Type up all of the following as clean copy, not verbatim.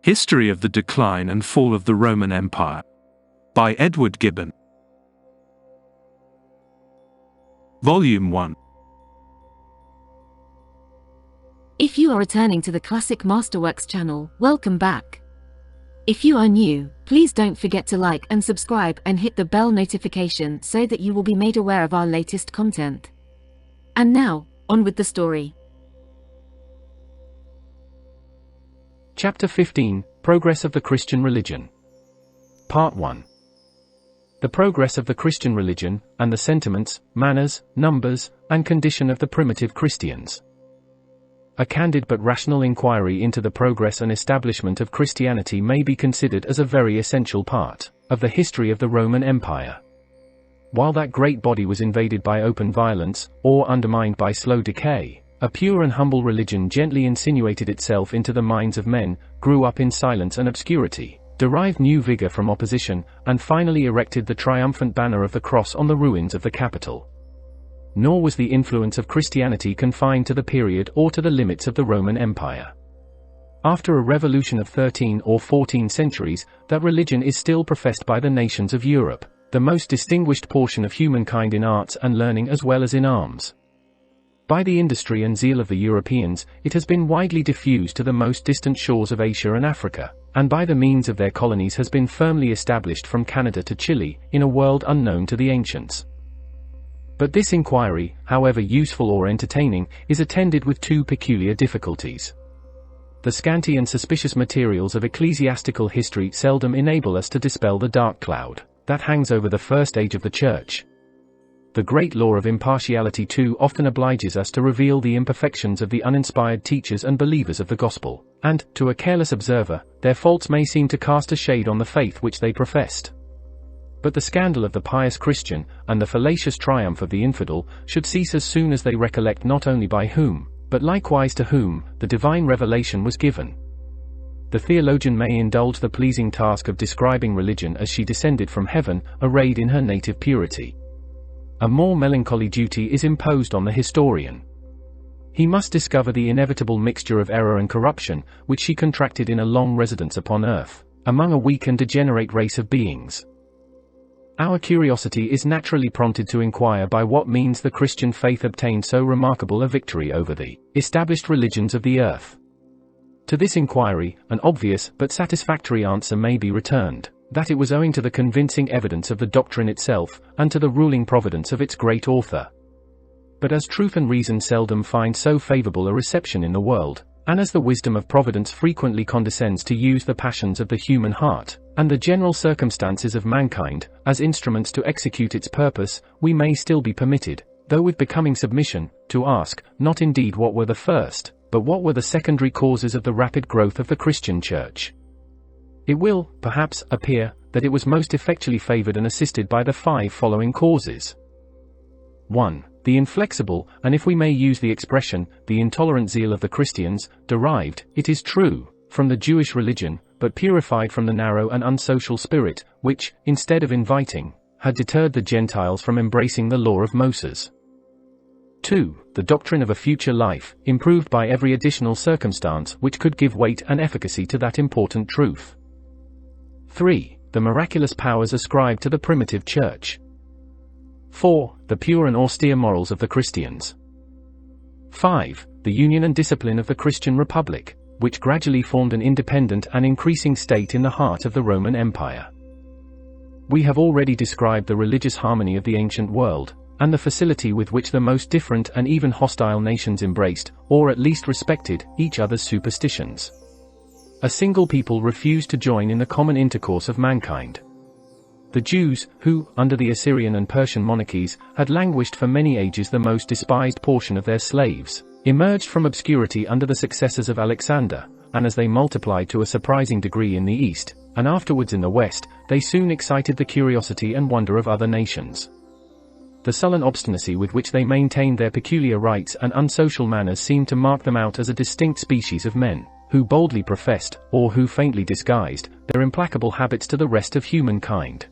History of the Decline and Fall of the Roman Empire by Edward Gibbon. Volume 1. If you are returning to the Classic Masterworks channel, welcome back. If you are new, please don't forget to like and subscribe and hit the bell notification so that you will be made aware of our latest content. And now, on with the story. Chapter 15, Progress of the Christian Religion. Part 1. The progress of the Christian religion, and the sentiments, manners, numbers, and condition of the primitive Christians. A candid but rational inquiry into the progress and establishment of Christianity may be considered as a very essential part of the history of the Roman Empire. While that great body was invaded by open violence, or undermined by slow decay, a pure and humble religion gently insinuated itself into the minds of men, grew up in silence and obscurity, derived new vigor from opposition, and finally erected the triumphant banner of the cross on the ruins of the capital. Nor was the influence of Christianity confined to the period or to the limits of the Roman Empire. After a revolution of 13 or 14 centuries, that religion is still professed by the nations of Europe, the most distinguished portion of humankind in arts and learning as well as in arms. By the industry and zeal of the Europeans, it has been widely diffused to the most distant shores of Asia and Africa, and by the means of their colonies has been firmly established from Canada to Chile, in a world unknown to the ancients. But this inquiry, however useful or entertaining, is attended with two peculiar difficulties. The scanty and suspicious materials of ecclesiastical history seldom enable us to dispel the dark cloud that hangs over the first age of the Church. The great law of impartiality too often obliges us to reveal the imperfections of the uninspired teachers and believers of the gospel, and, to a careless observer, their faults may seem to cast a shade on the faith which they professed. But the scandal of the pious Christian, and the fallacious triumph of the infidel, should cease as soon as they recollect not only by whom, but likewise to whom, the divine revelation was given. The theologian may indulge the pleasing task of describing religion as she descended from heaven, arrayed in her native purity. A more melancholy duty is imposed on the historian. He must discover the inevitable mixture of error and corruption, which she contracted in a long residence upon earth, among a weak and degenerate race of beings. Our curiosity is naturally prompted to inquire by what means the Christian faith obtained so remarkable a victory over the established religions of the earth. To this inquiry, an obvious but satisfactory answer may be returned, that it was owing to the convincing evidence of the doctrine itself, and to the ruling providence of its great author. But as truth and reason seldom find so favorable a reception in the world, and as the wisdom of providence frequently condescends to use the passions of the human heart, and the general circumstances of mankind, as instruments to execute its purpose, we may still be permitted, though with becoming submission, to ask, not indeed what were the first, but what were the secondary causes of the rapid growth of the Christian Church. It will, perhaps, appear that it was most effectually favored and assisted by the five following causes. 1. The inflexible, and if we may use the expression, the intolerant zeal of the Christians, derived, it is true, from the Jewish religion, but purified from the narrow and unsocial spirit, which, instead of inviting, had deterred the Gentiles from embracing the law of Moses. 2. The doctrine of a future life, improved by every additional circumstance which could give weight and efficacy to that important truth. 3. The miraculous powers ascribed to the primitive church. 4. The pure and austere morals of the Christians. 5. The union and discipline of the Christian Republic, which gradually formed an independent and increasing state in the heart of the Roman Empire. We have already described the religious harmony of the ancient world, and the facility with which the most different and even hostile nations embraced, or at least respected, each other's superstitions. A single people refused to join in the common intercourse of mankind. The Jews, who, under the Assyrian and Persian monarchies, had languished for many ages the most despised portion of their slaves, emerged from obscurity under the successors of Alexander, and as they multiplied to a surprising degree in the East, and afterwards in the West, they soon excited the curiosity and wonder of other nations. The sullen obstinacy with which they maintained their peculiar rites and unsocial manners seemed to mark them out as a distinct species of men, who boldly professed, or who faintly disguised, their implacable habits to the rest of humankind.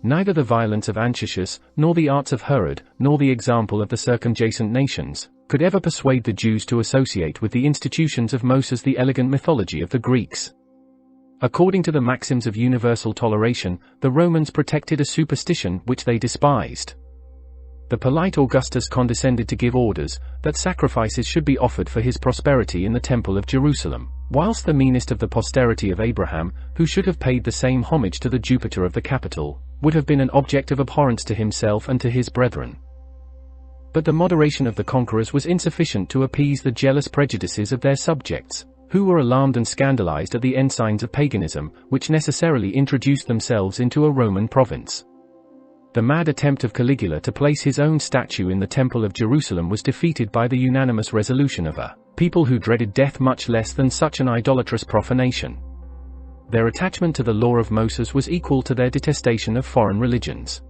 Neither the violence of Antiochus, nor the arts of Herod, nor the example of the circumjacent nations, could ever persuade the Jews to associate with the institutions of Moses the elegant mythology of the Greeks. According to the maxims of universal toleration, the Romans protected a superstition which they despised. The polite Augustus condescended to give orders that sacrifices should be offered for his prosperity in the Temple of Jerusalem, whilst the meanest of the posterity of Abraham, who should have paid the same homage to the Jupiter of the capital, would have been an object of abhorrence to himself and to his brethren. But the moderation of the conquerors was insufficient to appease the jealous prejudices of their subjects, who were alarmed and scandalized at the ensigns of paganism, which necessarily introduced themselves into a Roman province. The mad attempt of Caligula to place his own statue in the Temple of Jerusalem was defeated by the unanimous resolution of a people who dreaded death much less than such an idolatrous profanation. Their attachment to the law of Moses was equal to their detestation of foreign religions.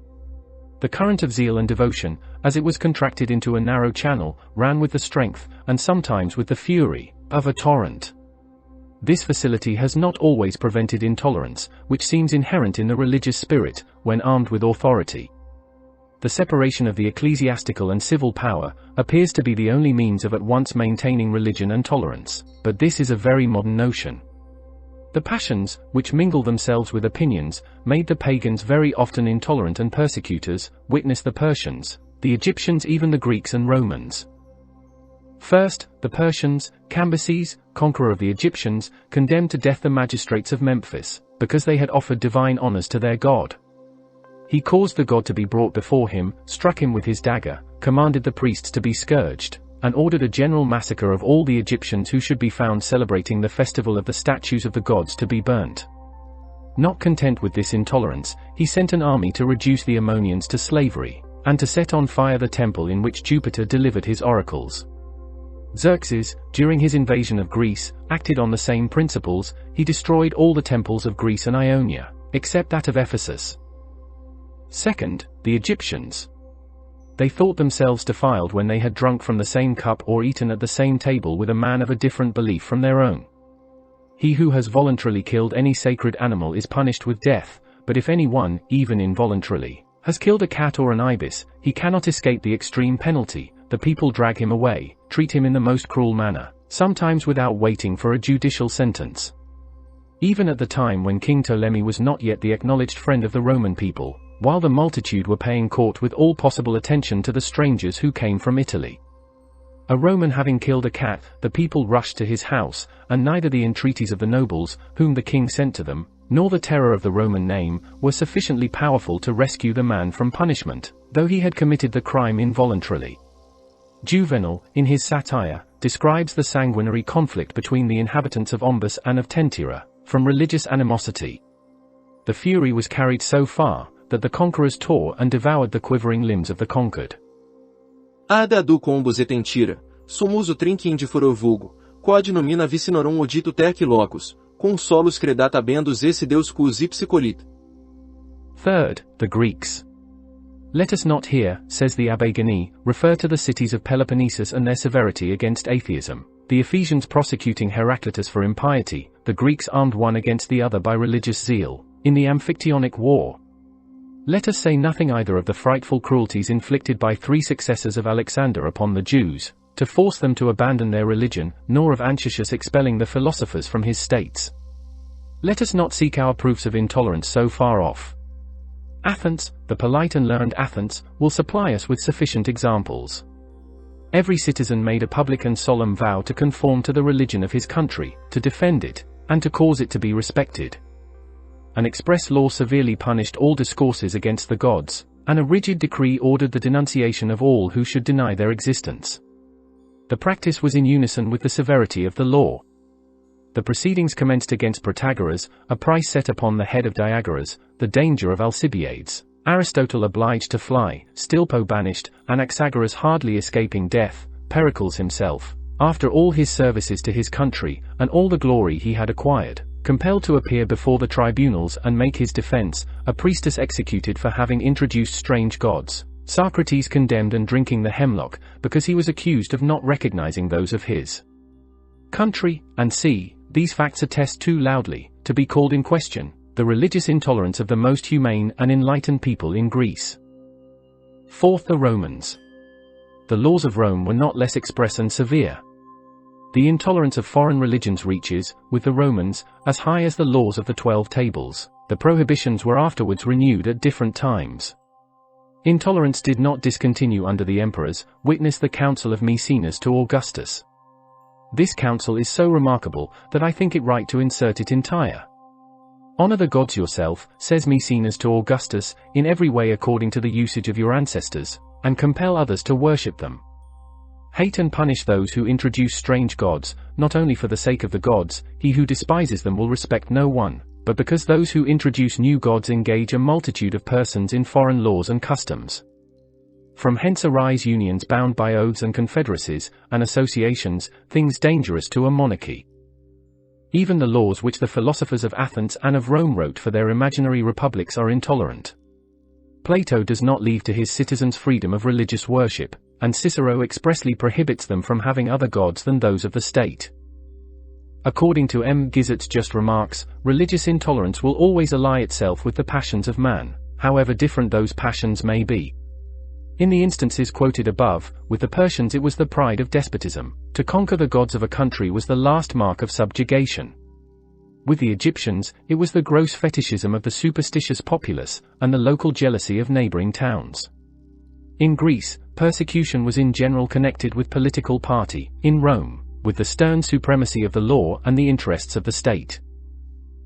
The current of zeal and devotion, as it was contracted into a narrow channel, ran with the strength, and sometimes with the fury, of a torrent. This facility has not always prevented intolerance, which seems inherent in the religious spirit, when armed with authority. The separation of the ecclesiastical and civil power appears to be the only means of at once maintaining religion and tolerance, but this is a very modern notion. The passions, which mingle themselves with opinions, made the pagans very often intolerant and persecutors, witness the Persians, the Egyptians, even the Greeks and Romans. First, the Persians, Cambyses, conqueror of the Egyptians, condemned to death the magistrates of Memphis, because they had offered divine honors to their god. He caused the god to be brought before him, struck him with his dagger, commanded the priests to be scourged, and ordered a general massacre of all the Egyptians who should be found celebrating the festival of the statues of the gods to be burnt. Not content with this intolerance, he sent an army to reduce the Ammonians to slavery, and to set on fire the temple in which Jupiter delivered his oracles. Xerxes, during his invasion of Greece, acted on the same principles. He destroyed all the temples of Greece and Ionia, except that of Ephesus. Second, the Egyptians. They thought themselves defiled when they had drunk from the same cup or eaten at the same table with a man of a different belief from their own. He who has voluntarily killed any sacred animal is punished with death, but if anyone, even involuntarily, has killed a cat or an ibis, he cannot escape the extreme penalty. The people drag him away, treat him in the most cruel manner, sometimes without waiting for a judicial sentence. Even at the time when King Ptolemy was not yet the acknowledged friend of the Roman people, while the multitude were paying court with all possible attention to the strangers who came from Italy. A Roman having killed a cat, the people rushed to his house, and neither the entreaties of the nobles, whom the king sent to them, nor the terror of the Roman name, were sufficiently powerful to rescue the man from punishment, though he had committed the crime involuntarily. Juvenal, in his satire, describes the sanguinary conflict between the inhabitants of Ombus and of Tentyra, from religious animosity. The fury was carried so far, that the conquerors tore and devoured the quivering limbs of the conquered. Ad adu combus et Tentyra, sumuso trinquim de furor vulgo, quod nomina vicinorum odito tec locus, consolos credat abendus esse deus cus ipsicolit. Third, the Greeks. Let us not here, says the Abbé Gani, refer to the cities of Peloponnesus and their severity against atheism, the Ephesians prosecuting Heraclitus for impiety, the Greeks armed one against the other by religious zeal, in the Amphictyonic War. Let us say nothing either of the frightful cruelties inflicted by 3 successors of Alexander upon the Jews, to force them to abandon their religion, nor of Antiochus expelling the philosophers from his states. Let us not seek our proofs of intolerance so far off. Athens, the polite and learned Athens, will supply us with sufficient examples. Every citizen made a public and solemn vow to conform to the religion of his country, to defend it, and to cause it to be respected. An express law severely punished all discourses against the gods, and a rigid decree ordered the denunciation of all who should deny their existence. The practice was in unison with the severity of the law. The proceedings commenced against Protagoras, a price set upon the head of Diagoras, the danger of Alcibiades, Aristotle obliged to fly, Stilpo banished, Anaxagoras hardly escaping death, Pericles himself, after all his services to his country, and all the glory he had acquired, compelled to appear before the tribunals and make his defense, a priestess executed for having introduced strange gods, Socrates condemned and drinking the hemlock, because he was accused of not recognizing those of his country, and see, these facts attest too loudly, to be called in question, the religious intolerance of the most humane and enlightened people in Greece. Fourth, the Romans. The laws of Rome were not less express and severe. The intolerance of foreign religions reaches, with the Romans, as high as the laws of the 12 tables. The prohibitions were afterwards renewed at different times. Intolerance did not discontinue under the emperors, witness the Council of Maecenas to Augustus. This council is so remarkable that I think it right to insert it entire. Honor the gods yourself, says Maecenas to Augustus, in every way according to the usage of your ancestors, and compel others to worship them. Hate and punish those who introduce strange gods, not only for the sake of the gods, he who despises them will respect no one, but because those who introduce new gods engage a multitude of persons in foreign laws and customs. From hence arise unions bound by oaths and confederacies, and associations, things dangerous to a monarchy. Even the laws which the philosophers of Athens and of Rome wrote for their imaginary republics are intolerant. Plato does not leave to his citizens freedom of religious worship, and Cicero expressly prohibits them from having other gods than those of the state. According to M. Gizzard's just remarks, religious intolerance will always ally itself with the passions of man, however different those passions may be. In the instances quoted above, with the Persians it was the pride of despotism. To conquer the gods of a country was the last mark of subjugation. With the Egyptians, it was the gross fetishism of the superstitious populace, and the local jealousy of neighboring towns. In Greece, persecution was in general connected with political party, in Rome, with the stern supremacy of the law and the interests of the state.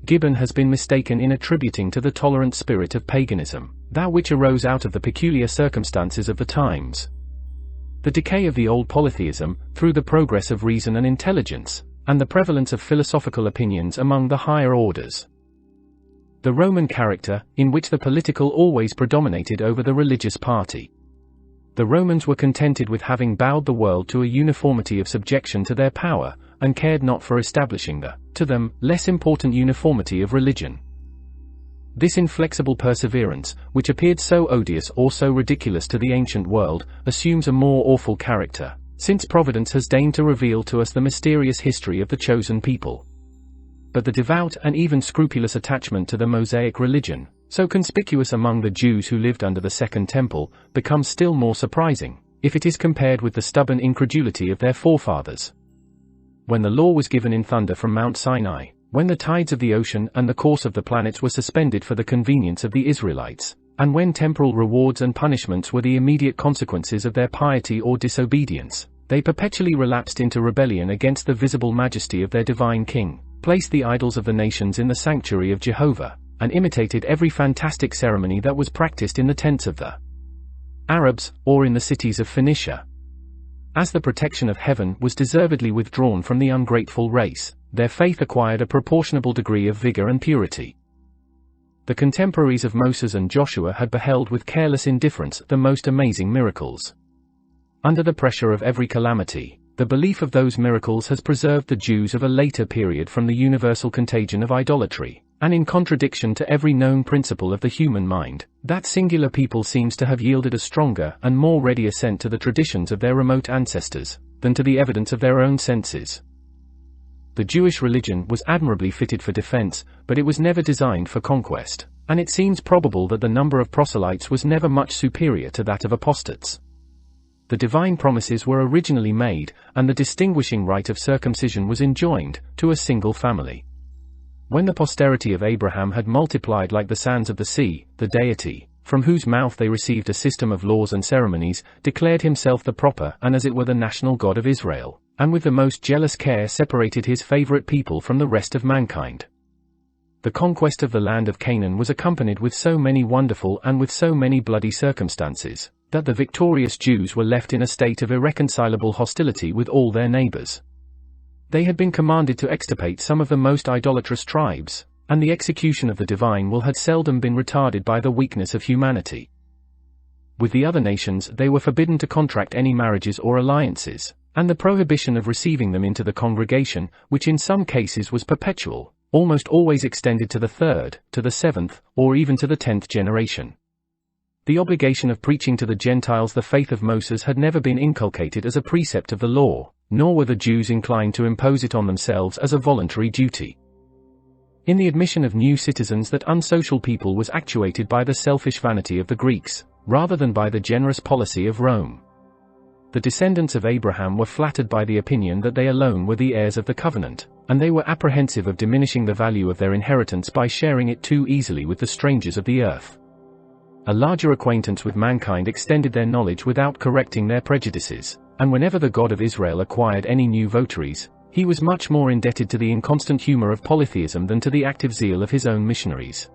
Gibbon has been mistaken in attributing to the tolerant spirit of paganism that which arose out of the peculiar circumstances of the times. The decay of the old polytheism, through the progress of reason and intelligence, and the prevalence of philosophical opinions among the higher orders. The Roman character, in which the political always predominated over the religious party. The Romans were contented with having bowed the world to a uniformity of subjection to their power, and cared not for establishing the, to them, less important uniformity of religion. This inflexible perseverance, which appeared so odious or so ridiculous to the ancient world, assumes a more awful character, since Providence has deigned to reveal to us the mysterious history of the chosen people. But the devout and even scrupulous attachment to the Mosaic religion, so conspicuous among the Jews who lived under the Second Temple, becomes still more surprising, if it is compared with the stubborn incredulity of their forefathers. When the law was given in thunder from Mount Sinai, when the tides of the ocean and the course of the planets were suspended for the convenience of the Israelites, and when temporal rewards and punishments were the immediate consequences of their piety or disobedience, they perpetually relapsed into rebellion against the visible majesty of their divine king, placed the idols of the nations in the sanctuary of Jehovah, and imitated every fantastic ceremony that was practiced in the tents of the Arabs, or in the cities of Phoenicia. As the protection of heaven was deservedly withdrawn from the ungrateful race, their faith acquired a proportionable degree of vigor and purity. The contemporaries of Moses and Joshua had beheld with careless indifference the most amazing miracles. Under the pressure of every calamity, the belief of those miracles has preserved the Jews of a later period from the universal contagion of idolatry, and in contradiction to every known principle of the human mind, that singular people seems to have yielded a stronger and more ready assent to the traditions of their remote ancestors, than to the evidence of their own senses. The Jewish religion was admirably fitted for defense, but it was never designed for conquest, and it seems probable that the number of proselytes was never much superior to that of apostates. The divine promises were originally made, and the distinguishing rite of circumcision was enjoined, to a single family. When the posterity of Abraham had multiplied like the sands of the sea, the deity, from whose mouth they received a system of laws and ceremonies, declared himself the proper and as it were the national God of Israel, and with the most jealous care separated his favorite people from the rest of mankind. The conquest of the land of Canaan was accompanied with so many wonderful and with so many bloody circumstances, that the victorious Jews were left in a state of irreconcilable hostility with all their neighbors. They had been commanded to extirpate some of the most idolatrous tribes, and the execution of the divine will had seldom been retarded by the weakness of humanity. With the other nations they were forbidden to contract any marriages or alliances, and the prohibition of receiving them into the congregation, which in some cases was perpetual, almost always extended to the third, to the seventh, or even to the 10th generation. The obligation of preaching to the Gentiles the faith of Moses had never been inculcated as a precept of the law, nor were the Jews inclined to impose it on themselves as a voluntary duty. In the admission of new citizens, that unsocial people was actuated by the selfish vanity of the Greeks, rather than by the generous policy of Rome. the descendants of Abraham were flattered by the opinion that they alone were the heirs of the covenant, and they were apprehensive of diminishing the value of their inheritance by sharing it too easily with the strangers of the earth. A larger acquaintance with mankind extended their knowledge without correcting their prejudices, and whenever the God of Israel acquired any new votaries, he was much more indebted to the inconstant humor of polytheism than to the active zeal of his own missionaries.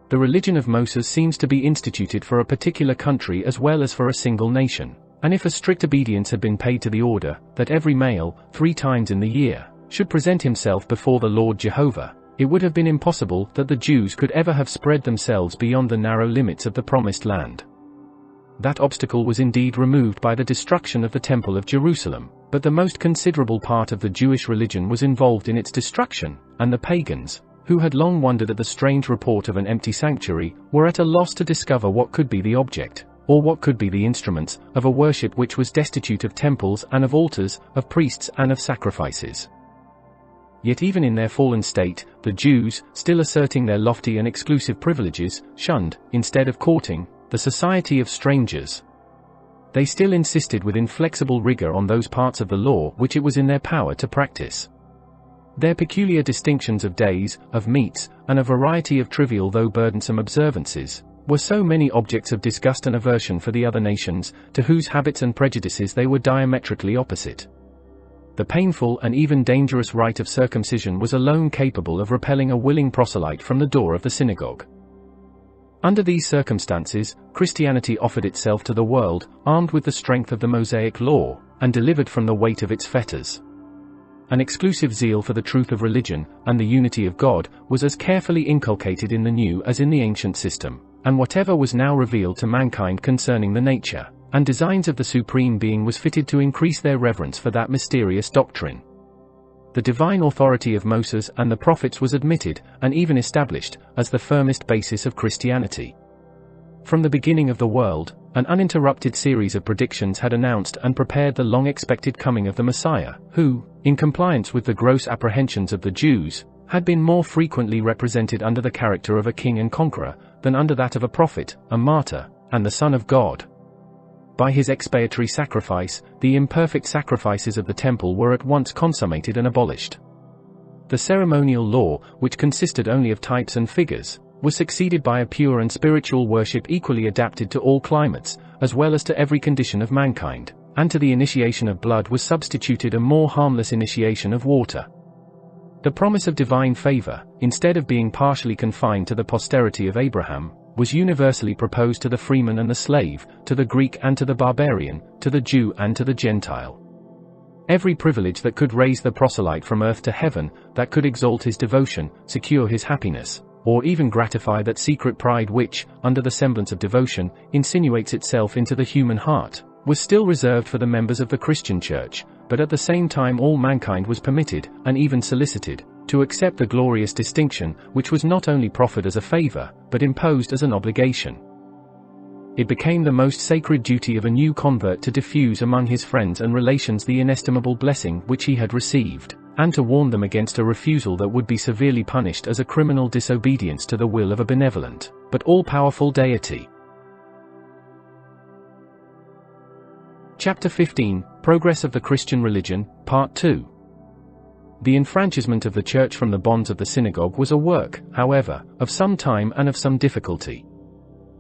The religion of Moses seems to be instituted for a particular country as well as for a single nation, and if a strict obedience had been paid to the order, that every male, 3 times in the year, should present himself before the Lord Jehovah, it would have been impossible that the Jews could ever have spread themselves beyond the narrow limits of the Promised Land. That obstacle was indeed removed by the destruction of the Temple of Jerusalem, but the most considerable part of the Jewish religion was involved in its destruction, and the pagans, who had long wondered at the strange report of an empty sanctuary, were at a loss to discover what could be the object, or what could be the instruments, of a worship which was destitute of temples and of altars, of priests and of sacrifices. Yet even in their fallen state, the Jews, still asserting their lofty and exclusive privileges, shunned, instead of courting, the society of strangers. They still insisted with inflexible rigor on those parts of the law which it was in their power to practice. Their peculiar distinctions of days, of meats, and a variety of trivial though burdensome observances, were so many objects of disgust and aversion for the other nations, to whose habits and prejudices they were diametrically opposite. The painful and even dangerous rite of circumcision was alone capable of repelling a willing proselyte from the door of the synagogue. Under these circumstances, Christianity offered itself to the world, armed with the strength of the Mosaic law, and delivered from the weight of its fetters. An exclusive zeal for the truth of religion, and the unity of God, was as carefully inculcated in the new as in the ancient system, and whatever was now revealed to mankind concerning the nature and designs of the Supreme Being was fitted to increase their reverence for that mysterious doctrine. The divine authority of Moses and the prophets was admitted, and even established, as the firmest basis of Christianity. From the beginning of the world, an uninterrupted series of predictions had announced and prepared the long-expected coming of the Messiah, who, in compliance with the gross apprehensions of the Jews, had been more frequently represented under the character of a king and conqueror, than under that of a prophet, a martyr, and the Son of God. By his expiatory sacrifice, the imperfect sacrifices of the temple were at once consummated and abolished. The ceremonial law, which consisted only of types and figures, was succeeded by a pure and spiritual worship equally adapted to all climates, as well as to every condition of mankind, and to the initiation of blood was substituted a more harmless initiation of water. The promise of divine favor, instead of being partially confined to the posterity of Abraham, was universally proposed to the freeman and the slave, to the Greek and to the barbarian, to the Jew and to the Gentile. Every privilege that could raise the proselyte from earth to heaven, that could exalt his devotion, secure his happiness, or even gratify that secret pride which, under the semblance of devotion, insinuates itself into the human heart, was still reserved for the members of the Christian Church, but at the same time all mankind was permitted, and even solicited, to accept the glorious distinction, which was not only proffered as a favor, but imposed as an obligation. It became the most sacred duty of a new convert to diffuse among his friends and relations the inestimable blessing which he had received, and to warn them against a refusal that would be severely punished as a criminal disobedience to the will of a benevolent, but all-powerful deity. Chapter 15, Progress of the Christian Religion, Part 2. The enfranchisement of the Church from the bonds of the synagogue was a work, however, of some time and of some difficulty.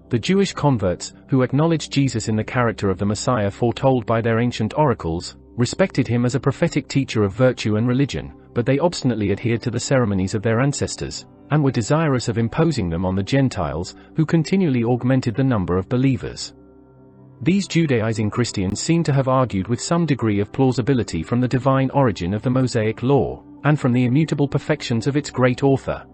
The Jewish converts, who acknowledged Jesus in the character of the Messiah foretold by their ancient oracles, respected him as a prophetic teacher of virtue and religion, but they obstinately adhered to the ceremonies of their ancestors, and were desirous of imposing them on the Gentiles, who continually augmented the number of believers. These Judaizing Christians seem to have argued with some degree of plausibility from the divine origin of the Mosaic law, and from the immutable perfections of its great author.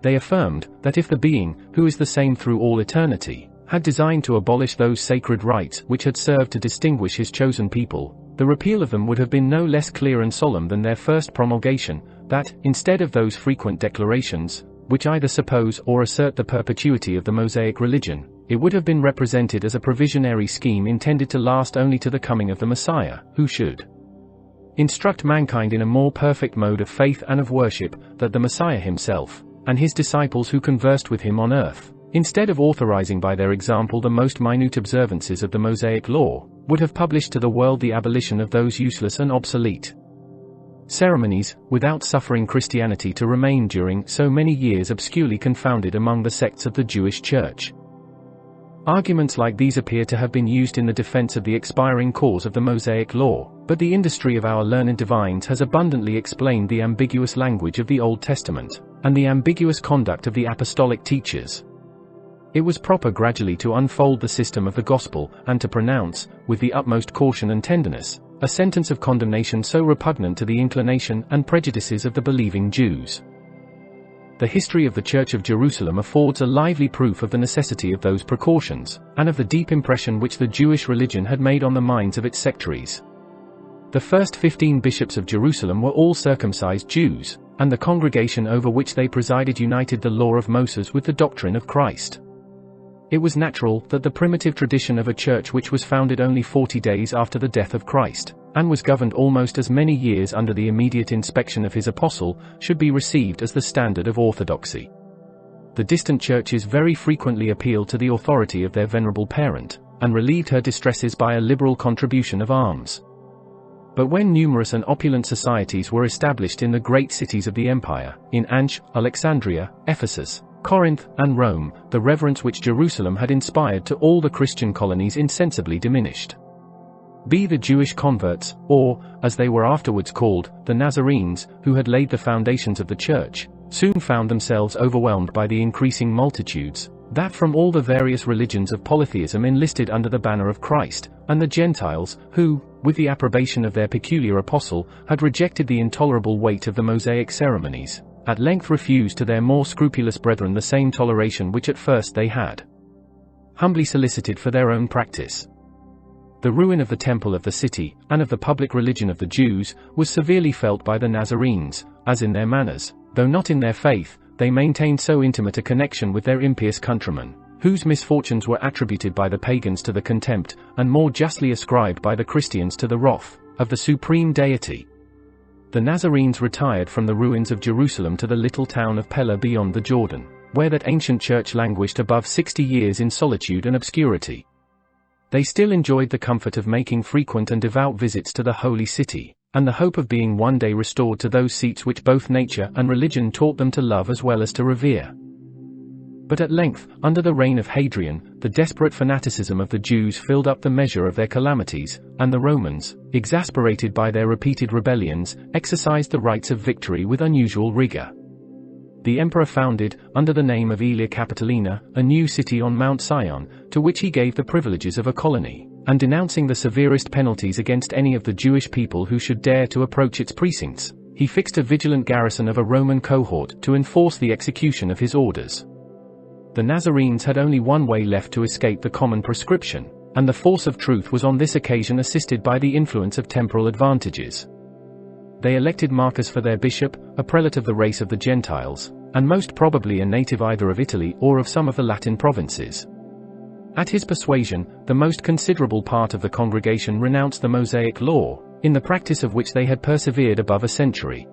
They affirmed that if the being, who is the same through all eternity, had designed to abolish those sacred rites which had served to distinguish his chosen people, the repeal of them would have been no less clear and solemn than their first promulgation, that, instead of those frequent declarations, which either suppose or assert the perpetuity of the Mosaic religion, it would have been represented as a provisionary scheme intended to last only to the coming of the Messiah, who should instruct mankind in a more perfect mode of faith and of worship, that the Messiah himself, and his disciples who conversed with him on earth, instead of authorizing by their example the most minute observances of the Mosaic law, would have published to the world the abolition of those useless and obsolete ceremonies, without suffering Christianity to remain during so many years obscurely confounded among the sects of the Jewish Church. Arguments like these appear to have been used in the defense of the expiring cause of the Mosaic Law, but the industry of our learned divines has abundantly explained the ambiguous language of the Old Testament, and the ambiguous conduct of the apostolic teachers. It was proper gradually to unfold the system of the gospel, and to pronounce, with the utmost caution and tenderness, a sentence of condemnation so repugnant to the inclination and prejudices of the believing Jews. The history of the Church of Jerusalem affords a lively proof of the necessity of those precautions, and of the deep impression which the Jewish religion had made on the minds of its sectaries. The first 15 bishops of Jerusalem were all circumcised Jews, and the congregation over which they presided united the law of Moses with the doctrine of Christ. It was natural that the primitive tradition of a church which was founded only 40 days after the death of Christ, and was governed almost as many years under the immediate inspection of his apostle, should be received as the standard of orthodoxy. The distant churches very frequently appealed to the authority of their venerable parent, and relieved her distresses by a liberal contribution of alms. But when numerous and opulent societies were established in the great cities of the empire, in Antioch, Alexandria, Ephesus, Corinth, and Rome, the reverence which Jerusalem had inspired to all the Christian colonies insensibly diminished. The Jewish converts, or, as they were afterwards called, the Nazarenes, who had laid the foundations of the church, soon found themselves overwhelmed by the increasing multitudes that from all the various religions of polytheism enlisted under the banner of Christ, and the Gentiles, who, with the approbation of their peculiar apostle, had rejected the intolerable weight of the Mosaic ceremonies, at length refused to their more scrupulous brethren the same toleration which at first they had humbly solicited for their own practice. The ruin of the temple of the city, and of the public religion of the Jews, was severely felt by the Nazarenes, as in their manners, though not in their faith, they maintained so intimate a connection with their impious countrymen, whose misfortunes were attributed by the pagans to the contempt, and more justly ascribed by the Christians to the wrath, of the supreme deity. The Nazarenes retired from the ruins of Jerusalem to the little town of Pella beyond the Jordan, where that ancient church languished above 60 years in solitude and obscurity. They still enjoyed the comfort of making frequent and devout visits to the holy city, and the hope of being one day restored to those seats which both nature and religion taught them to love as well as to revere. But at length, under the reign of Hadrian, the desperate fanaticism of the Jews filled up the measure of their calamities, and the Romans, exasperated by their repeated rebellions, exercised the rights of victory with unusual rigor. The emperor founded, under the name of Aelia Capitolina, a new city on Mount Sion, to which he gave the privileges of a colony, and denouncing the severest penalties against any of the Jewish people who should dare to approach its precincts, he fixed a vigilant garrison of a Roman cohort to enforce the execution of his orders. The Nazarenes had only one way left to escape the common proscription, and the force of truth was on this occasion assisted by the influence of temporal advantages. They elected Marcus for their bishop, a prelate of the race of the Gentiles, and most probably a native either of Italy or of some of the Latin provinces. At his persuasion, the most considerable part of the congregation renounced the Mosaic law, in the practice of which they had persevered above a century.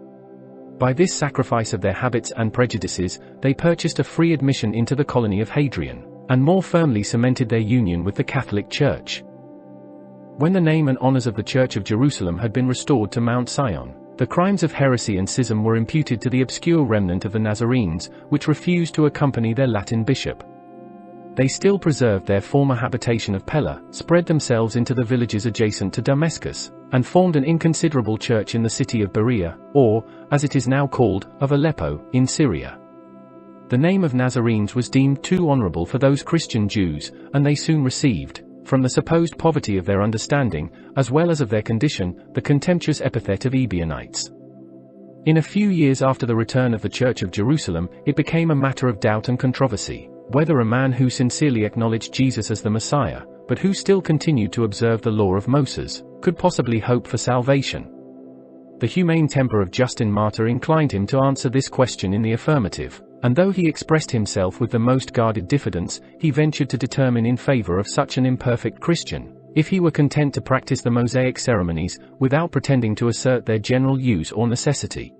By this sacrifice of their habits and prejudices, they purchased a free admission into the colony of Hadrian, and more firmly cemented their union with the Catholic Church. When the name and honors of the Church of Jerusalem had been restored to Mount Sion, the crimes of heresy and schism were imputed to the obscure remnant of the Nazarenes, which refused to accompany their Latin bishop. They still preserved their former habitation of Pella, spread themselves into the villages adjacent to Damascus, and formed an inconsiderable church in the city of Berea, or, as it is now called, of Aleppo, in Syria. The name of Nazarenes was deemed too honorable for those Christian Jews, and they soon received, from the supposed poverty of their understanding, as well as of their condition, the contemptuous epithet of Ebionites. In a few years after the return of the Church of Jerusalem, it became a matter of doubt and controversy, whether a man who sincerely acknowledged Jesus as the Messiah, but who still continued to observe the law of Moses, could possibly hope for salvation. The humane temper of Justin Martyr inclined him to answer this question in the affirmative, and though he expressed himself with the most guarded diffidence, he ventured to determine in favor of such an imperfect Christian, if he were content to practice the Mosaic ceremonies, without pretending to assert their general use or necessity.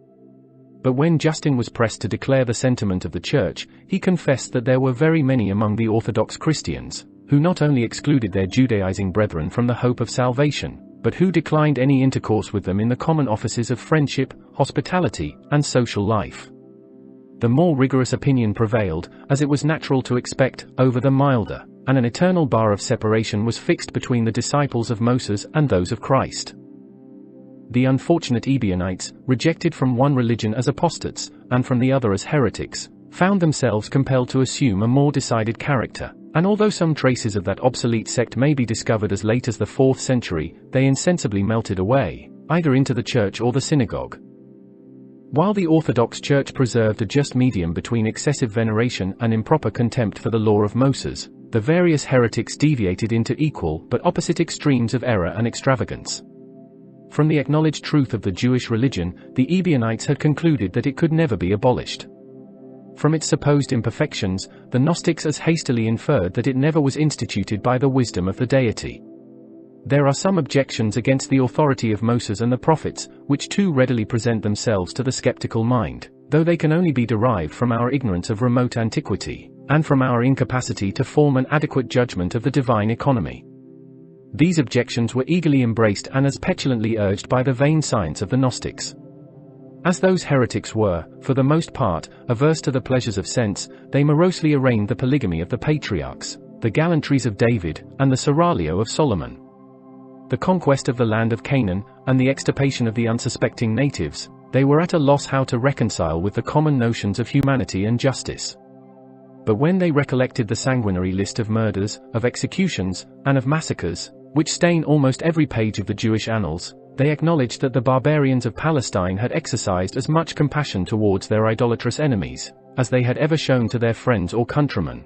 But when Justin was pressed to declare the sentiment of the Church, he confessed that there were very many among the Orthodox Christians, who not only excluded their Judaizing brethren from the hope of salvation, but who declined any intercourse with them in the common offices of friendship, hospitality, and social life. The more rigorous opinion prevailed, as it was natural to expect, over the milder, and an eternal bar of separation was fixed between the disciples of Moses and those of Christ. The unfortunate Ebionites, rejected from one religion as apostates, and from the other as heretics, found themselves compelled to assume a more decided character, and although some traces of that obsolete sect may be discovered as late as the 4th century, they insensibly melted away, either into the church or the synagogue. While the Orthodox Church preserved a just medium between excessive veneration and improper contempt for the law of Moses, the various heretics deviated into equal but opposite extremes of error and extravagance. From the acknowledged truth of the Jewish religion, the Ebionites had concluded that it could never be abolished. From its supposed imperfections, the Gnostics as hastily inferred that it never was instituted by the wisdom of the deity. There are some objections against the authority of Moses and the prophets, which too readily present themselves to the skeptical mind, though they can only be derived from our ignorance of remote antiquity, and from our incapacity to form an adequate judgment of the divine economy. These objections were eagerly embraced and as petulantly urged by the vain science of the Gnostics. As those heretics were, for the most part, averse to the pleasures of sense, they morosely arraigned the polygamy of the patriarchs, the gallantries of David, and the seraglio of Solomon. The conquest of the land of Canaan, and the extirpation of the unsuspecting natives, they were at a loss how to reconcile with the common notions of humanity and justice. But when they recollected the sanguinary list of murders, of executions, and of massacres, which stain almost every page of the Jewish annals, they acknowledged that the barbarians of Palestine had exercised as much compassion towards their idolatrous enemies, as they had ever shown to their friends or countrymen.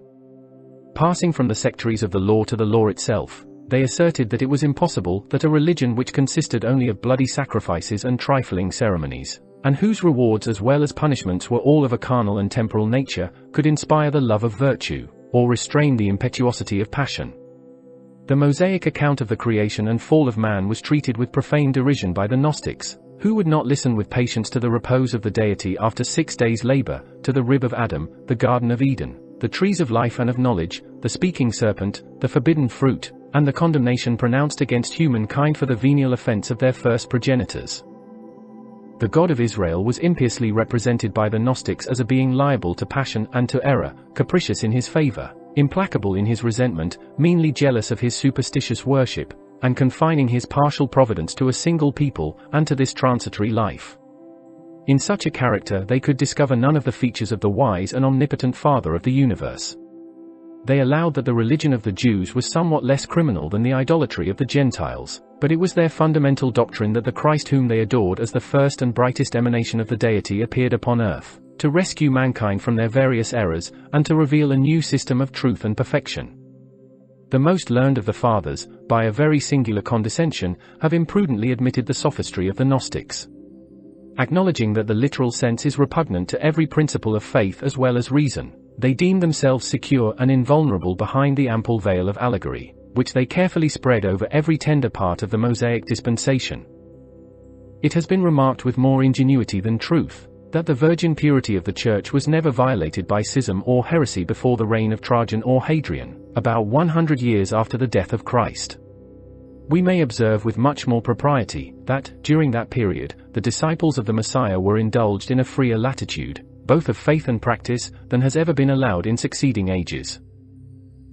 Passing from the sectaries of the law to the law itself, they asserted that it was impossible that a religion which consisted only of bloody sacrifices and trifling ceremonies, and whose rewards as well as punishments were all of a carnal and temporal nature, could inspire the love of virtue, or restrain the impetuosity of passion. The Mosaic account of the creation and fall of man was treated with profane derision by the Gnostics, who would not listen with patience to the repose of the deity after 6 days' labor, to the rib of Adam, the Garden of Eden, the trees of life and of knowledge, the speaking serpent, the forbidden fruit, and the condemnation pronounced against humankind for the venial offense of their first progenitors. The God of Israel was impiously represented by the Gnostics as a being liable to passion and to error, capricious in his favor, implacable in his resentment, meanly jealous of his superstitious worship, and confining his partial providence to a single people and to this transitory life. In such a character they could discover none of the features of the wise and omnipotent Father of the universe. They allowed that the religion of the Jews was somewhat less criminal than the idolatry of the Gentiles, but it was their fundamental doctrine that the Christ whom they adored as the first and brightest emanation of the deity appeared upon earth, to rescue mankind from their various errors, and to reveal a new system of truth and perfection. The most learned of the Fathers, by a very singular condescension, have imprudently admitted the sophistry of the Gnostics. Acknowledging that the literal sense is repugnant to every principle of faith as well as reason, they deem themselves secure and invulnerable behind the ample veil of allegory, which they carefully spread over every tender part of the Mosaic dispensation. It has been remarked with more ingenuity than truth, that the virgin purity of the Church was never violated by schism or heresy before the reign of Trajan or Hadrian, about 100 years after the death of Christ. We may observe with much more propriety, that, during that period, the disciples of the Messiah were indulged in a freer latitude, both of faith and practice, than has ever been allowed in succeeding ages.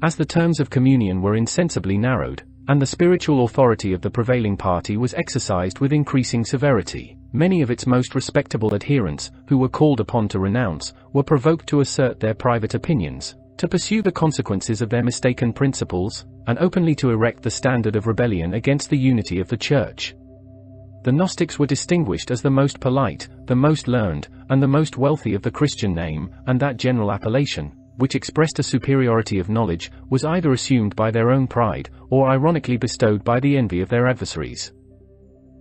As the terms of communion were insensibly narrowed, and the spiritual authority of the prevailing party was exercised with increasing severity, many of its most respectable adherents, who were called upon to renounce, were provoked to assert their private opinions, to pursue the consequences of their mistaken principles, and openly to erect the standard of rebellion against the unity of the Church. The Gnostics were distinguished as the most polite, the most learned, and the most wealthy of the Christian name, and that general appellation, which expressed a superiority of knowledge, was either assumed by their own pride, or ironically bestowed by the envy of their adversaries.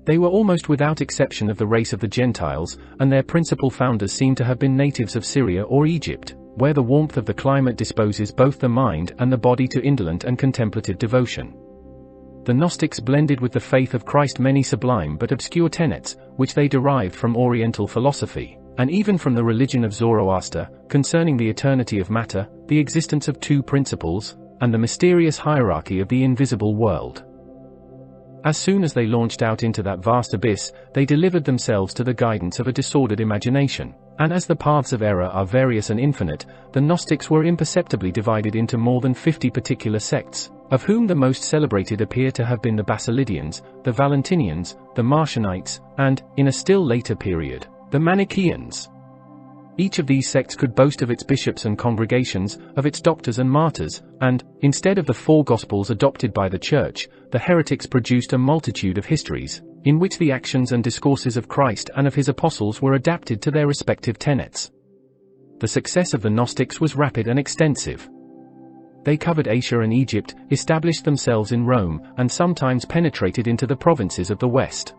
They were almost without exception of the race of the Gentiles, and their principal founders seem to have been natives of Syria or Egypt, where the warmth of the climate disposes both the mind and the body to indolent and contemplative devotion. The Gnostics blended with the faith of Christ many sublime but obscure tenets, which they derived from Oriental philosophy, and even from the religion of Zoroaster, concerning the eternity of matter, the existence of two principles, and the mysterious hierarchy of the invisible world. As soon as they launched out into that vast abyss, they delivered themselves to the guidance of a disordered imagination, and as the paths of error are various and infinite, the Gnostics were imperceptibly divided into more than 50 particular sects, of whom the most celebrated appear to have been the Basilidians, the Valentinians, the Marcionites, and, in a still later period, the Manichaeans. Each of these sects could boast of its bishops and congregations, of its doctors and martyrs, and, instead of the four Gospels adopted by the Church, the heretics produced a multitude of histories, in which the actions and discourses of Christ and of his apostles were adapted to their respective tenets. The success of the Gnostics was rapid and extensive. They covered Asia and Egypt, established themselves in Rome, and sometimes penetrated into the provinces of the West.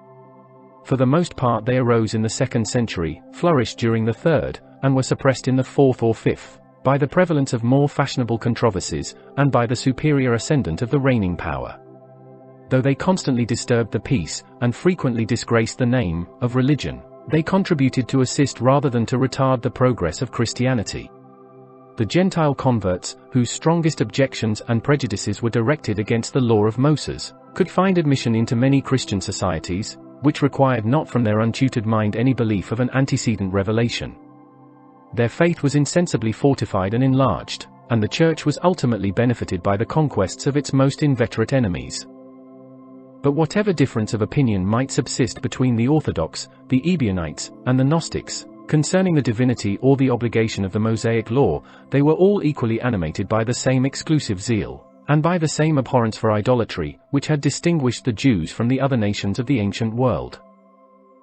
For the most part they arose in the 2nd century, flourished during the 3rd, and were suppressed in the 4th or 5th, by the prevalence of more fashionable controversies, and by the superior ascendant of the reigning power. Though they constantly disturbed the peace, and frequently disgraced the name of religion, they contributed to assist rather than to retard the progress of Christianity. The Gentile converts, whose strongest objections and prejudices were directed against the law of Moses, could find admission into many Christian societies, which required not from their untutored mind any belief of an antecedent revelation. Their faith was insensibly fortified and enlarged, and the Church was ultimately benefited by the conquests of its most inveterate enemies. But whatever difference of opinion might subsist between the Orthodox, the Ebionites, and the Gnostics, concerning the divinity or the obligation of the Mosaic law, they were all equally animated by the same exclusive zeal, and by the same abhorrence for idolatry, which had distinguished the Jews from the other nations of the ancient world.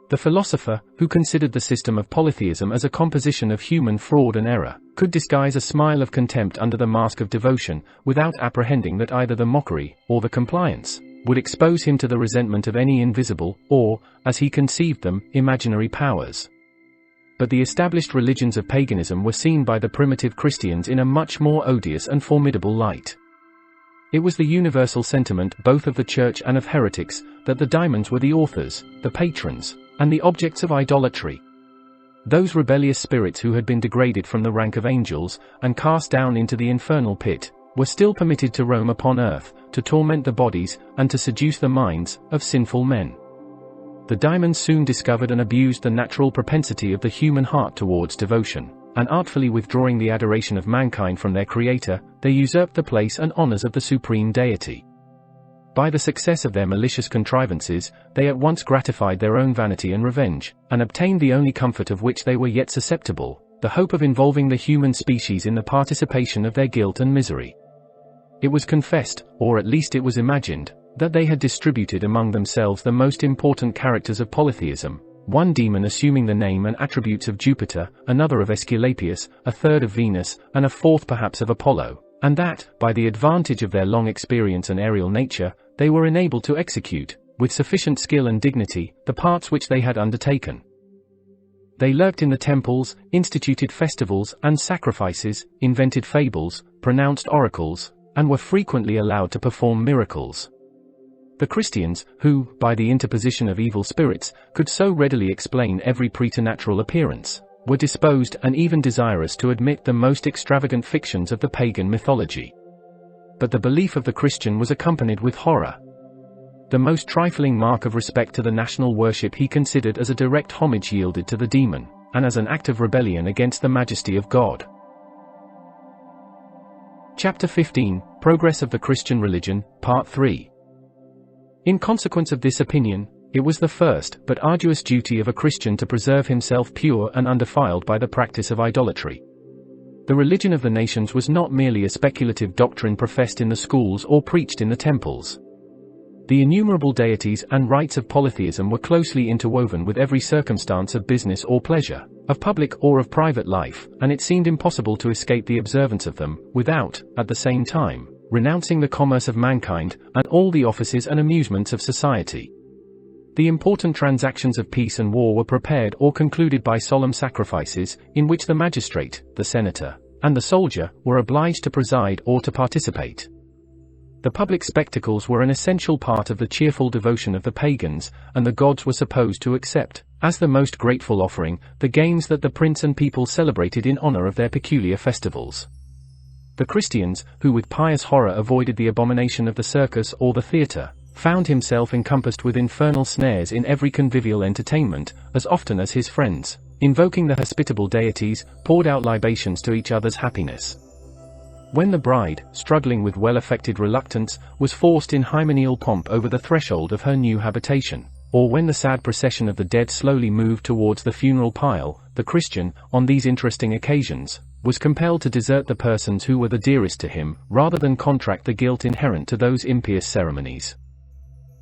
The philosopher, who considered the system of polytheism as a composition of human fraud and error, could disguise a smile of contempt under the mask of devotion, without apprehending that either the mockery, or the compliance, would expose him to the resentment of any invisible, or, as he conceived them, imaginary powers. But the established religions of paganism were seen by the primitive Christians in a much more odious and formidable light. It was the universal sentiment both of the Church and of heretics, that the daimons were the authors, the patrons, and the objects of idolatry. Those rebellious spirits who had been degraded from the rank of angels, and cast down into the infernal pit, were still permitted to roam upon earth, to torment the bodies, and to seduce the minds, of sinful men. The daimons soon discovered and abused the natural propensity of the human heart towards devotion, and artfully withdrawing the adoration of mankind from their Creator, they usurped the place and honors of the supreme deity. By the success of their malicious contrivances, they at once gratified their own vanity and revenge, and obtained the only comfort of which they were yet susceptible, the hope of involving the human species in the participation of their guilt and misery. It was confessed, or at least it was imagined, that they had distributed among themselves the most important characters of polytheism, one demon assuming the name and attributes of Jupiter, another of Aesculapius, a third of Venus, and a fourth perhaps of Apollo, and that, by the advantage of their long experience and aerial nature, they were enabled to execute, with sufficient skill and dignity, the parts which they had undertaken. They lurked in the temples, instituted festivals and sacrifices, invented fables, pronounced oracles, and were frequently allowed to perform miracles. The Christians, who, by the interposition of evil spirits, could so readily explain every preternatural appearance, were disposed and even desirous to admit the most extravagant fictions of the pagan mythology. But the belief of the Christian was accompanied with horror. The most trifling mark of respect to the national worship he considered as a direct homage yielded to the demon, and as an act of rebellion against the majesty of God. Chapter 15, Progress of the Christian Religion, Part 3. In consequence of this opinion, it was the first but arduous duty of a Christian to preserve himself pure and undefiled by the practice of idolatry. The religion of the nations was not merely a speculative doctrine professed in the schools or preached in the temples. The innumerable deities and rites of polytheism were closely interwoven with every circumstance of business or pleasure, of public or of private life, and it seemed impossible to escape the observance of them, without, at the same time, renouncing the commerce of mankind, and all the offices and amusements of society. The important transactions of peace and war were prepared or concluded by solemn sacrifices, in which the magistrate, the senator, and the soldier were obliged to preside or to participate. The public spectacles were an essential part of the cheerful devotion of the pagans, and the gods were supposed to accept, as the most grateful offering, the games that the prince and people celebrated in honor of their peculiar festivals. The Christians, who with pious horror avoided the abomination of the circus or the theatre, found himself encompassed with infernal snares in every convivial entertainment, as often as his friends, invoking the hospitable deities, poured out libations to each other's happiness. When the bride, struggling with well-affected reluctance, was forced in hymeneal pomp over the threshold of her new habitation, or when the sad procession of the dead slowly moved towards the funeral pile, the Christian, on these interesting occasions, was compelled to desert the persons who were the dearest to him, rather than contract the guilt inherent to those impious ceremonies.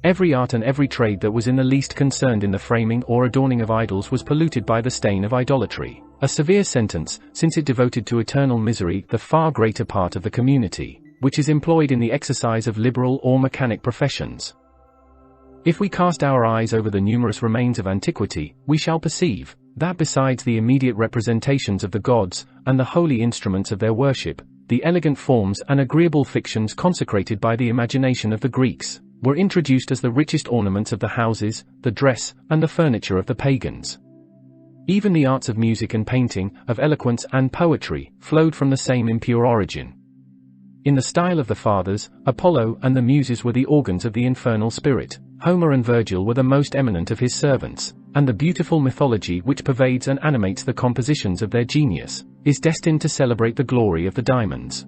Every art and every trade that was in the least concerned in the framing or adorning of idols was polluted by the stain of idolatry, a severe sentence, since it devoted to eternal misery the far greater part of the community, which is employed in the exercise of liberal or mechanic professions. If we cast our eyes over the numerous remains of antiquity, we shall perceive that besides the immediate representations of the gods, and the holy instruments of their worship, the elegant forms and agreeable fictions consecrated by the imagination of the Greeks, were introduced as the richest ornaments of the houses, the dress, and the furniture of the pagans. Even the arts of music and painting, of eloquence and poetry, flowed from the same impure origin. In the style of the fathers, Apollo and the Muses were the organs of the infernal spirit, Homer and Virgil were the most eminent of his servants, and the beautiful mythology which pervades and animates the compositions of their genius, is destined to celebrate the glory of the daimons.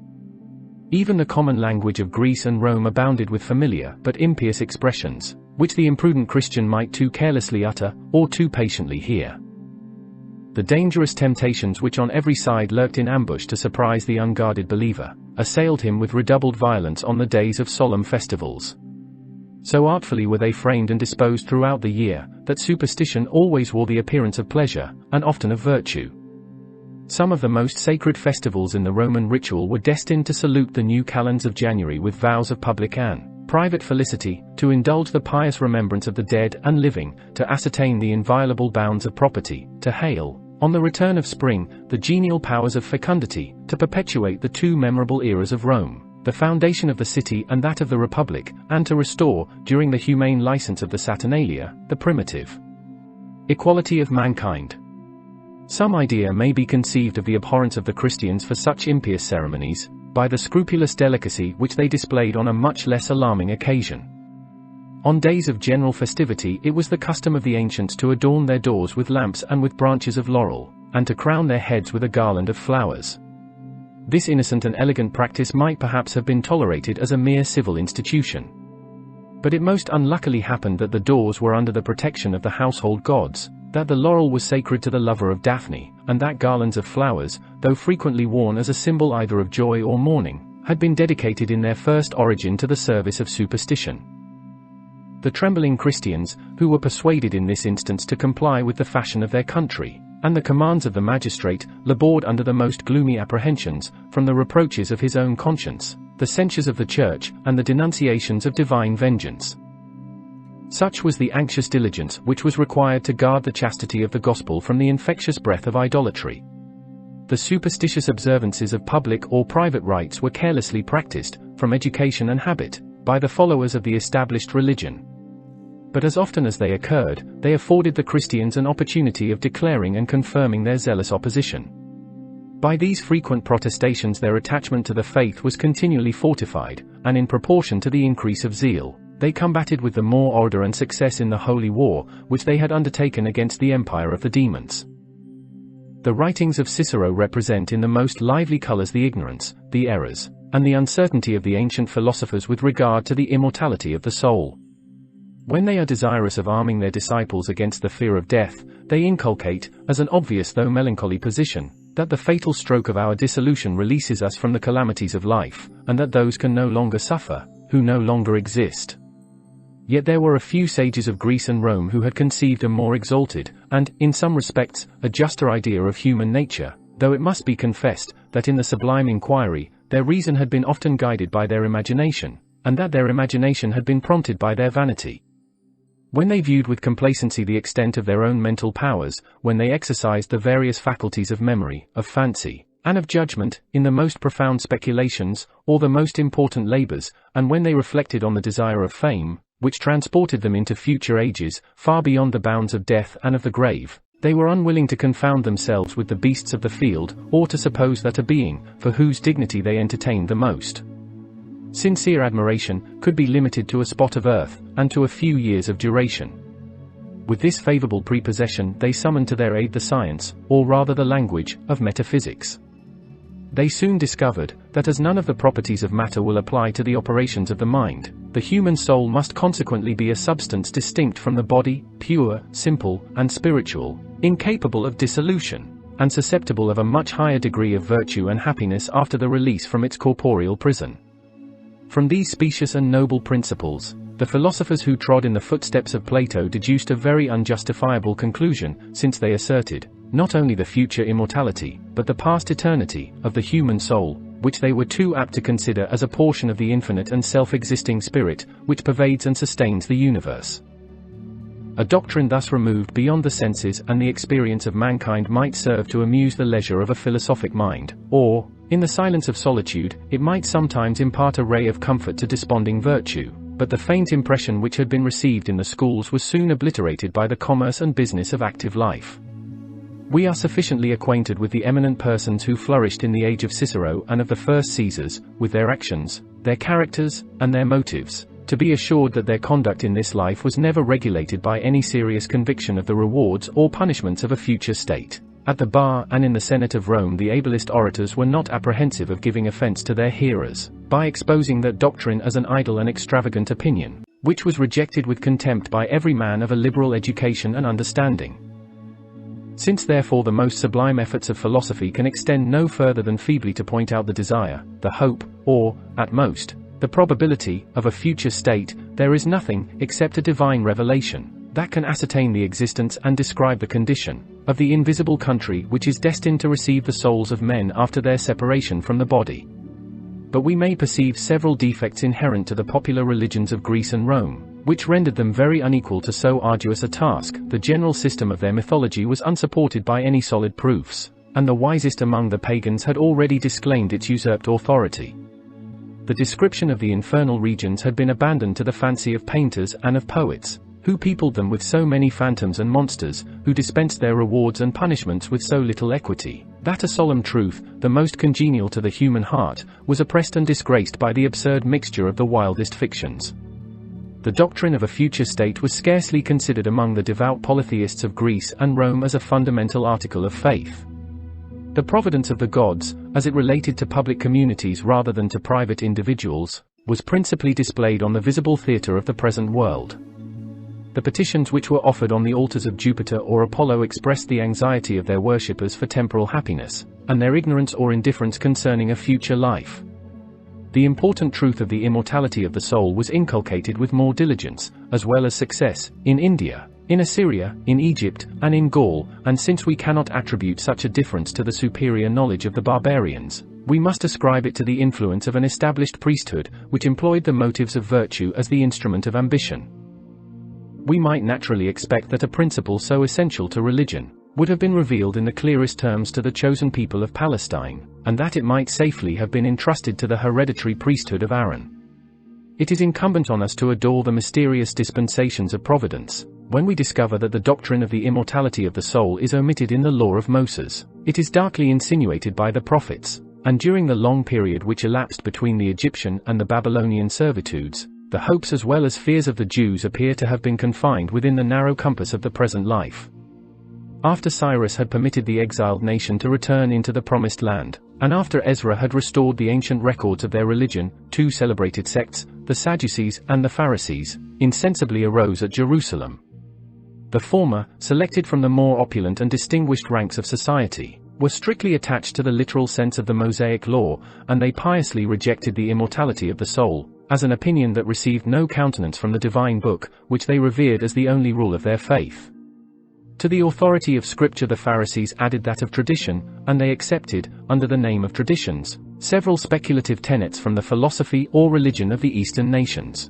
Even the common language of Greece and Rome abounded with familiar but impious expressions, which the imprudent Christian might too carelessly utter, or too patiently hear. The dangerous temptations which on every side lurked in ambush to surprise the unguarded believer, assailed him with redoubled violence on the days of solemn festivals. So artfully were they framed and disposed throughout the year, that superstition always wore the appearance of pleasure, and often of virtue. Some of the most sacred festivals in the Roman ritual were destined to salute the new calends of January with vows of public and private felicity, to indulge the pious remembrance of the dead and living, to ascertain the inviolable bounds of property, to hail, on the return of spring, the genial powers of fecundity, to perpetuate the two memorable eras of Rome, the foundation of the city and that of the Republic, and to restore, during the humane license of the Saturnalia, the primitive equality of mankind. Some idea may be conceived of the abhorrence of the Christians for such impious ceremonies, by the scrupulous delicacy which they displayed on a much less alarming occasion. On days of general festivity it was the custom of the ancients to adorn their doors with lamps and with branches of laurel, and to crown their heads with a garland of flowers. This innocent and elegant practice might perhaps have been tolerated as a mere civil institution. But it most unluckily happened that the doors were under the protection of the household gods, that the laurel was sacred to the lover of Daphne, and that garlands of flowers, though frequently worn as a symbol either of joy or mourning, had been dedicated in their first origin to the service of superstition. The trembling Christians, who were persuaded in this instance to comply with the fashion of their country, and the commands of the magistrate, labored under the most gloomy apprehensions, from the reproaches of his own conscience, the censures of the Church, and the denunciations of divine vengeance. Such was the anxious diligence which was required to guard the chastity of the gospel from the infectious breath of idolatry. The superstitious observances of public or private rites were carelessly practiced, from education and habit, by the followers of the established religion. But as often as they occurred, they afforded the Christians an opportunity of declaring and confirming their zealous opposition. By these frequent protestations their attachment to the faith was continually fortified, and in proportion to the increase of zeal, they combated with the more order and success in the holy war, which they had undertaken against the empire of the demons. The writings of Cicero represent in the most lively colors the ignorance, the errors, and the uncertainty of the ancient philosophers with regard to the immortality of the soul. When they are desirous of arming their disciples against the fear of death, they inculcate, as an obvious though melancholy position, that the fatal stroke of our dissolution releases us from the calamities of life, and that those can no longer suffer, who no longer exist. Yet there were a few sages of Greece and Rome who had conceived a more exalted, and, in some respects, a juster idea of human nature, though it must be confessed, that in the sublime inquiry, their reason had been often guided by their imagination, and that their imagination had been prompted by their vanity. When they viewed with complacency the extent of their own mental powers, when they exercised the various faculties of memory, of fancy, and of judgment, in the most profound speculations, or the most important labors, and when they reflected on the desire of fame, which transported them into future ages, far beyond the bounds of death and of the grave, They were unwilling to confound themselves with the beasts of the field, or to suppose that a being, for whose dignity they entertained the most sincere admiration, could be limited to a spot of earth, and to a few years of duration. With this favorable prepossession they summoned to their aid the science, or rather the language, of metaphysics. They soon discovered, that as none of the properties of matter will apply to the operations of the mind, the human soul must consequently be a substance distinct from the body, pure, simple, and spiritual, incapable of dissolution, and susceptible of a much higher degree of virtue and happiness after the release from its corporeal prison. From these specious and noble principles, the philosophers who trod in the footsteps of Plato deduced a very unjustifiable conclusion, since they asserted, not only the future immortality, but the past eternity, of the human soul, which they were too apt to consider as a portion of the infinite and self-existing spirit, which pervades and sustains the universe. A doctrine thus removed beyond the senses and the experience of mankind might serve to amuse the leisure of a philosophic mind, or, in the silence of solitude, it might sometimes impart a ray of comfort to desponding virtue, but the faint impression which had been received in the schools was soon obliterated by the commerce and business of active life. We are sufficiently acquainted with the eminent persons who flourished in the age of Cicero and of the first Caesars, with their actions, their characters, and their motives, to be assured that their conduct in this life was never regulated by any serious conviction of the rewards or punishments of a future state. At the bar and in the Senate of Rome the ablest orators were not apprehensive of giving offense to their hearers, by exposing that doctrine as an idle and extravagant opinion, which was rejected with contempt by every man of a liberal education and understanding. Since therefore the most sublime efforts of philosophy can extend no further than feebly to point out the desire, the hope, or, at most, the probability, of a future state, there is nothing, except a divine revelation, that can ascertain the existence and describe the condition of the invisible country which is destined to receive the souls of men after their separation from the body. But we may perceive several defects inherent to the popular religions of Greece and Rome, which rendered them very unequal to so arduous a task. The general system of their mythology was unsupported by any solid proofs, and the wisest among the pagans had already disclaimed its usurped authority. The description of the infernal regions had been abandoned to the fancy of painters and of poets, who peopled them with so many phantoms and monsters, who dispensed their rewards and punishments with so little equity, that a solemn truth, the most congenial to the human heart, was oppressed and disgraced by the absurd mixture of the wildest fictions. The doctrine of a future state was scarcely considered among the devout polytheists of Greece and Rome as a fundamental article of faith. The providence of the gods, as it related to public communities rather than to private individuals, was principally displayed on the visible theatre of the present world. The petitions which were offered on the altars of Jupiter or Apollo expressed the anxiety of their worshippers for temporal happiness, and their ignorance or indifference concerning a future life. The important truth of the immortality of the soul was inculcated with more diligence, as well as success, in India, in Assyria, in Egypt, and in Gaul, and since we cannot attribute such a difference to the superior knowledge of the barbarians, we must ascribe it to the influence of an established priesthood, which employed the motives of virtue as the instrument of ambition. We might naturally expect that a principle so essential to religion would have been revealed in the clearest terms to the chosen people of Palestine, and that it might safely have been entrusted to the hereditary priesthood of Aaron. It is incumbent on us to adore the mysterious dispensations of providence. When we discover that the doctrine of the immortality of the soul is omitted in the law of Moses, it is darkly insinuated by the prophets, and during the long period which elapsed between the Egyptian and the Babylonian servitudes, the hopes as well as fears of the Jews appear to have been confined within the narrow compass of the present life. After Cyrus had permitted the exiled nation to return into the promised land, and after Ezra had restored the ancient records of their religion, two celebrated sects, the Sadducees and the Pharisees, insensibly arose at Jerusalem. The former, selected from the more opulent and distinguished ranks of society, were strictly attached to the literal sense of the Mosaic law, and they piously rejected the immortality of the soul, as an opinion that received no countenance from the divine book, which they revered as the only rule of their faith. To the authority of Scripture the Pharisees added that of tradition, and they accepted, under the name of traditions, several speculative tenets from the philosophy or religion of the Eastern nations.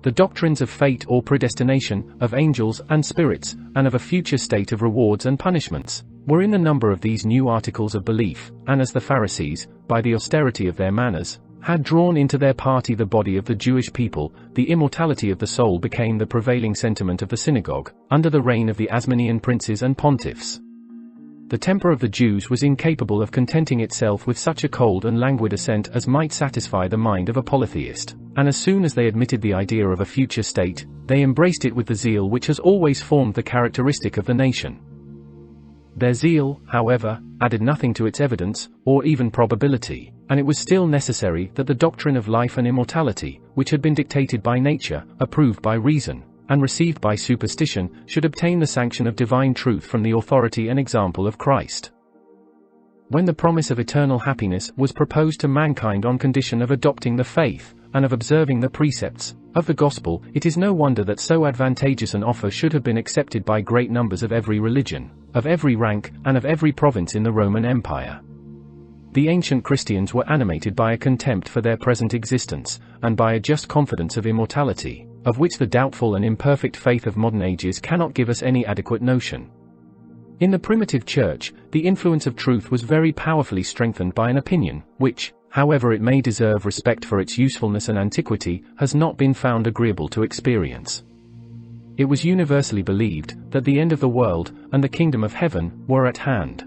The doctrines of fate or predestination, of angels and spirits, and of a future state of rewards and punishments, were in the number of these new articles of belief, and as the Pharisees, by the austerity of their manners, had drawn into their party the body of the Jewish people, the immortality of the soul became the prevailing sentiment of the synagogue, under the reign of the Asmonean princes and pontiffs. The temper of the Jews was incapable of contenting itself with such a cold and languid assent as might satisfy the mind of a polytheist, and as soon as they admitted the idea of a future state, they embraced it with the zeal which has always formed the characteristic of the nation. Their zeal, however, added nothing to its evidence, or even probability, and it was still necessary that the doctrine of life and immortality, which had been dictated by nature, approved by reason, and received by superstition, should obtain the sanction of divine truth from the authority and example of Christ. When the promise of eternal happiness was proposed to mankind on condition of adopting the faith, and of observing the precepts of the gospel, it is no wonder that so advantageous an offer should have been accepted by great numbers of every religion, of every rank, and of every province in the Roman Empire. The ancient Christians were animated by a contempt for their present existence, and by a just confidence of immortality, of which the doubtful and imperfect faith of modern ages cannot give us any adequate notion. In the primitive church, the influence of truth was very powerfully strengthened by an opinion, which, however it may deserve respect for its usefulness and antiquity, has not been found agreeable to experience. It was universally believed that the end of the world, and the kingdom of heaven, were at hand.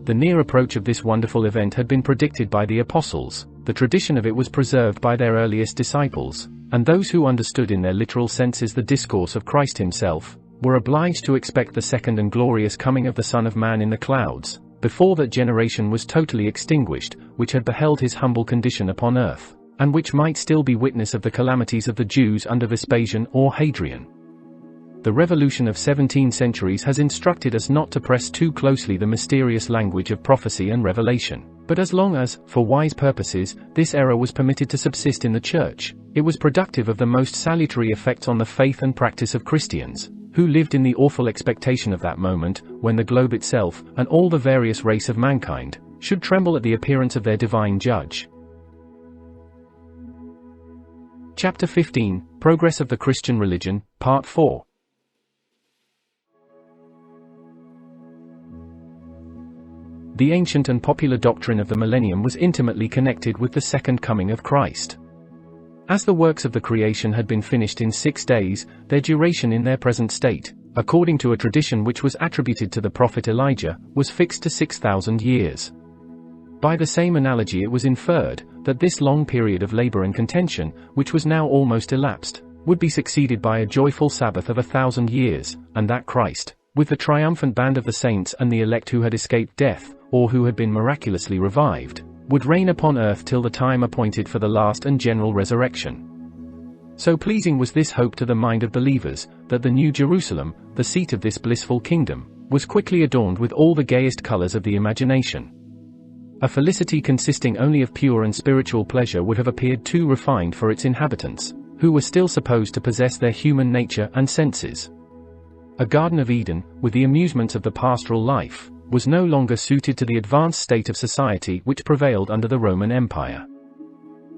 The near approach of this wonderful event had been predicted by the apostles, the tradition of it was preserved by their earliest disciples, and those who understood in their literal senses the discourse of Christ himself, were obliged to expect the second and glorious coming of the Son of Man in the clouds, before that generation was totally extinguished, which had beheld his humble condition upon earth, and which might still be witness of the calamities of the Jews under Vespasian or Hadrian. The revolution of 17 centuries has instructed us not to press too closely the mysterious language of prophecy and revelation, but as long as, for wise purposes, this error was permitted to subsist in the Church, it was productive of the most salutary effects on the faith and practice of Christians, who lived in the awful expectation of that moment, when the globe itself, and all the various race of mankind, should tremble at the appearance of their divine judge. Chapter 15, Progress of the Christian Religion, Part 4. The ancient and popular doctrine of the Millennium was intimately connected with the second coming of Christ. As the works of the creation had been finished in 6 days, their duration in their present state, according to a tradition which was attributed to the prophet Elijah, was fixed to 6,000 years. By the same analogy it was inferred, that this long period of labor and contention, which was now almost elapsed, would be succeeded by a joyful Sabbath of 1,000 years, and that Christ, with the triumphant band of the saints and the elect who had escaped death, or who had been miraculously revived, would reign upon earth till the time appointed for the last and general resurrection. So pleasing was this hope to the mind of believers, that the New Jerusalem, the seat of this blissful kingdom, was quickly adorned with all the gayest colors of the imagination. A felicity consisting only of pure and spiritual pleasure would have appeared too refined for its inhabitants, who were still supposed to possess their human nature and senses. A Garden of Eden, with the amusements of the pastoral life, was no longer suited to the advanced state of society which prevailed under the Roman Empire.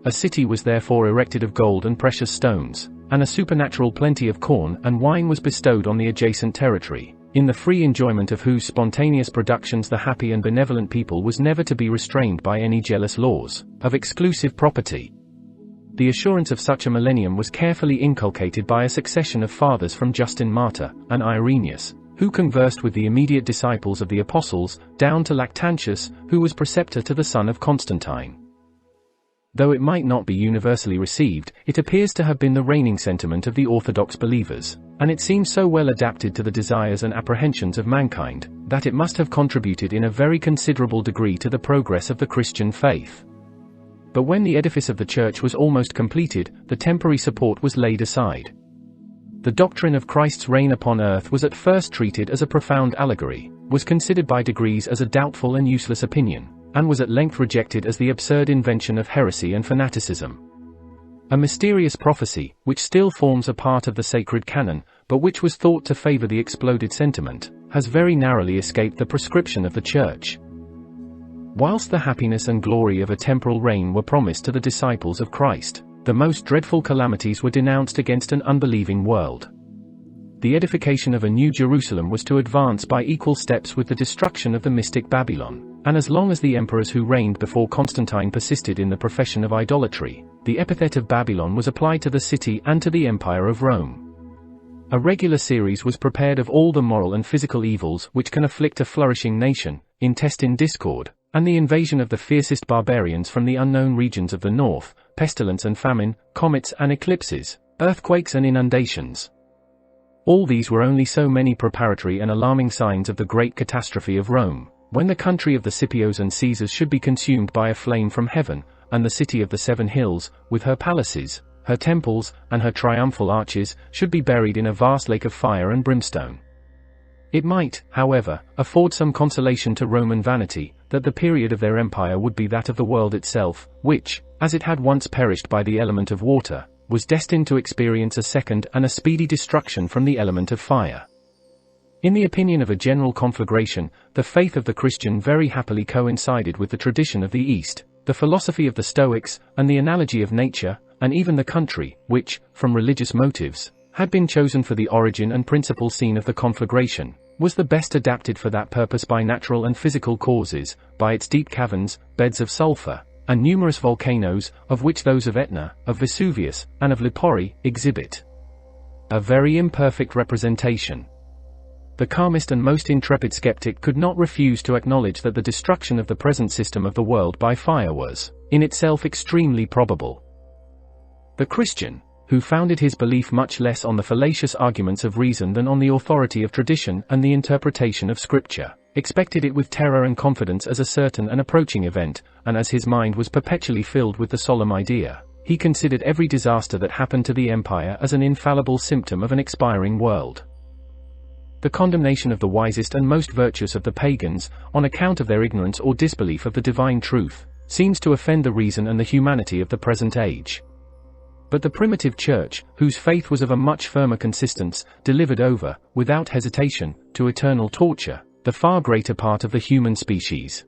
A city was therefore erected of gold and precious stones, and a supernatural plenty of corn and wine was bestowed on the adjacent territory, in the free enjoyment of whose spontaneous productions the happy and benevolent people was never to be restrained by any jealous laws of exclusive property. The assurance of such a millennium was carefully inculcated by a succession of fathers from Justin Martyr and Irenaeus, who conversed with the immediate disciples of the apostles, down to Lactantius, who was preceptor to the son of Constantine. Though it might not be universally received, it appears to have been the reigning sentiment of the orthodox believers, and it seems so well adapted to the desires and apprehensions of mankind, that it must have contributed in a very considerable degree to the progress of the Christian faith. But when the edifice of the Church was almost completed, the temporary support was laid aside. The doctrine of Christ's reign upon earth was at first treated as a profound allegory, was considered by degrees as a doubtful and useless opinion, and was at length rejected as the absurd invention of heresy and fanaticism. A mysterious prophecy, which still forms a part of the sacred canon, but which was thought to favor the exploded sentiment, has very narrowly escaped the prescription of the Church. Whilst the happiness and glory of a temporal reign were promised to the disciples of Christ, the most dreadful calamities were denounced against an unbelieving world. The edification of a new Jerusalem was to advance by equal steps with the destruction of the mystic Babylon. and as long as the emperors who reigned before Constantine persisted in the profession of idolatry, the epithet of Babylon was applied to the city and to the Empire of Rome. A regular series was prepared of all the moral and physical evils which can afflict a flourishing nation, intestine discord, and the invasion of the fiercest barbarians from the unknown regions of the north, pestilence and famine, comets and eclipses, earthquakes and inundations. All these were only so many preparatory and alarming signs of the great catastrophe of Rome, when the country of the Scipios and Caesars should be consumed by a flame from heaven, and the city of the 7 hills, with her palaces, her temples, and her triumphal arches, should be buried in a vast lake of fire and brimstone. It might, however, afford some consolation to Roman vanity, that the period of their empire would be that of the world itself, which, as it had once perished by the element of water, was destined to experience a second and a speedy destruction from the element of fire. In the opinion of a general conflagration, the faith of the Christian very happily coincided with the tradition of the East, the philosophy of the Stoics, and the analogy of nature, and even the country, which, from religious motives, had been chosen for the origin and principal scene of the conflagration, was the best adapted for that purpose by natural and physical causes, by its deep caverns, beds of sulfur, and numerous volcanoes, of which those of Etna, of Vesuvius, and of Lipari, exhibit a very imperfect representation. The calmest and most intrepid skeptic could not refuse to acknowledge that the destruction of the present system of the world by fire was, in itself, extremely probable. The Christian, who founded his belief much less on the fallacious arguments of reason than on the authority of tradition and the interpretation of Scripture, expected it with terror and confidence as a certain and approaching event, and as his mind was perpetually filled with the solemn idea, he considered every disaster that happened to the empire as an infallible symptom of an expiring world. The condemnation of the wisest and most virtuous of the pagans, on account of their ignorance or disbelief of the divine truth, seems to offend the reason and the humanity of the present age. But the primitive church, whose faith was of a much firmer consistence, delivered over, without hesitation, to eternal torture, the far greater part of the human species.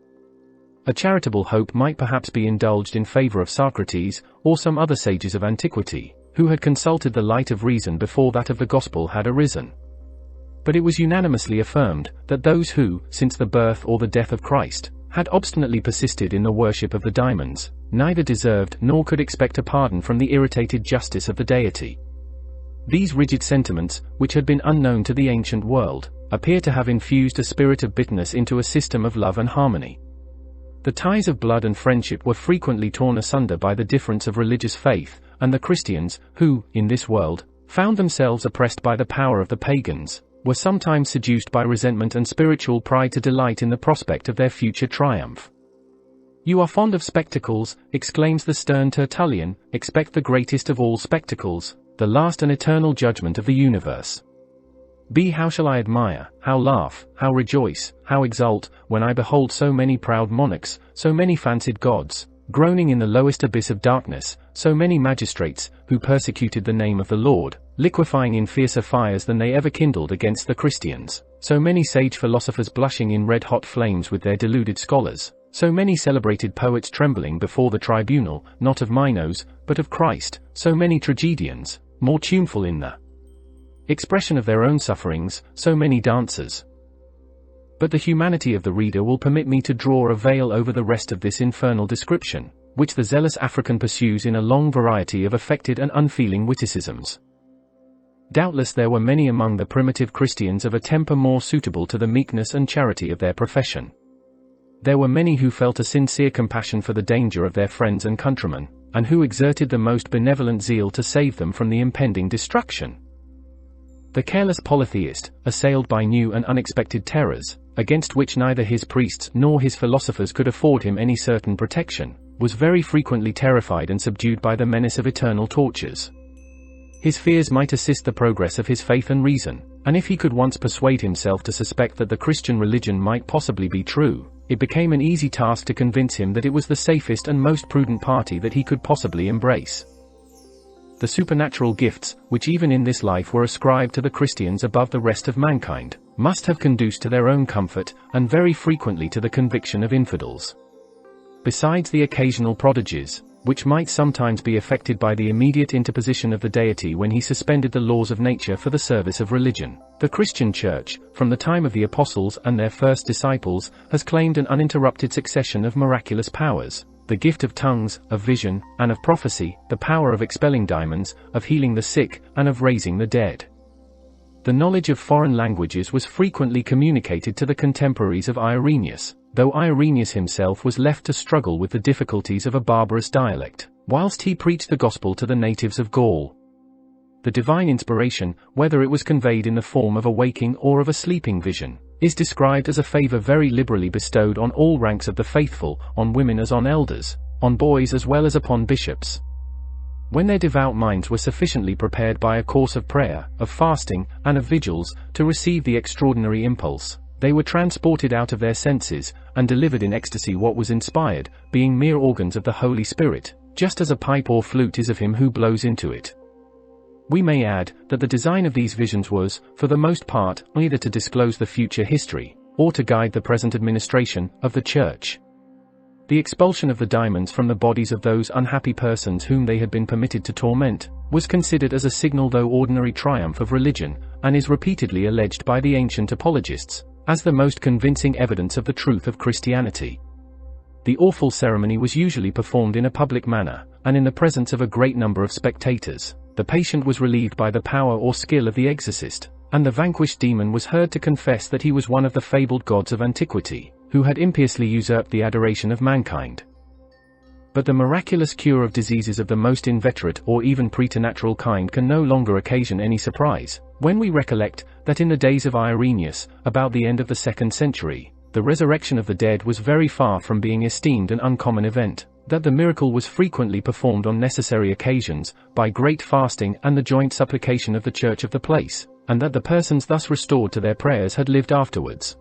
A charitable hope might perhaps be indulged in favor of Socrates, or some other sages of antiquity, who had consulted the light of reason before that of the gospel had arisen. But it was unanimously affirmed, that those who, since the birth or the death of Christ, had obstinately persisted in the worship of the daemons, neither deserved nor could expect a pardon from the irritated justice of the deity. These rigid sentiments, which had been unknown to the ancient world, appear to have infused a spirit of bitterness into a system of love and harmony. The ties of blood and friendship were frequently torn asunder by the difference of religious faith, and the Christians, who, in this world, found themselves oppressed by the power of the pagans, were sometimes seduced by resentment and spiritual pride to delight in the prospect of their future triumph. "You are fond of spectacles," exclaims the stern Tertullian, "expect the greatest of all spectacles, the last and eternal judgment of the universe. How shall I admire, how laugh, how rejoice, how exult, when I behold so many proud monarchs, so many fancied gods, groaning in the lowest abyss of darkness, so many magistrates, who persecuted the name of the Lord, liquefying in fiercer fires than they ever kindled against the Christians, so many sage philosophers blushing in red-hot flames with their deluded scholars, so many celebrated poets trembling before the tribunal, not of Minos, but of Christ, so many tragedians, more tuneful in the expression of their own sufferings, so many dancers." But the humanity of the reader will permit me to draw a veil over the rest of this infernal description, which the zealous African pursues in a long variety of affected and unfeeling witticisms. Doubtless there were many among the primitive Christians of a temper more suitable to the meekness and charity of their profession. There were many who felt a sincere compassion for the danger of their friends and countrymen, and who exerted the most benevolent zeal to save them from the impending destruction. The careless polytheist, assailed by new and unexpected terrors, against which neither his priests nor his philosophers could afford him any certain protection, was very frequently terrified and subdued by the menace of eternal tortures. His fears might assist the progress of his faith and reason, and if he could once persuade himself to suspect that the Christian religion might possibly be true, it became an easy task to convince him that it was the safest and most prudent party that he could possibly embrace. The supernatural gifts, which even in this life were ascribed to the Christians above the rest of mankind, must have conduced to their own comfort, and very frequently to the conviction of infidels. Besides the occasional prodigies, which might sometimes be affected by the immediate interposition of the deity when he suspended the laws of nature for the service of religion. The Christian Church, from the time of the apostles and their first disciples, has claimed an uninterrupted succession of miraculous powers: the gift of tongues, of vision, and of prophecy, the power of expelling demons, of healing the sick, and of raising the dead. The knowledge of foreign languages was frequently communicated to the contemporaries of Irenaeus, though Irenaeus himself was left to struggle with the difficulties of a barbarous dialect, whilst he preached the gospel to the natives of Gaul. The divine inspiration, whether it was conveyed in the form of a waking or of a sleeping vision, is described as a favor very liberally bestowed on all ranks of the faithful, on women as on elders, on boys as well as upon bishops. When their devout minds were sufficiently prepared by a course of prayer, of fasting, and of vigils, to receive the extraordinary impulse, they were transported out of their senses, and delivered in ecstasy what was inspired, being mere organs of the Holy Spirit, just as a pipe or flute is of him who blows into it. We may add, that the design of these visions was, for the most part, either to disclose the future history, or to guide the present administration of the Church. The expulsion of the demons from the bodies of those unhappy persons whom they had been permitted to torment, was considered as a signal though ordinary triumph of religion, and is repeatedly alleged by the ancient apologists, as the most convincing evidence of the truth of Christianity. The awful ceremony was usually performed in a public manner, and in the presence of a great number of spectators. The patient was relieved by the power or skill of the exorcist, and the vanquished demon was heard to confess that he was one of the fabled gods of antiquity, who had impiously usurped the adoration of mankind. But the miraculous cure of diseases of the most inveterate or even preternatural kind can no longer occasion any surprise, when we recollect that in the days of Irenaeus, about the end of the 2nd century, the resurrection of the dead was very far from being esteemed an uncommon event, that the miracle was frequently performed on necessary occasions, by great fasting and the joint supplication of the church of the place, and that the persons thus restored to their prayers had lived afterwards,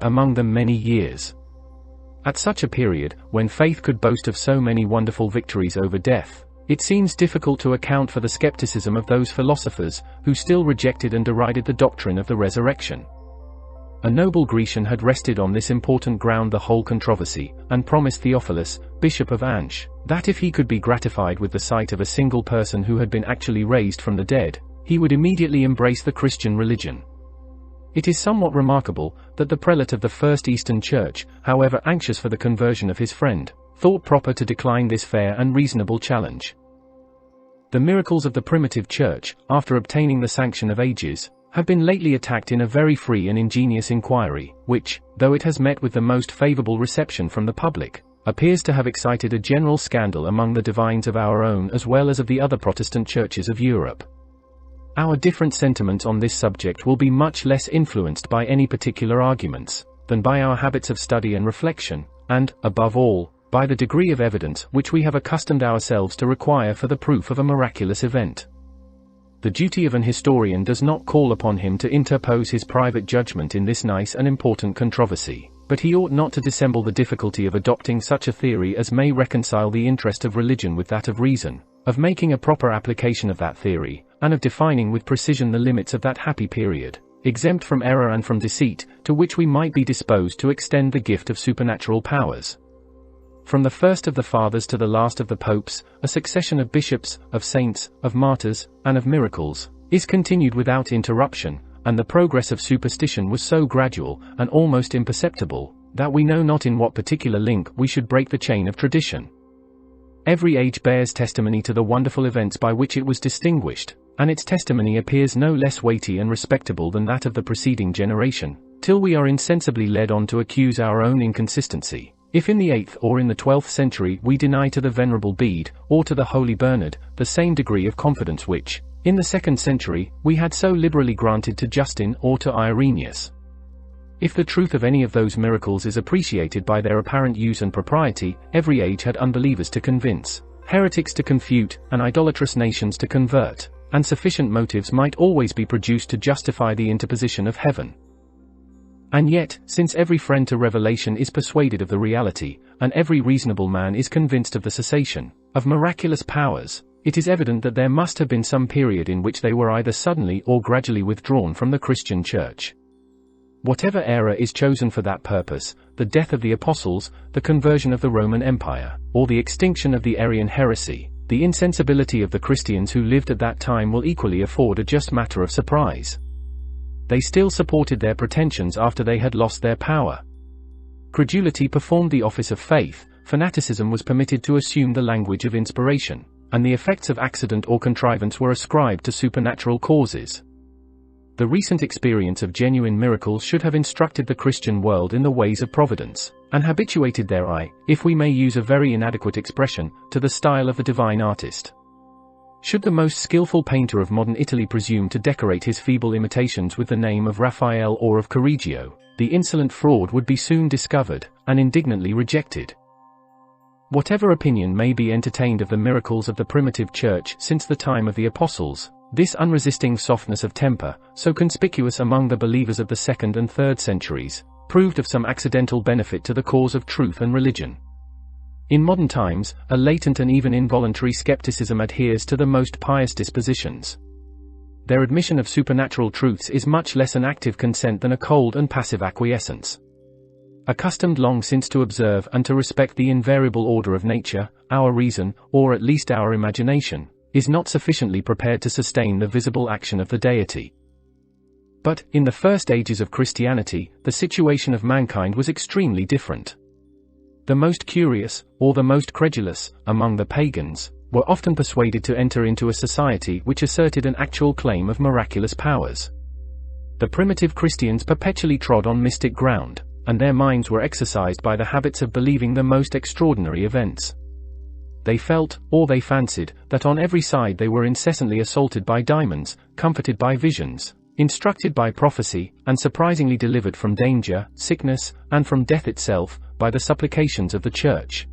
among them many years. At such a period, when faith could boast of so many wonderful victories over death, it seems difficult to account for the skepticism of those philosophers, who still rejected and derided the doctrine of the resurrection. A noble Grecian had rested on this important ground the whole controversy, and promised Theophilus, Bishop of Anch, that if he could be gratified with the sight of a single person who had been actually raised from the dead, he would immediately embrace the Christian religion. It is somewhat remarkable, that the prelate of the First Eastern Church, however anxious for the conversion of his friend, thought proper to decline this fair and reasonable challenge. The miracles of the primitive Church, after obtaining the sanction of ages, have been lately attacked in a very free and ingenious inquiry, which, though it has met with the most favorable reception from the public, appears to have excited a general scandal among the divines of our own as well as of the other Protestant churches of Europe. Our different sentiments on this subject will be much less influenced by any particular arguments, than by our habits of study and reflection, and, above all, by the degree of evidence which we have accustomed ourselves to require for the proof of a miraculous event. The duty of an historian does not call upon him to interpose his private judgment in this nice and important controversy, but he ought not to dissemble the difficulty of adopting such a theory as may reconcile the interest of religion with that of reason, of making a proper application of that theory, and of defining with precision the limits of that happy period, exempt from error and from deceit, to which we might be disposed to extend the gift of supernatural powers. From the first of the fathers to the last of the popes, a succession of bishops, of saints, of martyrs, and of miracles, is continued without interruption, and the progress of superstition was so gradual, and almost imperceptible, that we know not in what particular link we should break the chain of tradition. Every age bears testimony to the wonderful events by which it was distinguished, and its testimony appears no less weighty and respectable than that of the preceding generation, till we are insensibly led on to accuse our own inconsistency, if in the 8th or in the 12th century we deny to the Venerable Bede, or to the Holy Bernard, the same degree of confidence which, in the 2nd century, we had so liberally granted to Justin or to Irenaeus. If the truth of any of those miracles is appreciated by their apparent use and propriety, every age had unbelievers to convince, heretics to confute, and idolatrous nations to convert, and sufficient motives might always be produced to justify the interposition of heaven. And yet, since every friend to revelation is persuaded of the reality, and every reasonable man is convinced of the cessation of miraculous powers, it is evident that there must have been some period in which they were either suddenly or gradually withdrawn from the Christian Church. Whatever era is chosen for that purpose, the death of the apostles, the conversion of the Roman Empire, or the extinction of the Arian heresy, the insensibility of the Christians who lived at that time will equally afford a just matter of surprise. They still supported their pretensions after they had lost their power. Credulity performed the office of faith, fanaticism was permitted to assume the language of inspiration, and the effects of accident or contrivance were ascribed to supernatural causes. The recent experience of genuine miracles should have instructed the Christian world in the ways of providence, and habituated their eye, if we may use a very inadequate expression, to the style of the divine artist. Should the most skillful painter of modern Italy presume to decorate his feeble imitations with the name of Raphael or of Correggio, the insolent fraud would be soon discovered, and indignantly rejected. Whatever opinion may be entertained of the miracles of the primitive church since the time of the apostles, this unresisting softness of temper, so conspicuous among the believers of the 2nd and 3rd centuries, proved of some accidental benefit to the cause of truth and religion. In modern times, a latent and even involuntary skepticism adheres to the most pious dispositions. Their admission of supernatural truths is much less an active consent than a cold and passive acquiescence. Accustomed long since to observe and to respect the invariable order of nature, our reason, or at least our imagination, is not sufficiently prepared to sustain the visible action of the deity. But, in the first ages of Christianity, the situation of mankind was extremely different. The most curious, or the most credulous, among the pagans, were often persuaded to enter into a society which asserted an actual claim of miraculous powers. The primitive Christians perpetually trod on mystic ground, and their minds were exercised by the habits of believing the most extraordinary events. They felt, or they fancied, that on every side they were incessantly assaulted by demons, comforted by visions, instructed by prophecy, and surprisingly delivered from danger, sickness, and from death itself, by the supplications of the Church.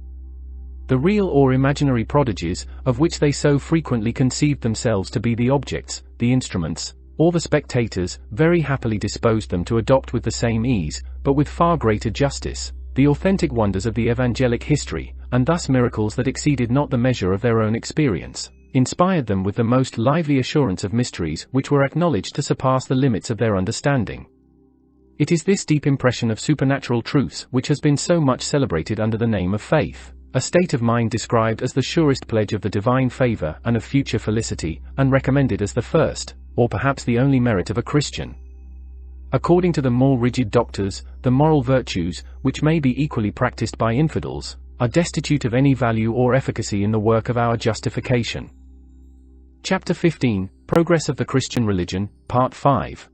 The real or imaginary prodigies, of which they so frequently conceived themselves to be the objects, the instruments, or the spectators, very happily disposed them to adopt with the same ease, but with far greater justice, the authentic wonders of the evangelic history, and thus miracles that exceeded not the measure of their own experience, inspired them with the most lively assurance of mysteries which were acknowledged to surpass the limits of their understanding. It is this deep impression of supernatural truths which has been so much celebrated under the name of faith, a state of mind described as the surest pledge of the divine favor and of future felicity, and recommended as the first, or perhaps the only merit of a Christian. According to the more rigid doctors, the moral virtues, which may be equally practiced by infidels, are destitute of any value or efficacy in the work of our justification. Chapter 15, Progress of the Christian Religion, Part 5.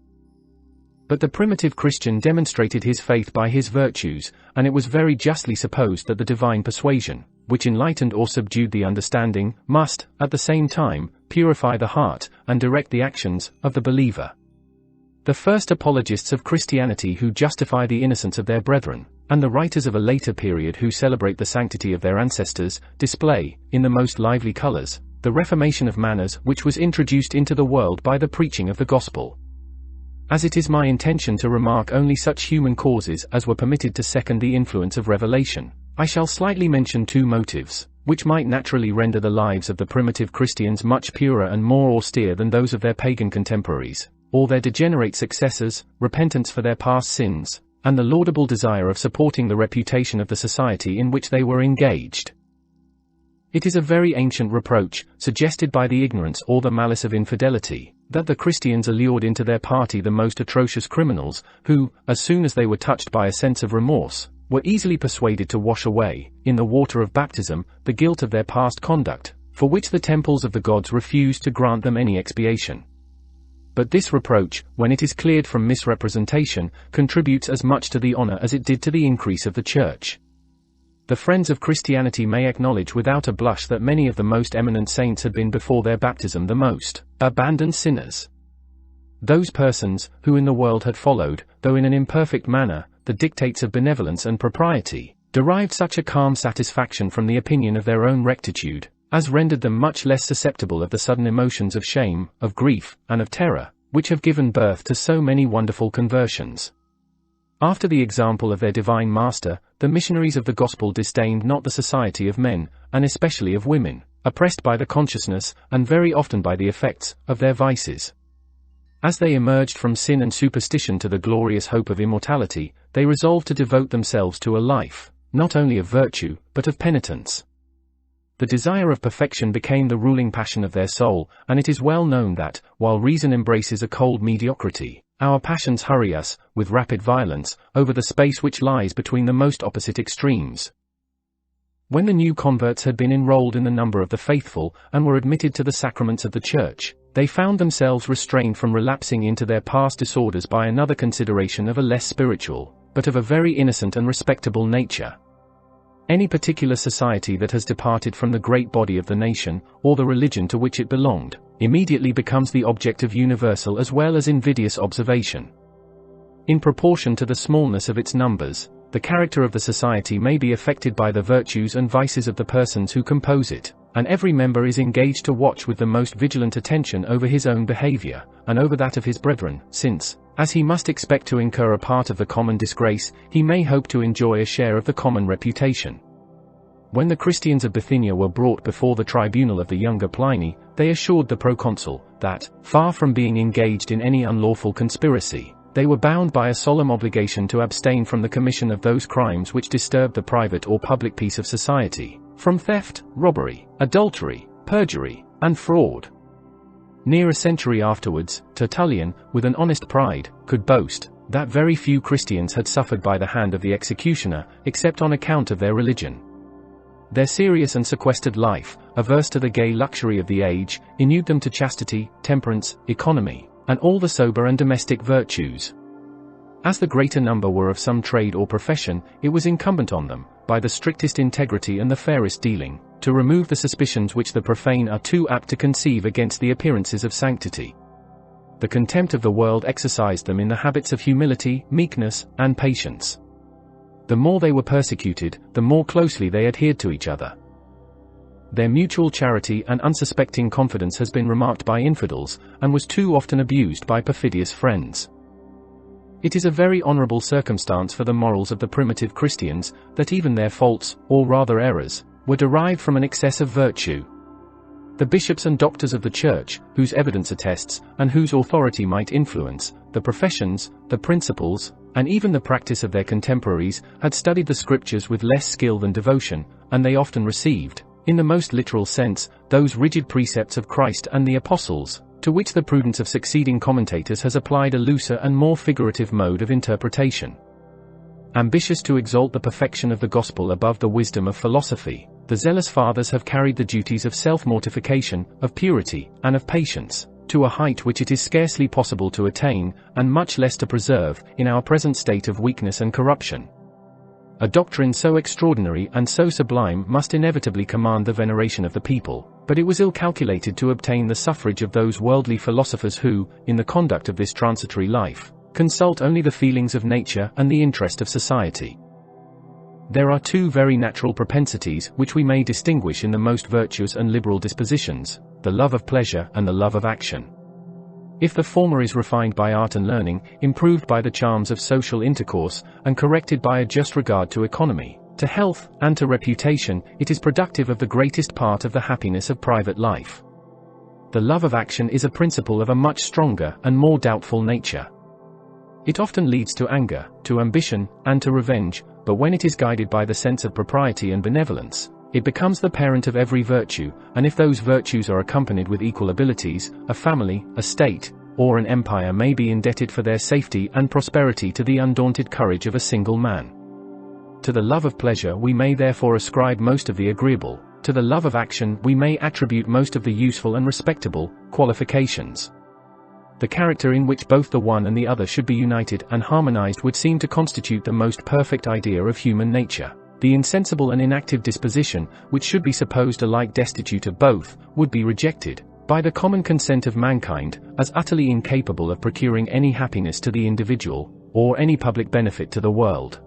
But the primitive Christian demonstrated his faith by his virtues, and it was very justly supposed that the divine persuasion, which enlightened or subdued the understanding, must, at the same time, purify the heart, and direct the actions, of the believer. The first apologists of Christianity who justify the innocence of their brethren, and the writers of a later period who celebrate the sanctity of their ancestors, display, in the most lively colors, the reformation of manners which was introduced into the world by the preaching of the gospel. As it is my intention to remark only such human causes as were permitted to second the influence of revelation, I shall slightly mention two motives, which might naturally render the lives of the primitive Christians much purer and more austere than those of their pagan contemporaries, or their degenerate successors, repentance for their past sins, and the laudable desire of supporting the reputation of the society in which they were engaged. It is a very ancient reproach, suggested by the ignorance or the malice of infidelity, that the Christians allured into their party the most atrocious criminals, who, as soon as they were touched by a sense of remorse, were easily persuaded to wash away, in the water of baptism, the guilt of their past conduct, for which the temples of the gods refused to grant them any expiation. But this reproach, when it is cleared from misrepresentation, contributes as much to the honor as it did to the increase of the Church. The friends of Christianity may acknowledge without a blush that many of the most eminent saints had been before their baptism the most abandoned sinners. Those persons, who in the world had followed, though in an imperfect manner, the dictates of benevolence and propriety, derived such a calm satisfaction from the opinion of their own rectitude, as rendered them much less susceptible of the sudden emotions of shame, of grief, and of terror, which have given birth to so many wonderful conversions. After the example of their divine master, the missionaries of the gospel disdained not the society of men, and especially of women, oppressed by the consciousness, and very often by the effects, of their vices. As they emerged from sin and superstition to the glorious hope of immortality, they resolved to devote themselves to a life, not only of virtue, but of penitence. The desire of perfection became the ruling passion of their soul, and it is well known that, while reason embraces a cold mediocrity, our passions hurry us, with rapid violence, over the space which lies between the most opposite extremes. When the new converts had been enrolled in the number of the faithful, and were admitted to the sacraments of the Church, they found themselves restrained from relapsing into their past disorders by another consideration of a less spiritual, but of a very innocent and respectable nature. Any particular society that has departed from the great body of the nation, or the religion to which it belonged, immediately becomes the object of universal as well as invidious observation. In proportion to the smallness of its numbers, the character of the society may be affected by the virtues and vices of the persons who compose it, and every member is engaged to watch with the most vigilant attention over his own behavior, and over that of his brethren, since, as he must expect to incur a part of the common disgrace, he may hope to enjoy a share of the common reputation. When the Christians of Bithynia were brought before the tribunal of the younger Pliny, they assured the proconsul that, far from being engaged in any unlawful conspiracy, they were bound by a solemn obligation to abstain from the commission of those crimes which disturb the private or public peace of society, from theft, robbery, adultery, perjury, and fraud. Near a century afterwards, Tertullian, with an honest pride, could boast that very few Christians had suffered by the hand of the executioner, except on account of their religion. Their serious and sequestered life, averse to the gay luxury of the age, inured them to chastity, temperance, economy, and all the sober and domestic virtues. As the greater number were of some trade or profession, it was incumbent on them, by the strictest integrity and the fairest dealing, to remove the suspicions which the profane are too apt to conceive against the appearances of sanctity. The contempt of the world exercised them in the habits of humility, meekness, and patience. The more they were persecuted, the more closely they adhered to each other. Their mutual charity and unsuspecting confidence has been remarked by infidels, and was too often abused by perfidious friends. It is a very honorable circumstance for the morals of the primitive Christians, that even their faults, or rather errors, were derived from an excess of virtue. The bishops and doctors of the Church, whose evidence attests, and whose authority might influence, the professions, the principles, and even the practice of their contemporaries, had studied the Scriptures with less skill than devotion, and they often received, in the most literal sense, those rigid precepts of Christ and the Apostles, to which the prudence of succeeding commentators has applied a looser and more figurative mode of interpretation. Ambitious to exalt the perfection of the gospel above the wisdom of philosophy, the zealous fathers have carried the duties of self-mortification, of purity, and of patience, to a height which it is scarcely possible to attain, and much less to preserve, in our present state of weakness and corruption. A doctrine so extraordinary and so sublime must inevitably command the veneration of the people, but it was ill calculated to obtain the suffrage of those worldly philosophers who, in the conduct of this transitory life, consult only the feelings of nature and the interest of society. There are two very natural propensities which we may distinguish in the most virtuous and liberal dispositions, the love of pleasure and the love of action. If the former is refined by art and learning, improved by the charms of social intercourse, and corrected by a just regard to economy, to health, and to reputation, it is productive of the greatest part of the happiness of private life. The love of action is a principle of a much stronger and more doubtful nature. It often leads to anger, to ambition, and to revenge, but when it is guided by the sense of propriety and benevolence, it becomes the parent of every virtue, and if those virtues are accompanied with equal abilities, a family, a state, or an empire may be indebted for their safety and prosperity to the undaunted courage of a single man. To the love of pleasure we may therefore ascribe most of the agreeable, to the love of action we may attribute most of the useful and respectable qualifications. The character in which both the one and the other should be united and harmonized would seem to constitute the most perfect idea of human nature. The insensible and inactive disposition, which should be supposed alike destitute of both, would be rejected, by the common consent of mankind, as utterly incapable of procuring any happiness to the individual, or any public benefit to the world.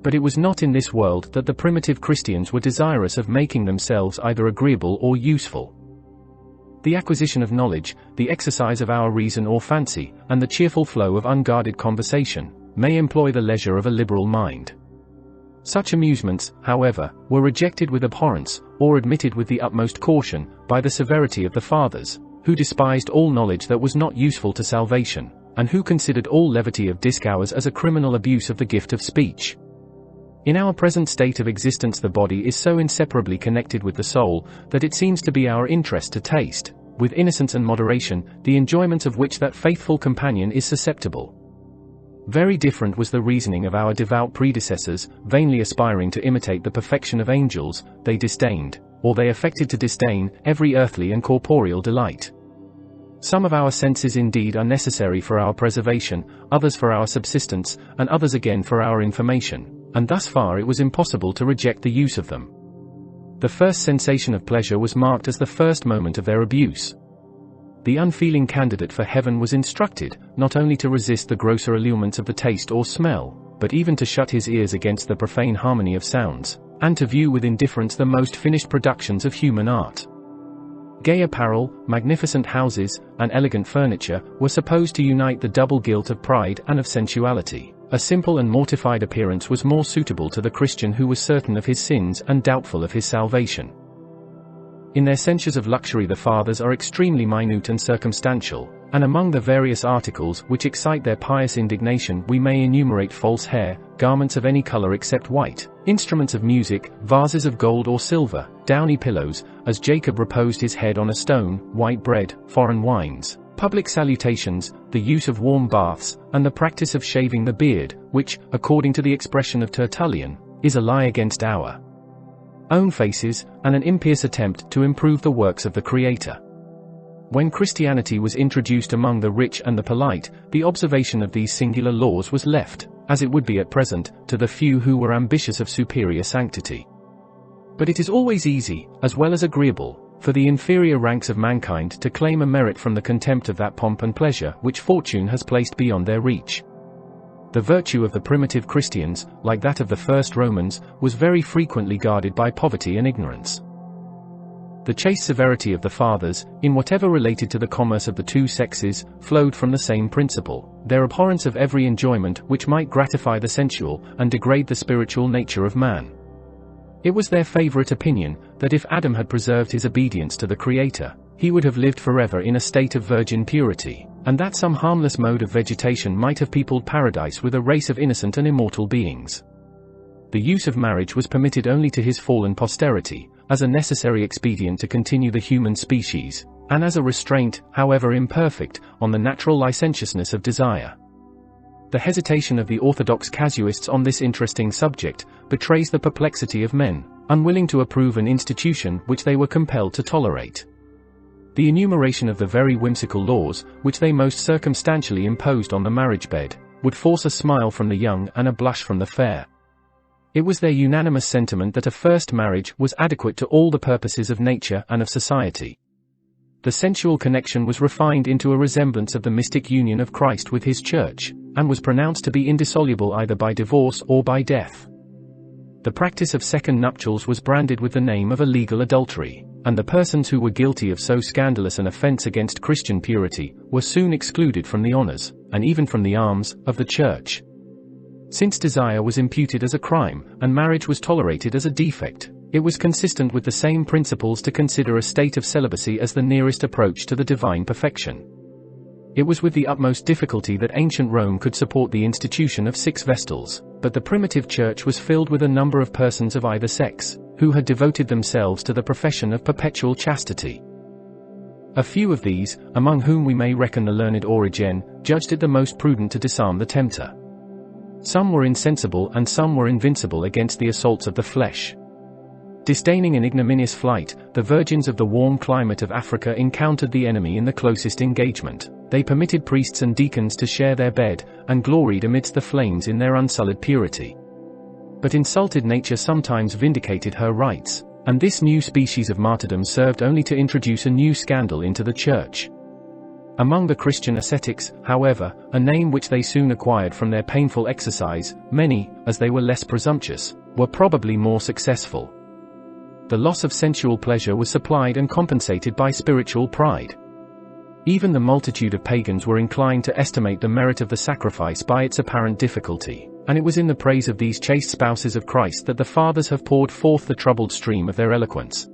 But it was not in this world that the primitive Christians were desirous of making themselves either agreeable or useful. The acquisition of knowledge, the exercise of our reason or fancy, and the cheerful flow of unguarded conversation, may employ the leisure of a liberal mind. Such amusements, however, were rejected with abhorrence, or admitted with the utmost caution, by the severity of the fathers, who despised all knowledge that was not useful to salvation, and who considered all levity of discourse as a criminal abuse of the gift of speech. In our present state of existence, the body is so inseparably connected with the soul that it seems to be our interest to taste, with innocence and moderation, the enjoyment of which that faithful companion is susceptible. Very different was the reasoning of our devout predecessors. Vainly aspiring to imitate the perfection of angels, they disdained, or they affected to disdain, every earthly and corporeal delight. Some of our senses indeed are necessary for our preservation, others for our subsistence, and others again for our information, and thus far it was impossible to reject the use of them. The first sensation of pleasure was marked as the first moment of their abuse. The unfeeling candidate for heaven was instructed, not only to resist the grosser allurements of the taste or smell, but even to shut his ears against the profane harmony of sounds, and to view with indifference the most finished productions of human art. Gay apparel, magnificent houses, and elegant furniture were supposed to unite the double guilt of pride and of sensuality. A simple and mortified appearance was more suitable to the Christian who was certain of his sins and doubtful of his salvation. In their censures of luxury, the fathers are extremely minute and circumstantial, and among the various articles which excite their pious indignation we may enumerate false hair, garments of any color except white, instruments of music, vases of gold or silver, downy pillows, as Jacob reposed his head on a stone, white bread, foreign wines, public salutations, the use of warm baths, and the practice of shaving the beard, which, according to the expression of Tertullian, is a lie against our own faces, and an impious attempt to improve the works of the Creator. When Christianity was introduced among the rich and the polite, the observation of these singular laws was left, as it would be at present, to the few who were ambitious of superior sanctity. But it is always easy, as well as agreeable, for the inferior ranks of mankind to claim a merit from the contempt of that pomp and pleasure which fortune has placed beyond their reach. The virtue of the primitive Christians, like that of the first Romans, was very frequently guarded by poverty and ignorance. The chaste severity of the fathers, in whatever related to the commerce of the two sexes, flowed from the same principle, their abhorrence of every enjoyment which might gratify the sensual and degrade the spiritual nature of man. It was their favorite opinion, that if Adam had preserved his obedience to the Creator, he would have lived forever in a state of virgin purity, and that some harmless mode of vegetation might have peopled paradise with a race of innocent and immortal beings. The use of marriage was permitted only to his fallen posterity, as a necessary expedient to continue the human species, and as a restraint, however imperfect, on the natural licentiousness of desire. The hesitation of the orthodox casuists on this interesting subject betrays the perplexity of men, unwilling to approve an institution which they were compelled to tolerate. The enumeration of the very whimsical laws, which they most circumstantially imposed on the marriage bed, would force a smile from the young and a blush from the fair. It was their unanimous sentiment that a first marriage was adequate to all the purposes of nature and of society. The sensual connection was refined into a resemblance of the mystic union of Christ with his church, and was pronounced to be indissoluble either by divorce or by death. The practice of second nuptials was branded with the name of a legal adultery, and the persons who were guilty of so scandalous an offense against Christian purity were soon excluded from the honors, and even from the alms, of the church. Since desire was imputed as a crime, and marriage was tolerated as a defect, it was consistent with the same principles to consider a state of celibacy as the nearest approach to the divine perfection. It was with the utmost difficulty that ancient Rome could support the institution of 6 Vestals, but the primitive church was filled with a number of persons of either sex, who had devoted themselves to the profession of perpetual chastity. A few of these, among whom we may reckon the learned Origen, judged it the most prudent to disarm the tempter. Some were insensible and some were invincible against the assaults of the flesh. Disdaining an ignominious flight, the virgins of the warm climate of Africa encountered the enemy in the closest engagement. They permitted priests and deacons to share their bed, and gloried amidst the flames in their unsullied purity. But insulted nature sometimes vindicated her rights, and this new species of martyrdom served only to introduce a new scandal into the church. Among the Christian ascetics, however, a name which they soon acquired from their painful exercise, many, as they were less presumptuous, were probably more successful. The loss of sensual pleasure was supplied and compensated by spiritual pride. Even the multitude of pagans were inclined to estimate the merit of the sacrifice by its apparent difficulty, and it was in the praise of these chaste spouses of Christ that the fathers have poured forth the troubled stream of their eloquence.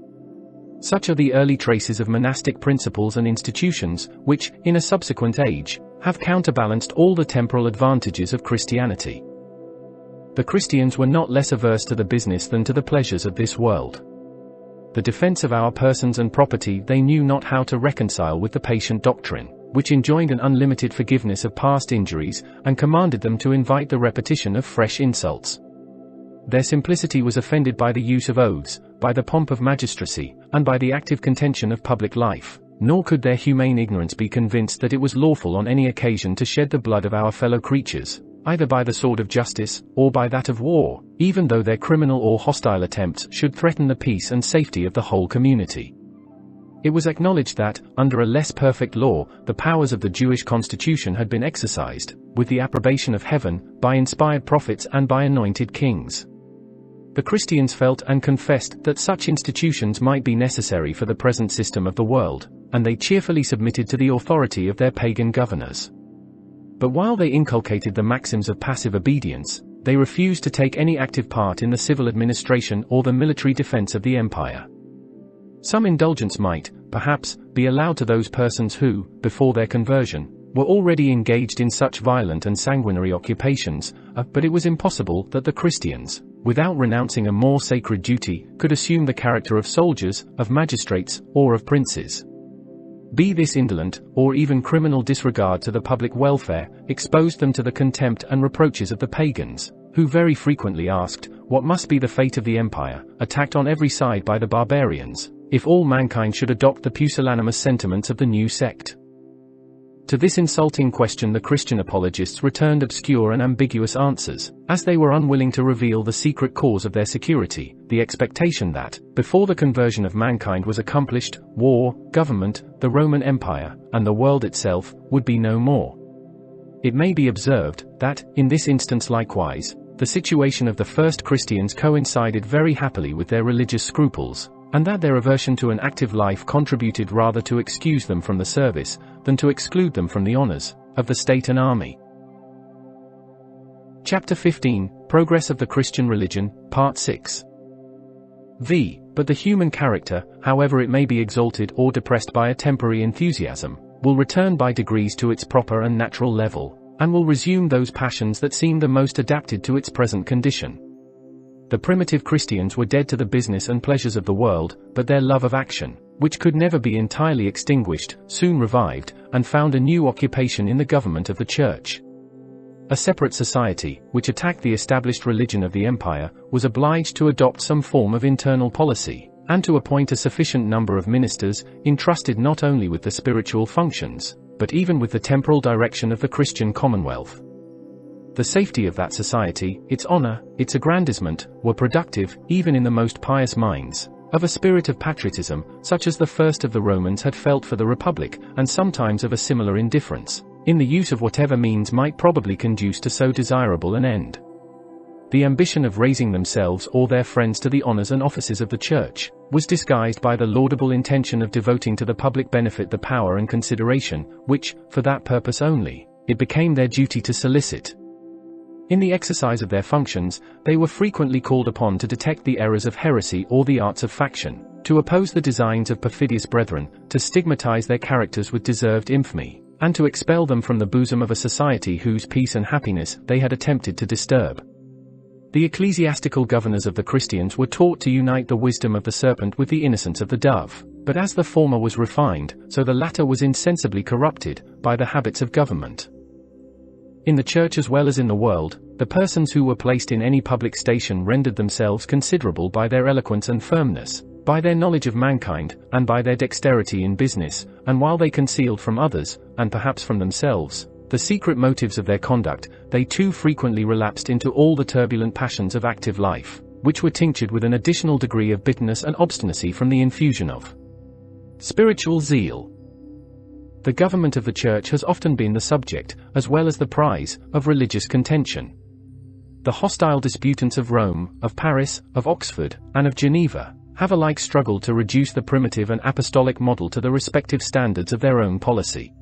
Such are the early traces of monastic principles and institutions, which, in a subsequent age, have counterbalanced all the temporal advantages of Christianity. The Christians were not less averse to the business than to the pleasures of this world. The defense of our persons and property they knew not how to reconcile with the patient doctrine, which enjoined an unlimited forgiveness of past injuries, and commanded them to invite the repetition of fresh insults. Their simplicity was offended by the use of oaths, by the pomp of magistracy, and by the active contention of public life, nor could their humane ignorance be convinced that it was lawful on any occasion to shed the blood of our fellow creatures, either by the sword of justice, or by that of war, even though their criminal or hostile attempts should threaten the peace and safety of the whole community. It was acknowledged that, under a less perfect law, the powers of the Jewish constitution had been exercised, with the approbation of heaven, by inspired prophets and by anointed kings. The Christians felt and confessed that such institutions might be necessary for the present system of the world, and they cheerfully submitted to the authority of their pagan governors. But while they inculcated the maxims of passive obedience, they refused to take any active part in the civil administration or the military defense of the empire. Some indulgence might, perhaps, be allowed to those persons who, before their conversion, were already engaged in such violent and sanguinary occupations, but it was impossible that the Christians, without renouncing a more sacred duty, could assume the character of soldiers, of magistrates, or of princes. Be this indolent, or even criminal disregard to the public welfare, exposed them to the contempt and reproaches of the pagans, who very frequently asked, what must be the fate of the empire, attacked on every side by the barbarians, if all mankind should adopt the pusillanimous sentiments of the new sect? To this insulting question the Christian apologists returned obscure and ambiguous answers, as they were unwilling to reveal the secret cause of their security, the expectation that, before the conversion of mankind was accomplished, war, government, the Roman Empire, and the world itself, would be no more. It may be observed, that, in this instance likewise, the situation of the first Christians coincided very happily with their religious scruples, and that their aversion to an active life contributed rather to excuse them from the service, than to exclude them from the honors of the state and army. Chapter 15, Progress of the Christian Religion, Part 6. But the human character, however it may be exalted or depressed by a temporary enthusiasm, will return by degrees to its proper and natural level, and will resume those passions that seem the most adapted to its present condition. The primitive Christians were dead to the business and pleasures of the world, but their love of action, which could never be entirely extinguished, soon revived, and found a new occupation in the government of the Church. A separate society, which attacked the established religion of the empire, was obliged to adopt some form of internal policy, and to appoint a sufficient number of ministers, entrusted not only with the spiritual functions, but even with the temporal direction of the Christian commonwealth. The safety of that society, its honor, its aggrandizement, were productive, even in the most pious minds, of a spirit of patriotism, such as the first of the Romans had felt for the Republic, and sometimes of a similar indifference, in the use of whatever means might probably conduce to so desirable an end. The ambition of raising themselves or their friends to the honors and offices of the Church, was disguised by the laudable intention of devoting to the public benefit the power and consideration, which, for that purpose only, it became their duty to solicit. In the exercise of their functions, they were frequently called upon to detect the errors of heresy or the arts of faction, to oppose the designs of perfidious brethren, to stigmatize their characters with deserved infamy, and to expel them from the bosom of a society whose peace and happiness they had attempted to disturb. The ecclesiastical governors of the Christians were taught to unite the wisdom of the serpent with the innocence of the dove, but as the former was refined, so the latter was insensibly corrupted, by the habits of government. In the Church as well as in the world, the persons who were placed in any public station rendered themselves considerable by their eloquence and firmness, by their knowledge of mankind, and by their dexterity in business, and while they concealed from others, and perhaps from themselves, the secret motives of their conduct, they too frequently relapsed into all the turbulent passions of active life, which were tinctured with an additional degree of bitterness and obstinacy from the infusion of spiritual zeal. The government of the Church has often been the subject, as well as the prize, of religious contention. The hostile disputants of Rome, of Paris, of Oxford, and of Geneva, have alike struggled to reduce the primitive and apostolic model to the respective standards of their own policy.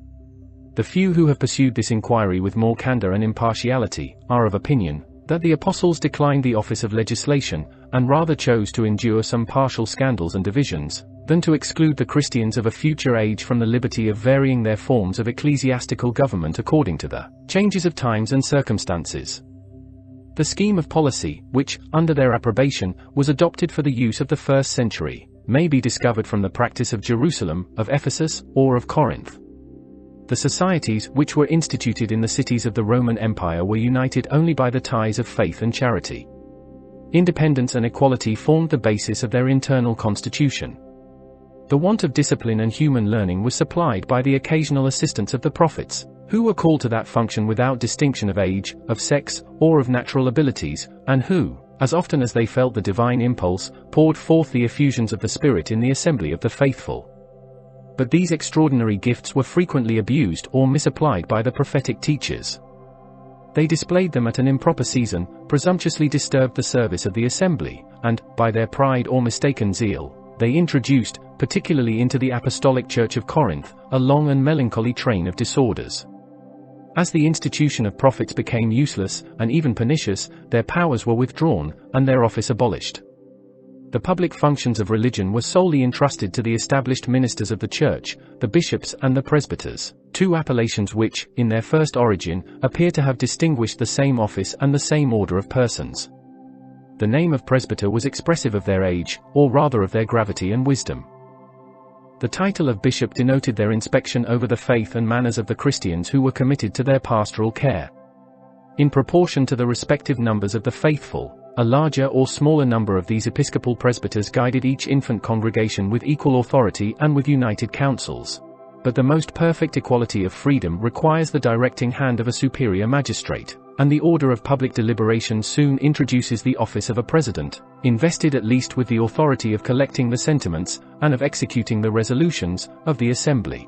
The few who have pursued this inquiry with more candor and impartiality, are of opinion, that the apostles declined the office of legislation, and rather chose to endure some partial scandals and divisions, than to exclude the Christians of a future age from the liberty of varying their forms of ecclesiastical government according to the changes of times and circumstances. The scheme of policy, which, under their approbation, was adopted for the use of the 1st century, may be discovered from the practice of Jerusalem, of Ephesus, or of Corinth. The societies which were instituted in the cities of the Roman Empire were united only by the ties of faith and charity. Independence and equality formed the basis of their internal constitution. The want of discipline and human learning was supplied by the occasional assistance of the prophets, who were called to that function without distinction of age, of sex, or of natural abilities, and who, as often as they felt the divine impulse, poured forth the effusions of the Spirit in the assembly of the faithful. But these extraordinary gifts were frequently abused or misapplied by the prophetic teachers. They displayed them at an improper season, presumptuously disturbed the service of the assembly, and, by their pride or mistaken zeal, they introduced, particularly into the Apostolic Church of Corinth, a long and melancholy train of disorders. As the institution of prophets became useless, and even pernicious, their powers were withdrawn, and their office abolished. The public functions of religion were solely entrusted to the established ministers of the Church, the bishops and the presbyters, two appellations which, in their first origin, appear to have distinguished the same office and the same order of persons. The name of presbyter was expressive of their age, or rather of their gravity and wisdom. The title of bishop denoted their inspection over the faith and manners of the Christians who were committed to their pastoral care. In proportion to the respective numbers of the faithful, a larger or smaller number of these episcopal presbyters guided each infant congregation with equal authority and with united counsels. But the most perfect equality of freedom requires the directing hand of a superior magistrate, and the order of public deliberation soon introduces the office of a president, invested at least with the authority of collecting the sentiments, and of executing the resolutions, of the assembly.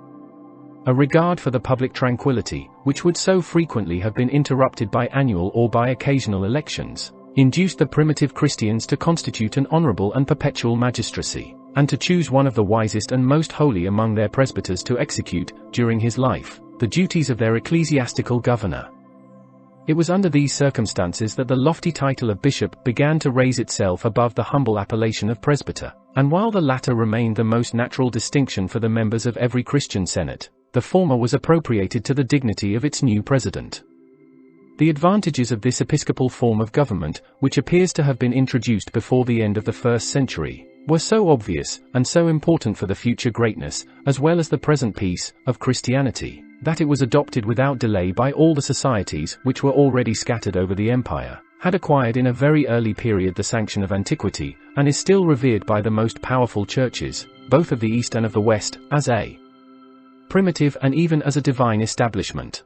A regard for the public tranquility, which would so frequently have been interrupted by annual or by occasional elections, induced the primitive Christians to constitute an honorable and perpetual magistracy, and to choose one of the wisest and most holy among their presbyters to execute, during his life, the duties of their ecclesiastical governor. It was under these circumstances that the lofty title of bishop began to raise itself above the humble appellation of presbyter, and while the latter remained the most natural distinction for the members of every Christian senate, the former was appropriated to the dignity of its new president. The advantages of this episcopal form of government, which appears to have been introduced before the end of the 1st century, were so obvious, and so important for the future greatness, as well as the present peace, of Christianity, that it was adopted without delay by all the societies which were already scattered over the empire, had acquired in a very early period the sanction of antiquity, and is still revered by the most powerful churches, both of the East and of the West, as a primitive and even as a divine establishment.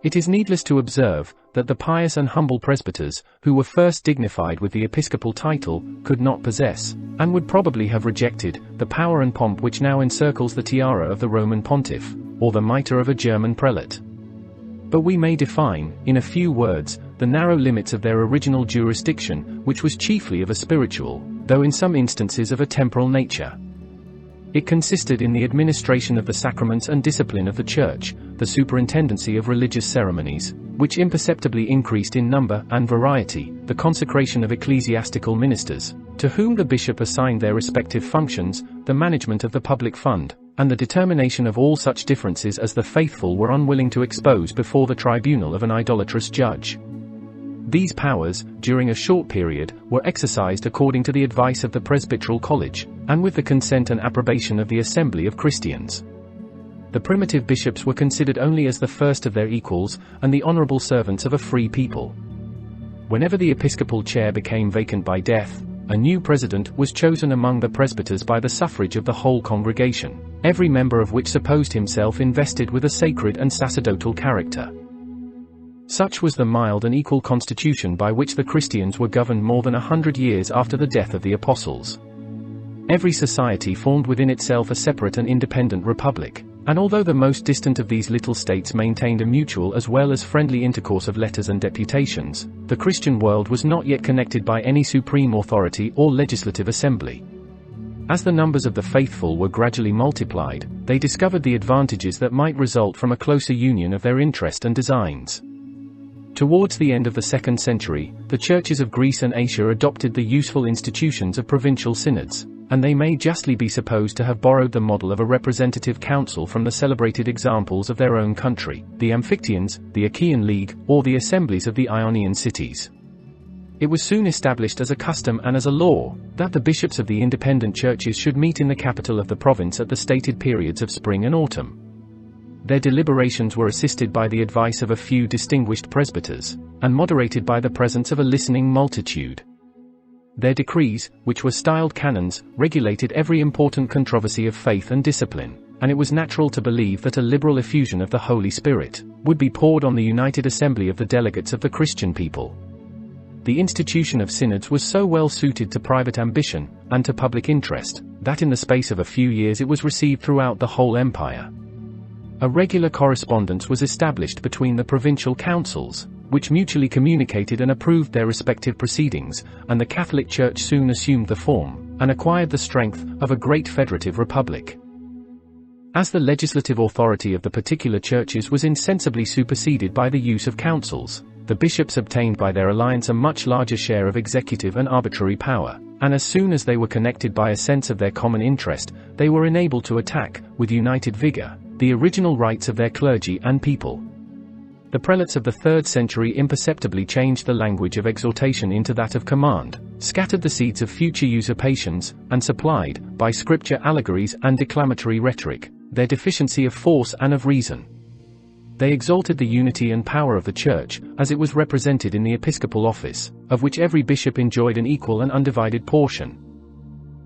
It is needless to observe, that the pious and humble presbyters, who were first dignified with the episcopal title, could not possess, and would probably have rejected, the power and pomp which now encircles the tiara of the Roman pontiff, or the mitre of a German prelate. But we may define, in a few words, the narrow limits of their original jurisdiction, which was chiefly of a spiritual, though in some instances of a temporal nature. It consisted in the administration of the sacraments and discipline of the Church, the superintendency of religious ceremonies, which imperceptibly increased in number and variety, the consecration of ecclesiastical ministers, to whom the bishop assigned their respective functions, the management of the public fund, and the determination of all such differences as the faithful were unwilling to expose before the tribunal of an idolatrous judge. These powers, during a short period, were exercised according to the advice of the presbyteral college, and with the consent and approbation of the assembly of Christians. The primitive bishops were considered only as the first of their equals, and the honorable servants of a free people. Whenever the episcopal chair became vacant by death, a new president was chosen among the presbyters by the suffrage of the whole congregation, every member of which supposed himself invested with a sacred and sacerdotal character. Such was the mild and equal constitution by which the Christians were governed more than 100 years after the death of the apostles. Every society formed within itself a separate and independent republic, and although the most distant of these little states maintained a mutual as well as friendly intercourse of letters and deputations, the Christian world was not yet connected by any supreme authority or legislative assembly. As the numbers of the faithful were gradually multiplied, they discovered the advantages that might result from a closer union of their interest and designs. Towards the end of the 2nd century, the churches of Greece and Asia adopted the useful institutions of provincial synods, and they may justly be supposed to have borrowed the model of a representative council from the celebrated examples of their own country, the Amphictyons, the Achaean League, or the assemblies of the Ionian cities. It was soon established as a custom and as a law, that the bishops of the independent churches should meet in the capital of the province at the stated periods of spring and autumn. Their deliberations were assisted by the advice of a few distinguished presbyters, and moderated by the presence of a listening multitude. Their decrees, which were styled canons, regulated every important controversy of faith and discipline, and it was natural to believe that a liberal effusion of the Holy Spirit would be poured on the united assembly of the delegates of the Christian people. The institution of synods was so well suited to private ambition, and to public interest, that in the space of a few years it was received throughout the whole empire. A regular correspondence was established between the provincial councils, which mutually communicated and approved their respective proceedings, and the Catholic Church soon assumed the form, and acquired the strength, of a great federative republic. As the legislative authority of the particular churches was insensibly superseded by the use of councils, the bishops obtained by their alliance a much larger share of executive and arbitrary power, and as soon as they were connected by a sense of their common interest, they were enabled to attack, with united vigor, the original rights of their clergy and people. The prelates of the 3rd century imperceptibly changed the language of exhortation into that of command, scattered the seeds of future usurpations, and supplied, by scripture allegories and declamatory rhetoric, their deficiency of force and of reason. They exalted the unity and power of the Church, as it was represented in the episcopal office, of which every bishop enjoyed an equal and undivided portion.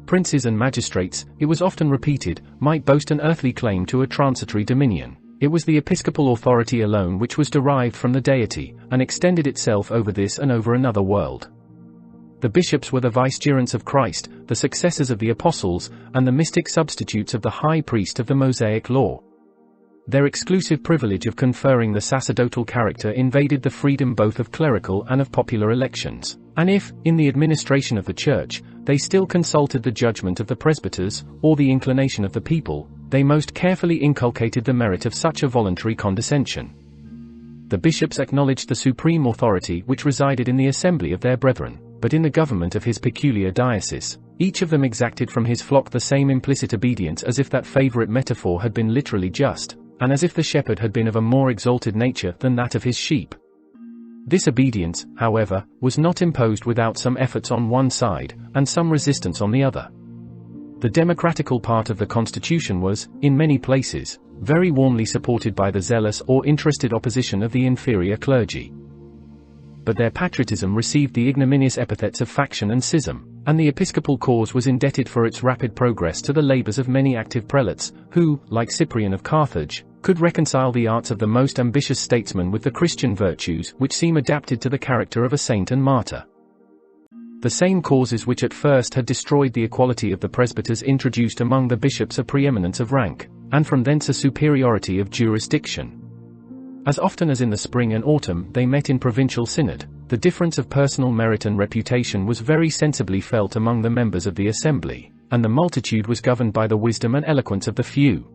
Princes and magistrates, it was often repeated, might boast an earthly claim to a transitory dominion. It was the episcopal authority alone which was derived from the deity, and extended itself over this and over another world. The bishops were the vicegerents of Christ, the successors of the apostles, and the mystic substitutes of the high priest of the Mosaic law. Their exclusive privilege of conferring the sacerdotal character invaded the freedom both of clerical and of popular elections, and if, in the administration of the Church, they still consulted the judgment of the presbyters, or the inclination of the people, they most carefully inculcated the merit of such a voluntary condescension. The bishops acknowledged the supreme authority which resided in the assembly of their brethren, but in the government of his peculiar diocese, each of them exacted from his flock the same implicit obedience as if that favorite metaphor had been literally just, and as if the shepherd had been of a more exalted nature than that of his sheep. This obedience, however, was not imposed without some efforts on one side, and some resistance on the other. The democratical part of the constitution was, in many places, very warmly supported by the zealous or interested opposition of the inferior clergy. But their patriotism received the ignominious epithets of faction and schism, and the episcopal cause was indebted for its rapid progress to the labors of many active prelates, who, like Cyprian of Carthage, could reconcile the arts of the most ambitious statesman with the Christian virtues which seem adapted to the character of a saint and martyr. The same causes which at first had destroyed the equality of the presbyters introduced among the bishops a preeminence of rank, and from thence a superiority of jurisdiction. As often as in the spring and autumn they met in provincial synod, the difference of personal merit and reputation was very sensibly felt among the members of the assembly, and the multitude was governed by the wisdom and eloquence of the few.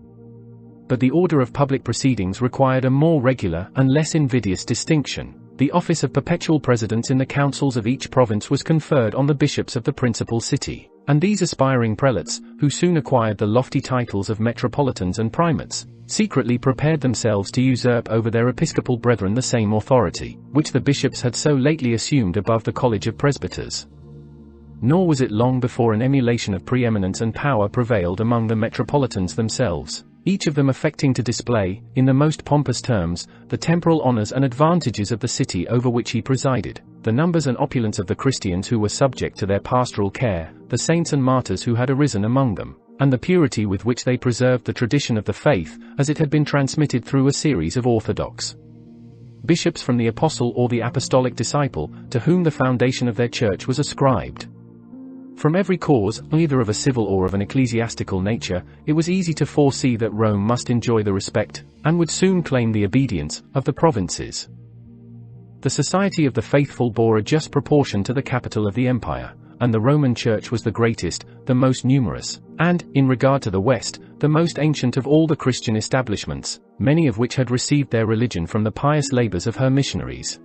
But the order of public proceedings required a more regular and less invidious distinction. The office of perpetual presidents in the councils of each province was conferred on the bishops of the principal city, and these aspiring prelates, who soon acquired the lofty titles of metropolitans and primates, secretly prepared themselves to usurp over their episcopal brethren the same authority, which the bishops had so lately assumed above the college of presbyters. Nor was it long before an emulation of preeminence and power prevailed among the metropolitans themselves, each of them affecting to display, in the most pompous terms, the temporal honors and advantages of the city over which he presided, the numbers and opulence of the Christians who were subject to their pastoral care, the saints and martyrs who had arisen among them, and the purity with which they preserved the tradition of the faith, as it had been transmitted through a series of orthodox bishops from the apostle or the apostolic disciple, to whom the foundation of their church was ascribed. From every cause, either of a civil or of an ecclesiastical nature, it was easy to foresee that Rome must enjoy the respect, and would soon claim the obedience, of the provinces. The society of the faithful bore a just proportion to the capital of the empire, and the Roman Church was the greatest, the most numerous, and, in regard to the West, the most ancient of all the Christian establishments, many of which had received their religion from the pious labors of her missionaries.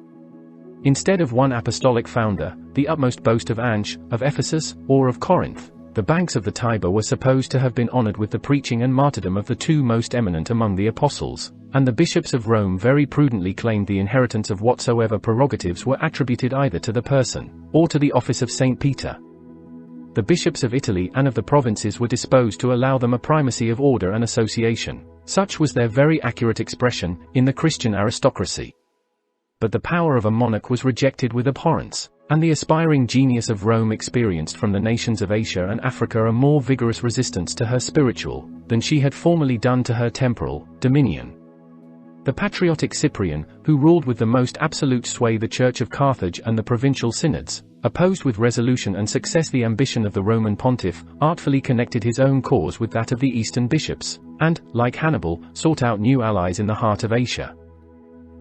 Instead of one apostolic founder, the utmost boast of Antioch, of Ephesus, or of Corinth, The banks of the Tiber were supposed to have been honored with the preaching and martyrdom of the two most eminent among the apostles, and the bishops of Rome very prudently claimed the inheritance of whatsoever prerogatives were attributed either to the person, or to the office of Saint Peter. The bishops of Italy and of the provinces were disposed to allow them a primacy of order and association. Such was their very accurate expression, in the Christian aristocracy. But the power of a monarch was rejected with abhorrence, and the aspiring genius of Rome experienced from the nations of Asia and Africa a more vigorous resistance to her spiritual, than she had formerly done to her temporal, dominion. The patriotic Cyprian, who ruled with the most absolute sway the Church of Carthage and the provincial synods, opposed with resolution and success the ambition of the Roman pontiff, artfully connected his own cause with that of the Eastern bishops, and, like Hannibal, sought out new allies in the heart of Asia.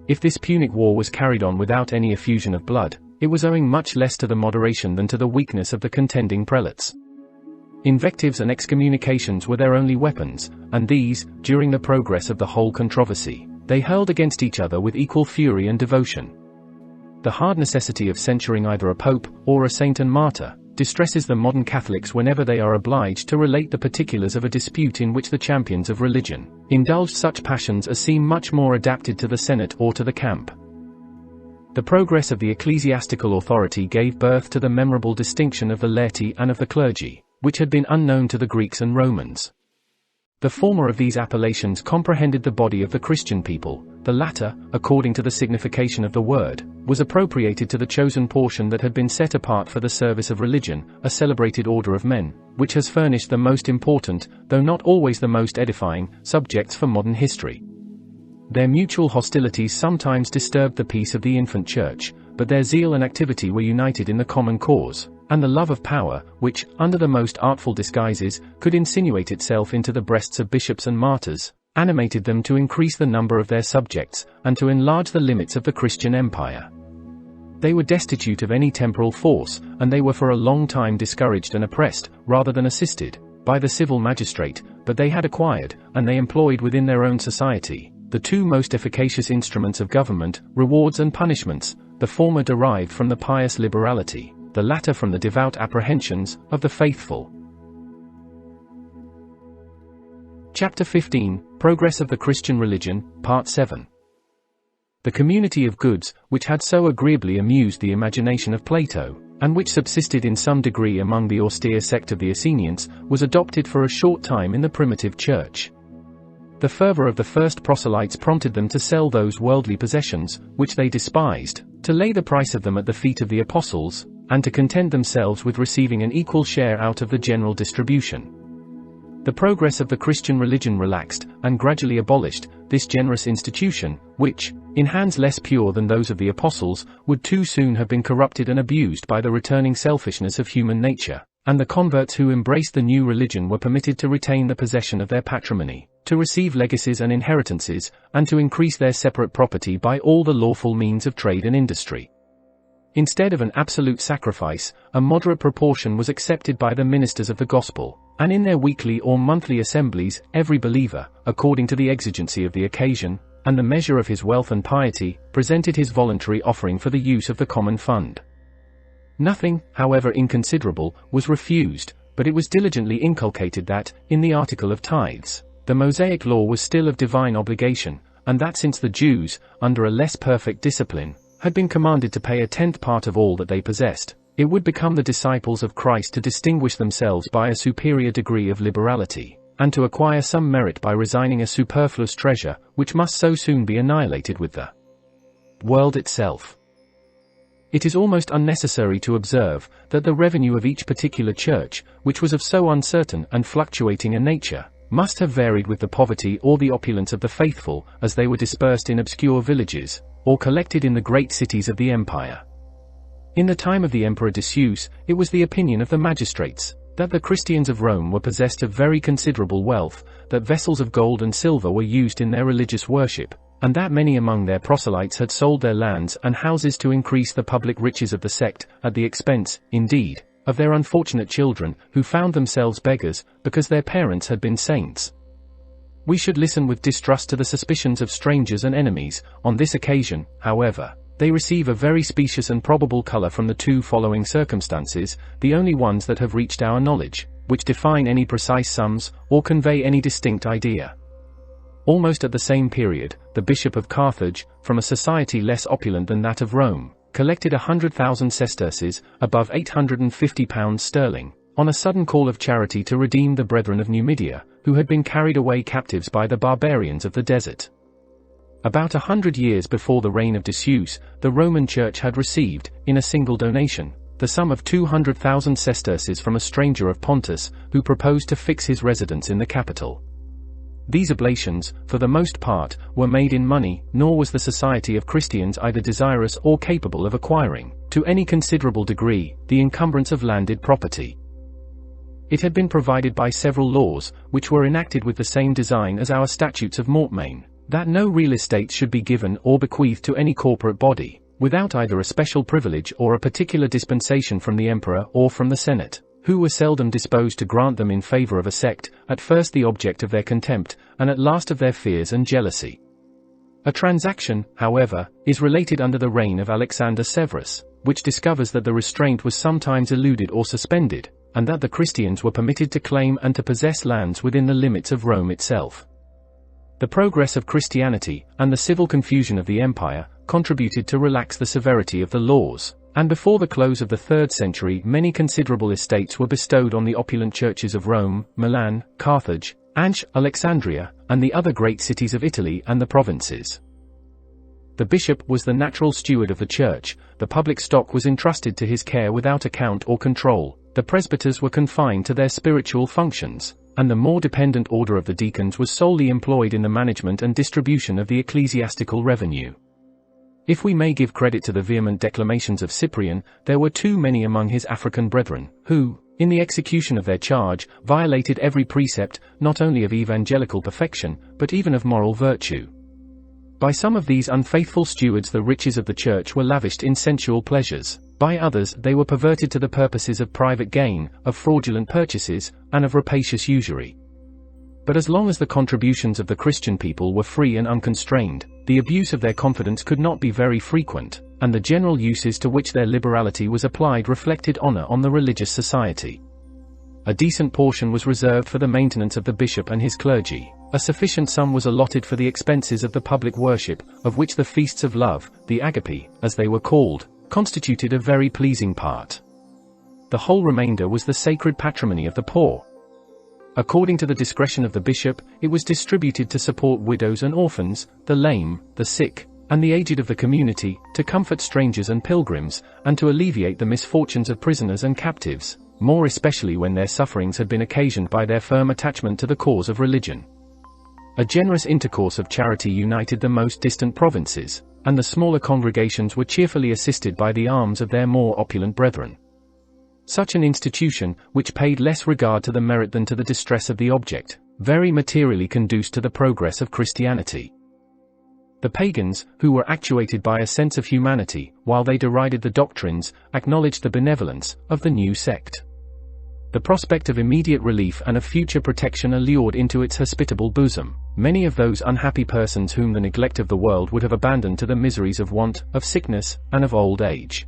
If this Punic War was carried on without any effusion of blood, it was owing much less to the moderation than to the weakness of the contending prelates. Invectives and excommunications were their only weapons, and these, during the progress of the whole controversy, they hurled against each other with equal fury and devotion. The hard necessity of censuring either a pope, or a saint and martyr, distresses the modern Catholics whenever they are obliged to relate the particulars of a dispute in which the champions of religion indulged such passions as seem much more adapted to the Senate or to the camp. The progress of the ecclesiastical authority gave birth to the memorable distinction of the laity and of the clergy, which had been unknown to the Greeks and Romans. The former of these appellations comprehended the body of the Christian people, the latter, according to the signification of the word, was appropriated to the chosen portion that had been set apart for the service of religion, a celebrated order of men, which has furnished the most important, though not always the most edifying, subjects for modern history. Their mutual hostilities sometimes disturbed the peace of the infant church, but their zeal and activity were united in the common cause, and the love of power, which, under the most artful disguises, could insinuate itself into the breasts of bishops and martyrs, animated them to increase the number of their subjects, and to enlarge the limits of the Christian empire. They were destitute of any temporal force, and they were for a long time discouraged and oppressed, rather than assisted, by the civil magistrate, but they had acquired, and they employed within their own society, the two most efficacious instruments of government, rewards and punishments, the former derived from the pious liberality, the latter from the devout apprehensions of the faithful. Chapter 15, Progress of the Christian Religion, Part 7. The community of goods, which had so agreeably amused the imagination of Plato, and which subsisted in some degree among the austere sect of the Essenians, was adopted for a short time in the primitive church. The fervor of the first proselytes prompted them to sell those worldly possessions, which they despised, to lay the price of them at the feet of the apostles, and to content themselves with receiving an equal share out of the general distribution. The progress of the Christian religion relaxed, and gradually abolished, this generous institution, which, in hands less pure than those of the apostles, would too soon have been corrupted and abused by the returning selfishness of human nature, and the converts who embraced the new religion were permitted to retain the possession of their patrimony, to receive legacies and inheritances, and to increase their separate property by all the lawful means of trade and industry. Instead of an absolute sacrifice, a moderate proportion was accepted by the ministers of the gospel, and in their weekly or monthly assemblies, every believer, according to the exigency of the occasion, and the measure of his wealth and piety, presented his voluntary offering for the use of the common fund. Nothing, however inconsiderable, was refused, but it was diligently inculcated that, in the article of tithes, the Mosaic law was still of divine obligation, and that since the Jews, under a less perfect discipline, had been commanded to pay a 10th part of all that they possessed, it would become the disciples of Christ to distinguish themselves by a superior degree of liberality, and to acquire some merit by resigning a superfluous treasure, which must so soon be annihilated with the world itself. It is almost unnecessary to observe that the revenue of each particular church, which was of so uncertain and fluctuating a nature, must have varied with the poverty or the opulence of the faithful, as they were dispersed in obscure villages, or collected in the great cities of the empire. In the time of the Emperor Decius, it was the opinion of the magistrates, that the Christians of Rome were possessed of very considerable wealth, that vessels of gold and silver were used in their religious worship, and that many among their proselytes had sold their lands and houses to increase the public riches of the sect, at the expense, indeed, of their unfortunate children, who found themselves beggars, because their parents had been saints. We should listen with distrust to the suspicions of strangers and enemies. On this occasion, however, they receive a very specious and probable color from the two following circumstances, the only ones that have reached our knowledge, which define any precise sums, or convey any distinct idea. Almost at the same period, the Bishop of Carthage, from a society less opulent than that of Rome, collected 100,000 sesterces, above £850, on a sudden call of charity to redeem the brethren of Numidia, who had been carried away captives by the barbarians of the desert. About 100 years before the reign of disuse, the Roman Church had received, in a single donation, the sum of 200,000 sesterces from a stranger of Pontus, who proposed to fix his residence in the capital. These oblations, for the most part, were made in money, nor was the society of Christians either desirous or capable of acquiring, to any considerable degree, the encumbrance of landed property. It had been provided by several laws, which were enacted with the same design as our statutes of mortmain, that no real estate should be given or bequeathed to any corporate body, without either a special privilege or a particular dispensation from the emperor or from the senate, who were seldom disposed to grant them in favor of a sect, at first the object of their contempt, and at last of their fears and jealousy. A transaction, however, is related under the reign of Alexander Severus, which discovers that the restraint was sometimes eluded or suspended, and that the Christians were permitted to claim and to possess lands within the limits of Rome itself. The progress of Christianity, and the civil confusion of the empire, contributed to relax the severity of the laws, and before the close of the 3rd century many considerable estates were bestowed on the opulent churches of Rome, Milan, Carthage, Antioch, Alexandria, and the other great cities of Italy and the provinces. The bishop was the natural steward of the church, the public stock was entrusted to his care without account or control, the presbyters were confined to their spiritual functions, and the more dependent order of the deacons was solely employed in the management and distribution of the ecclesiastical revenue. If we may give credit to the vehement declamations of Cyprian, there were too many among his African brethren, who, in the execution of their charge, violated every precept, not only of evangelical perfection, but even of moral virtue. By some of these unfaithful stewards the riches of the church were lavished in sensual pleasures, by others they were perverted to the purposes of private gain, of fraudulent purchases, and of rapacious usury. But as long as the contributions of the Christian people were free and unconstrained, the abuse of their confidence could not be very frequent, and the general uses to which their liberality was applied reflected honor on the religious society. A decent portion was reserved for the maintenance of the bishop and his clergy, a sufficient sum was allotted for the expenses of the public worship, of which the feasts of love, the agape, as they were called, constituted a very pleasing part. The whole remainder was the sacred patrimony of the poor. According to the discretion of the bishop, it was distributed to support widows and orphans, the lame, the sick, and the aged of the community, to comfort strangers and pilgrims, and to alleviate the misfortunes of prisoners and captives, more especially when their sufferings had been occasioned by their firm attachment to the cause of religion. A generous intercourse of charity united the most distant provinces, and the smaller congregations were cheerfully assisted by the alms of their more opulent brethren. Such an institution, which paid less regard to the merit than to the distress of the object, very materially conduced to the progress of Christianity. The pagans, who were actuated by a sense of humanity, while they derided the doctrines, acknowledged the benevolence of the new sect. The prospect of immediate relief and of future protection allured into its hospitable bosom many of those unhappy persons whom the neglect of the world would have abandoned to the miseries of want, of sickness, and of old age.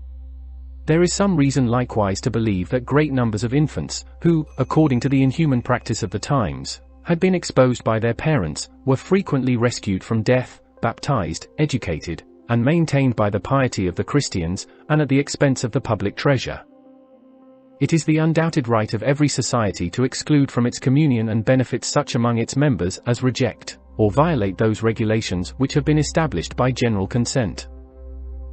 There is some reason likewise to believe that great numbers of infants, who, according to the inhuman practice of the times, had been exposed by their parents, were frequently rescued from death, baptized, educated, and maintained by the piety of the Christians, and at the expense of the public treasure. It is the undoubted right of every society to exclude from its communion and benefits such among its members as reject, or violate those regulations which have been established by general consent.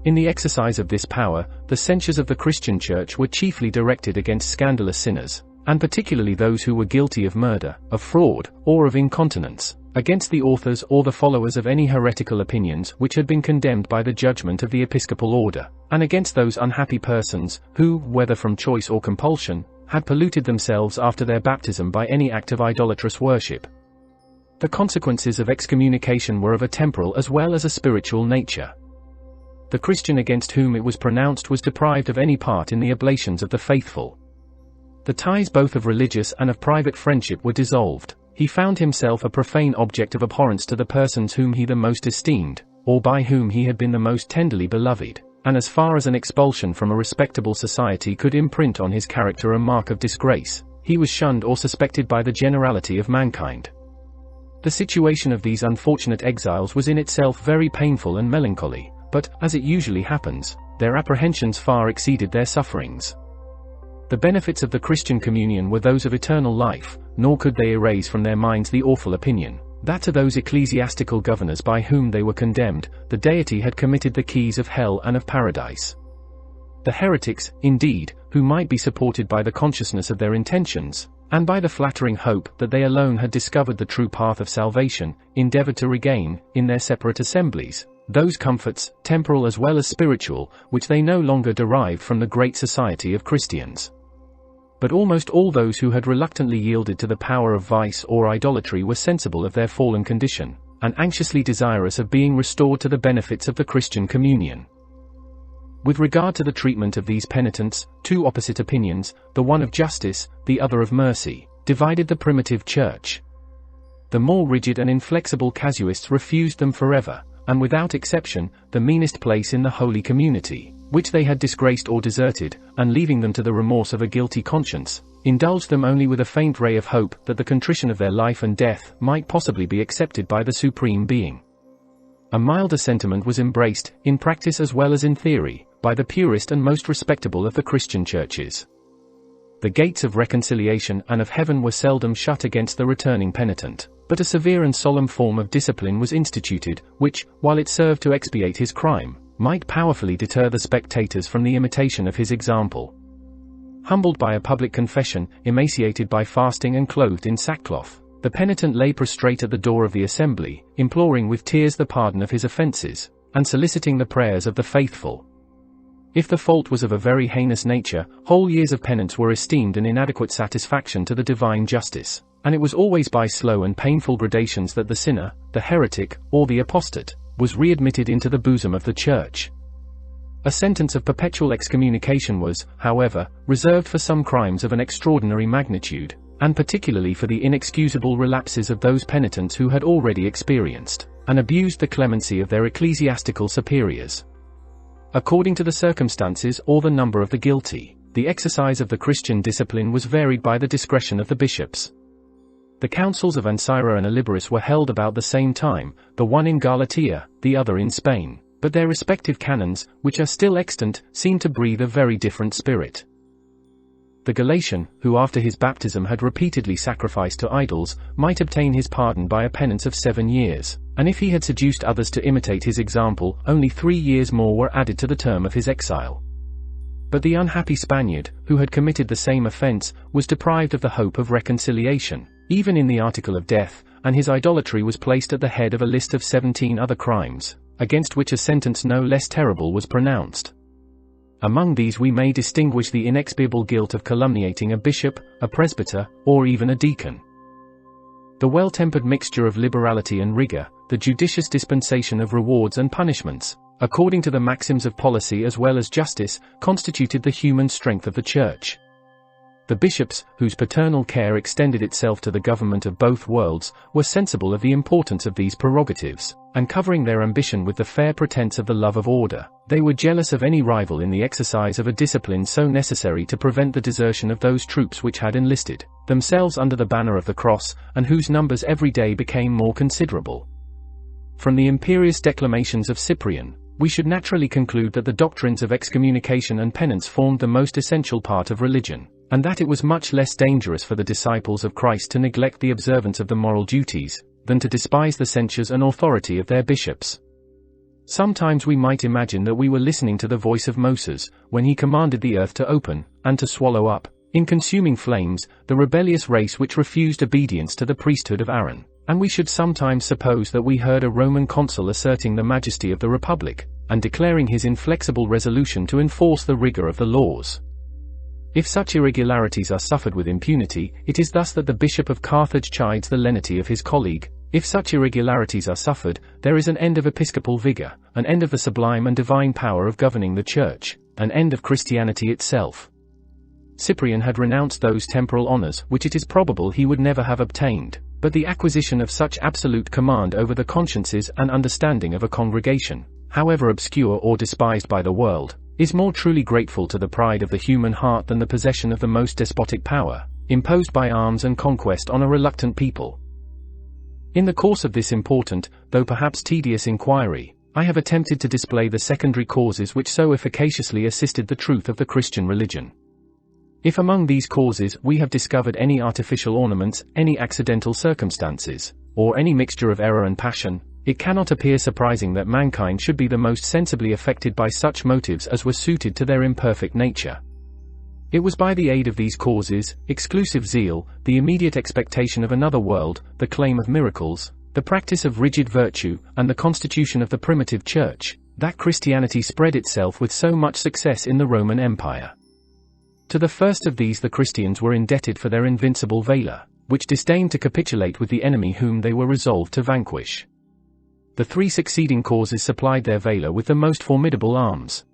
In the exercise of this power, the censures of the Christian Church were chiefly directed against scandalous sinners, and particularly those who were guilty of murder, of fraud, or of incontinence, against the authors or the followers of any heretical opinions which had been condemned by the judgment of the episcopal order, and against those unhappy persons, who, whether from choice or compulsion, had polluted themselves after their baptism by any act of idolatrous worship. The consequences of excommunication were of a temporal as well as a spiritual nature. The Christian against whom it was pronounced was deprived of any part in the oblations of the faithful. The ties both of religious and of private friendship were dissolved. He found himself a profane object of abhorrence to the persons whom he the most esteemed, or by whom he had been the most tenderly beloved, and as far as an expulsion from a respectable society could imprint on his character a mark of disgrace, he was shunned or suspected by the generality of mankind. The situation of these unfortunate exiles was in itself very painful and melancholy, but, as it usually happens, their apprehensions far exceeded their sufferings. The benefits of the Christian communion were those of eternal life, nor could they erase from their minds the awful opinion that to those ecclesiastical governors by whom they were condemned, the deity had committed the keys of hell and of paradise. The heretics, indeed, who might be supported by the consciousness of their intentions, and by the flattering hope that they alone had discovered the true path of salvation, endeavored to regain, in their separate assemblies, those comforts, temporal as well as spiritual, which they no longer derived from the great society of Christians. But almost all those who had reluctantly yielded to the power of vice or idolatry were sensible of their fallen condition, and anxiously desirous of being restored to the benefits of the Christian communion. With regard to the treatment of these penitents, two opposite opinions, the one of justice, the other of mercy, divided the primitive church. The more rigid and inflexible casuists refused them forever, and without exception, the meanest place in the holy community, which they had disgraced or deserted, and leaving them to the remorse of a guilty conscience, indulged them only with a faint ray of hope that the contrition of their life and death might possibly be accepted by the Supreme Being. A milder sentiment was embraced, in practice as well as in theory, by the purest and most respectable of the Christian churches. The gates of reconciliation and of heaven were seldom shut against the returning penitent, but a severe and solemn form of discipline was instituted, which, while it served to expiate his crime, might powerfully deter the spectators from the imitation of his example. Humbled by a public confession, emaciated by fasting and clothed in sackcloth, the penitent lay prostrate at the door of the assembly, imploring with tears the pardon of his offenses, and soliciting the prayers of the faithful. If the fault was of a very heinous nature, whole years of penance were esteemed an inadequate satisfaction to the divine justice, and it was always by slow and painful gradations that the sinner, the heretic, or the apostate, was readmitted into the bosom of the Church. A sentence of perpetual excommunication was, however, reserved for some crimes of an extraordinary magnitude, and particularly for the inexcusable relapses of those penitents who had already experienced and abused the clemency of their ecclesiastical superiors. According to the circumstances or the number of the guilty, the exercise of the Christian discipline was varied by the discretion of the bishops. The councils of Ancyra and Olyborus were held about the same time, the one in Galatia, the other in Spain, but their respective canons, which are still extant, seem to breathe a very different spirit. The Galatian, who after his baptism had repeatedly sacrificed to idols, might obtain his pardon by a penance of 7 years, and if he had seduced others to imitate his example, only 3 years more were added to the term of his exile. But the unhappy Spaniard, who had committed the same offense, was deprived of the hope of reconciliation, even in the article of death, and his idolatry was placed at the head of a list of 17 other crimes, against which a sentence no less terrible was pronounced. Among these we may distinguish the inexpiable guilt of calumniating a bishop, a presbyter, or even a deacon. The well-tempered mixture of liberality and rigor, the judicious dispensation of rewards and punishments, according to the maxims of policy as well as justice, constituted the human strength of the Church. The bishops, whose paternal care extended itself to the government of both worlds, were sensible of the importance of these prerogatives, and covering their ambition with the fair pretense of the love of order, they were jealous of any rival in the exercise of a discipline so necessary to prevent the desertion of those troops which had enlisted themselves under the banner of the cross, and whose numbers every day became more considerable. From the imperious declamations of Cyprian, we should naturally conclude that the doctrines of excommunication and penance formed the most essential part of religion, and that it was much less dangerous for the disciples of Christ to neglect the observance of the moral duties, than to despise the censures and authority of their bishops. Sometimes we might imagine that we were listening to the voice of Moses, when he commanded the earth to open, and to swallow up, in consuming flames, the rebellious race which refused obedience to the priesthood of Aaron, and we should sometimes suppose that we heard a Roman consul asserting the majesty of the Republic, and declaring his inflexible resolution to enforce the rigor of the laws. If such irregularities are suffered with impunity, it is thus that the Bishop of Carthage chides the lenity of his colleague. If such irregularities are suffered, there is an end of episcopal vigor, an end of the sublime and divine power of governing the Church, an end of Christianity itself. Cyprian had renounced those temporal honors which it is probable he would never have obtained, but the acquisition of such absolute command over the consciences and understanding of a congregation, however obscure or despised by the world, is more truly grateful to the pride of the human heart than the possession of the most despotic power, imposed by arms and conquest on a reluctant people. In the course of this important, though perhaps tedious inquiry, I have attempted to display the secondary causes which so efficaciously assisted the truth of the Christian religion. If among these causes we have discovered any artificial ornaments, any accidental circumstances, or any mixture of error and passion, it cannot appear surprising that mankind should be the most sensibly affected by such motives as were suited to their imperfect nature. It was by the aid of these causes, exclusive zeal, the immediate expectation of another world, the claim of miracles, the practice of rigid virtue, and the constitution of the primitive church, that Christianity spread itself with so much success in the Roman Empire. To the first of these the Christians were indebted for their invincible valor, which disdained to capitulate with the enemy whom they were resolved to vanquish. The three succeeding causes supplied their valor with the most formidable arms.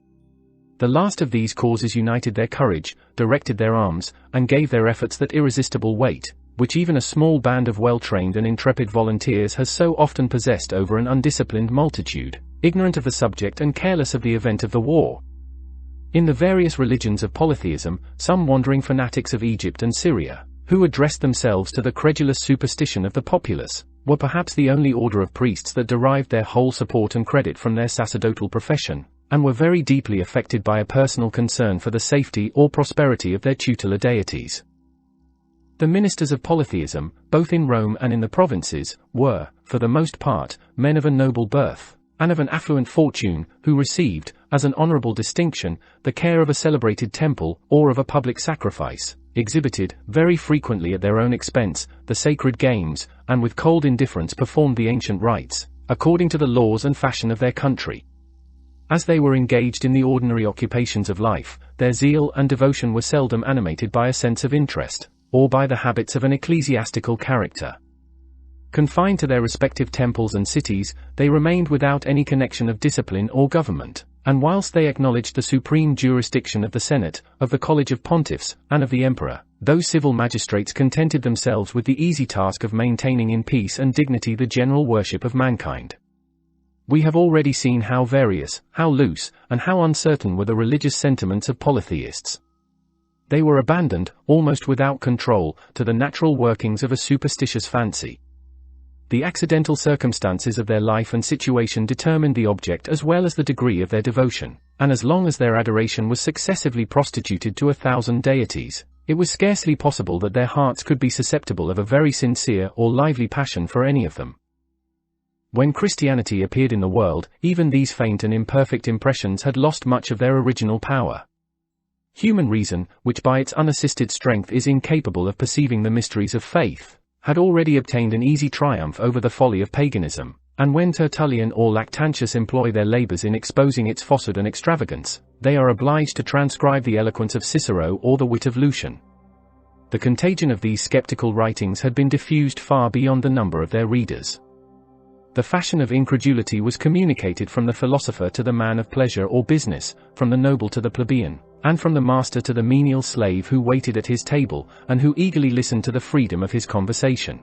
The last of these causes united their courage, directed their arms, and gave their efforts that irresistible weight, which even a small band of well-trained and intrepid volunteers has so often possessed over an undisciplined multitude, ignorant of the subject and careless of the event of the war. In the various religions of polytheism, some wandering fanatics of Egypt and Syria, who addressed themselves to the credulous superstition of the populace, were perhaps the only order of priests that derived their whole support and credit from their sacerdotal profession, and were very deeply affected by a personal concern for the safety or prosperity of their tutelar deities. The ministers of polytheism, both in Rome and in the provinces, were, for the most part, men of a noble birth, and of an affluent fortune, who received, as an honorable distinction, the care of a celebrated temple, or of a public sacrifice, exhibited, very frequently at their own expense, the sacred games, and with cold indifference performed the ancient rites, according to the laws and fashion of their country. As they were engaged in the ordinary occupations of life, their zeal and devotion were seldom animated by a sense of interest, or by the habits of an ecclesiastical character. Confined to their respective temples and cities, they remained without any connection of discipline or government, and whilst they acknowledged the supreme jurisdiction of the Senate, of the College of Pontiffs, and of the Emperor, those civil magistrates contented themselves with the easy task of maintaining in peace and dignity the general worship of mankind. We have already seen how various, how loose, and how uncertain were the religious sentiments of polytheists. They were abandoned, almost without control, to the natural workings of a superstitious fancy. The accidental circumstances of their life and situation determined the object as well as the degree of their devotion, and as long as their adoration was successively prostituted to 1,000 deities, it was scarcely possible that their hearts could be susceptible of a very sincere or lively passion for any of them. When Christianity appeared in the world, even these faint and imperfect impressions had lost much of their original power. Human reason, which by its unassisted strength is incapable of perceiving the mysteries of faith, had already obtained an easy triumph over the folly of paganism, and when Tertullian or Lactantius employ their labors in exposing its falsehood and extravagance, they are obliged to transcribe the eloquence of Cicero or the wit of Lucian. The contagion of these skeptical writings had been diffused far beyond the number of their readers. The fashion of incredulity was communicated from the philosopher to the man of pleasure or business, from the noble to the plebeian, and from the master to the menial slave who waited at his table, and who eagerly listened to the freedom of his conversation.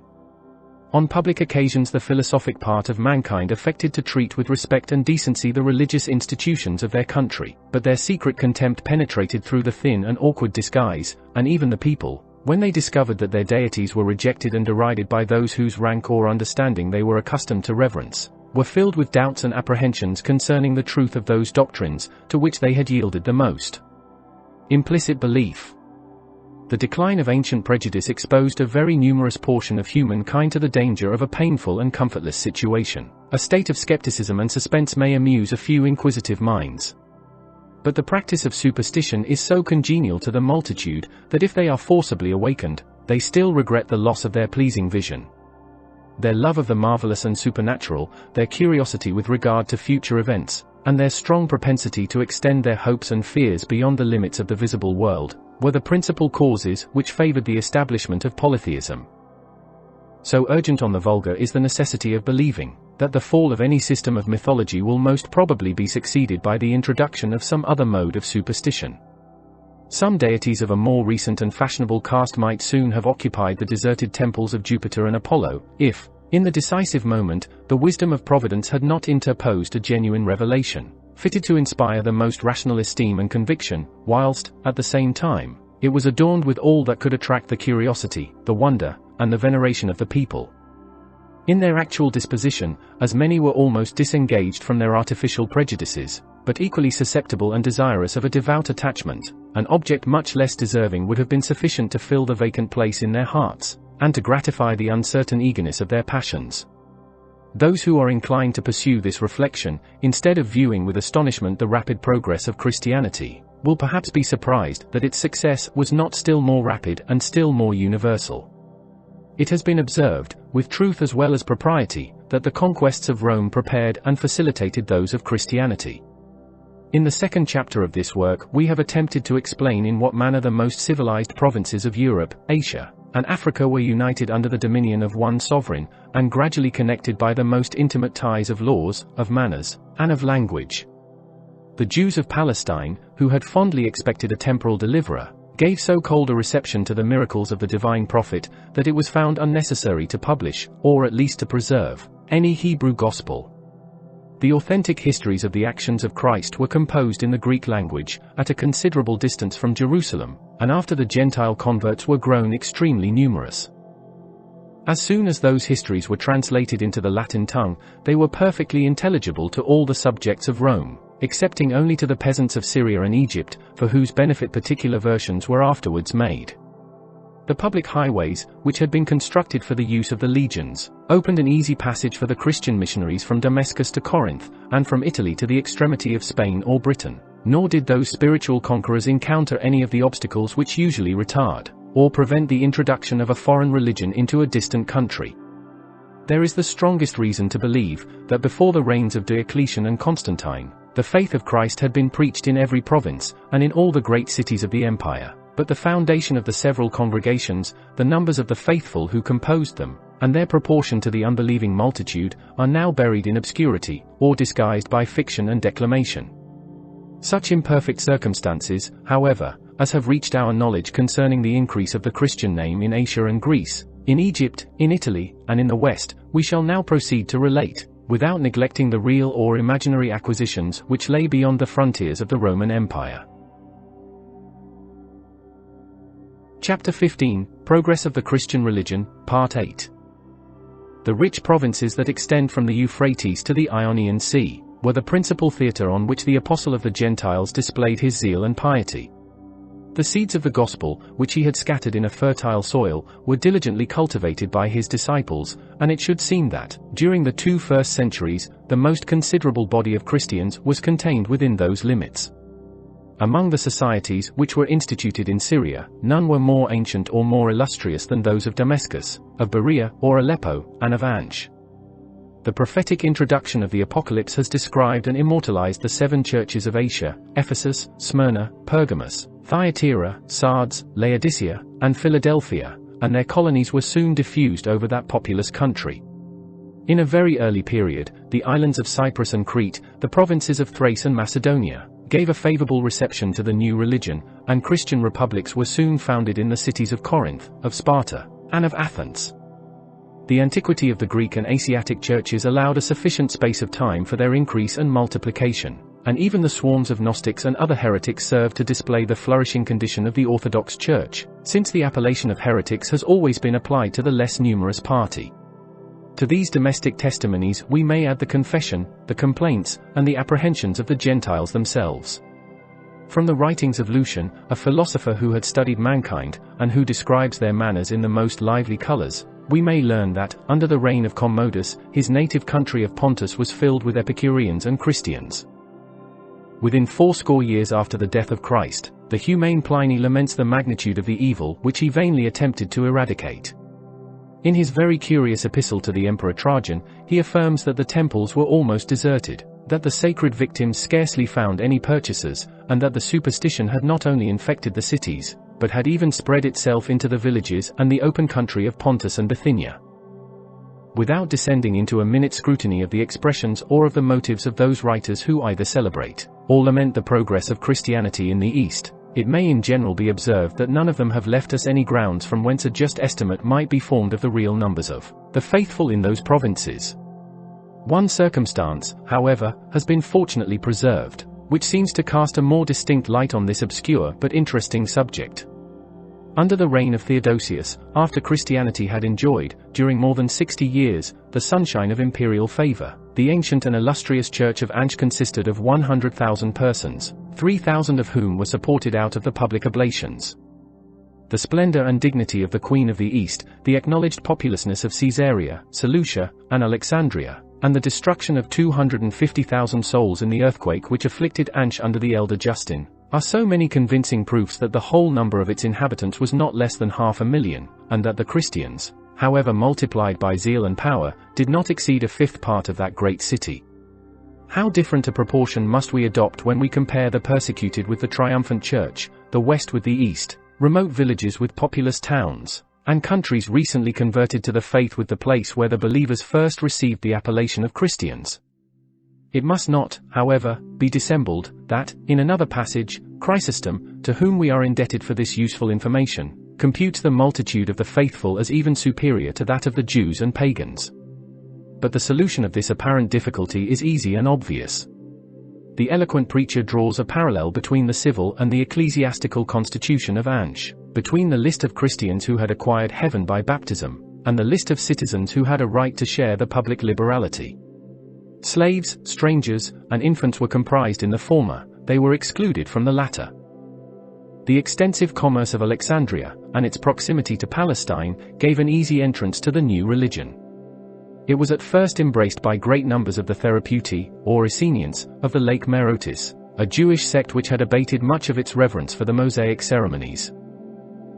On public occasions the philosophic part of mankind affected to treat with respect and decency the religious institutions of their country, but their secret contempt penetrated through the thin and awkward disguise, and even the people, when they discovered that their deities were rejected and derided by those whose rank or understanding they were accustomed to reverence, were filled with doubts and apprehensions concerning the truth of those doctrines to which they had yielded the most. Implicit belief. The decline of ancient prejudice exposed a very numerous portion of humankind to the danger of a painful and comfortless situation. A state of skepticism and suspense may amuse a few inquisitive minds. But the practice of superstition is so congenial to the multitude, that if they are forcibly awakened, they still regret the loss of their pleasing vision. Their love of the marvelous and supernatural, their curiosity with regard to future events, and their strong propensity to extend their hopes and fears beyond the limits of the visible world, were the principal causes which favored the establishment of polytheism. So urgent on the vulgar is the necessity of believing that the fall of any system of mythology will most probably be succeeded by the introduction of some other mode of superstition. Some deities of a more recent and fashionable caste might soon have occupied the deserted temples of Jupiter and Apollo, if, in the decisive moment, the wisdom of Providence had not interposed a genuine revelation, fitted to inspire the most rational esteem and conviction, whilst, at the same time, it was adorned with all that could attract the curiosity, the wonder, and the veneration of the people. In their actual disposition, as many were almost disengaged from their artificial prejudices, but equally susceptible and desirous of a devout attachment, an object much less deserving would have been sufficient to fill the vacant place in their hearts, and to gratify the uncertain eagerness of their passions. Those who are inclined to pursue this reflection, instead of viewing with astonishment the rapid progress of Christianity, will perhaps be surprised that its success was not still more rapid and still more universal. It has been observed, with truth as well as propriety, that the conquests of Rome prepared and facilitated those of Christianity. In the second chapter of this work, we have attempted to explain in what manner the most civilized provinces of Europe, Asia, and Africa were united under the dominion of one sovereign, and gradually connected by the most intimate ties of laws, of manners, and of language. The Jews of Palestine, who had fondly expected a temporal deliverer, gave so cold a reception to the miracles of the divine prophet, that it was found unnecessary to publish, or at least to preserve, any Hebrew gospel. The authentic histories of the actions of Christ were composed in the Greek language, at a considerable distance from Jerusalem, and after the Gentile converts were grown extremely numerous. As soon as those histories were translated into the Latin tongue, they were perfectly intelligible to all the subjects of Rome, excepting only to the peasants of Syria and Egypt, for whose benefit particular versions were afterwards made. The public highways, which had been constructed for the use of the legions, opened an easy passage for the Christian missionaries from Damascus to Corinth, and from Italy to the extremity of Spain or Britain, nor did those spiritual conquerors encounter any of the obstacles which usually retard, or prevent the introduction of a foreign religion into a distant country. There is the strongest reason to believe, that before the reigns of Diocletian and Constantine, the faith of Christ had been preached in every province, and in all the great cities of the empire. But the foundation of the several congregations, the numbers of the faithful who composed them, and their proportion to the unbelieving multitude, are now buried in obscurity, or disguised by fiction and declamation. Such imperfect circumstances, however, as have reached our knowledge concerning the increase of the Christian name in Asia and Greece, in Egypt, in Italy, and in the West, we shall now proceed to relate, without neglecting the real or imaginary acquisitions which lay beyond the frontiers of the Roman Empire. Chapter 15, Progress of the Christian Religion, Part 8. The rich provinces that extend from the Euphrates to the Ionian Sea, were the principal theatre on which the apostle of the Gentiles displayed his zeal and piety. The seeds of the gospel, which he had scattered in a fertile soil, were diligently cultivated by his disciples, and it should seem that, during the 2 first centuries, the most considerable body of Christians was contained within those limits. Among the societies which were instituted in Syria, none were more ancient or more illustrious than those of Damascus, of Berea or Aleppo, and of Ansh. The prophetic introduction of the Apocalypse has described and immortalized the 7 churches of Asia: Ephesus, Smyrna, Pergamos, Thyatira, Sardes, Laodicea, and Philadelphia, and their colonies were soon diffused over that populous country. In a very early period, the islands of Cyprus and Crete, the provinces of Thrace and Macedonia, gave a favorable reception to the new religion, and Christian republics were soon founded in the cities of Corinth, of Sparta, and of Athens. The antiquity of the Greek and Asiatic churches allowed a sufficient space of time for their increase and multiplication, and even the swarms of Gnostics and other heretics served to display the flourishing condition of the Orthodox Church, since the appellation of heretics has always been applied to the less numerous party. To these domestic testimonies we may add the confession, the complaints, and the apprehensions of the Gentiles themselves. From the writings of Lucian, a philosopher who had studied mankind, and who describes their manners in the most lively colors, we may learn that, under the reign of Commodus, his native country of Pontus was filled with Epicureans and Christians. Within 80 years after the death of Christ, the humane Pliny laments the magnitude of the evil which he vainly attempted to eradicate. In his very curious epistle to the Emperor Trajan, he affirms that the temples were almost deserted, that the sacred victims scarcely found any purchasers, and that the superstition had not only infected the cities, but had even spread itself into the villages and the open country of Pontus and Bithynia. Without descending into a minute scrutiny of the expressions or of the motives of those writers who either celebrate or lament the progress of Christianity in the East, it may in general be observed that none of them have left us any grounds from whence a just estimate might be formed of the real numbers of the faithful in those provinces. One circumstance, however, has been fortunately preserved, which seems to cast a more distinct light on this obscure but interesting subject. Under the reign of Theodosius, after Christianity had enjoyed, during more than 60 years, the sunshine of imperial favor, the ancient and illustrious Church of Ansh consisted of 100,000 persons, 3,000 of whom were supported out of the public oblations. The splendor and dignity of the Queen of the East, the acknowledged populousness of Caesarea, Seleucia, and Alexandria, and the destruction of 250,000 souls in the earthquake which afflicted Ansh under the elder Justin, are so many convincing proofs that the whole number of its inhabitants was not less than 500,000, and that the Christians, however multiplied by zeal and power, did not exceed a fifth part of that great city. How different a proportion must we adopt when we compare the persecuted with the triumphant church, the West with the East, remote villages with populous towns, and countries recently converted to the faith with the place where the believers first received the appellation of Christians. It must not, however, be dissembled, that, in another passage, Chrysostom, to whom we are indebted for this useful information, computes the multitude of the faithful as even superior to that of the Jews and pagans. But the solution of this apparent difficulty is easy and obvious. The eloquent preacher draws a parallel between the civil and the ecclesiastical constitution of Ansh, between the list of Christians who had acquired heaven by baptism, and the list of citizens who had a right to share the public liberality. Slaves, strangers, and infants were comprised in the former, they were excluded from the latter. The extensive commerce of Alexandria, and its proximity to Palestine, gave an easy entrance to the new religion. It was at first embraced by great numbers of the Therapeuti, or Essenians, of the Lake Merotis, a Jewish sect which had abated much of its reverence for the Mosaic ceremonies.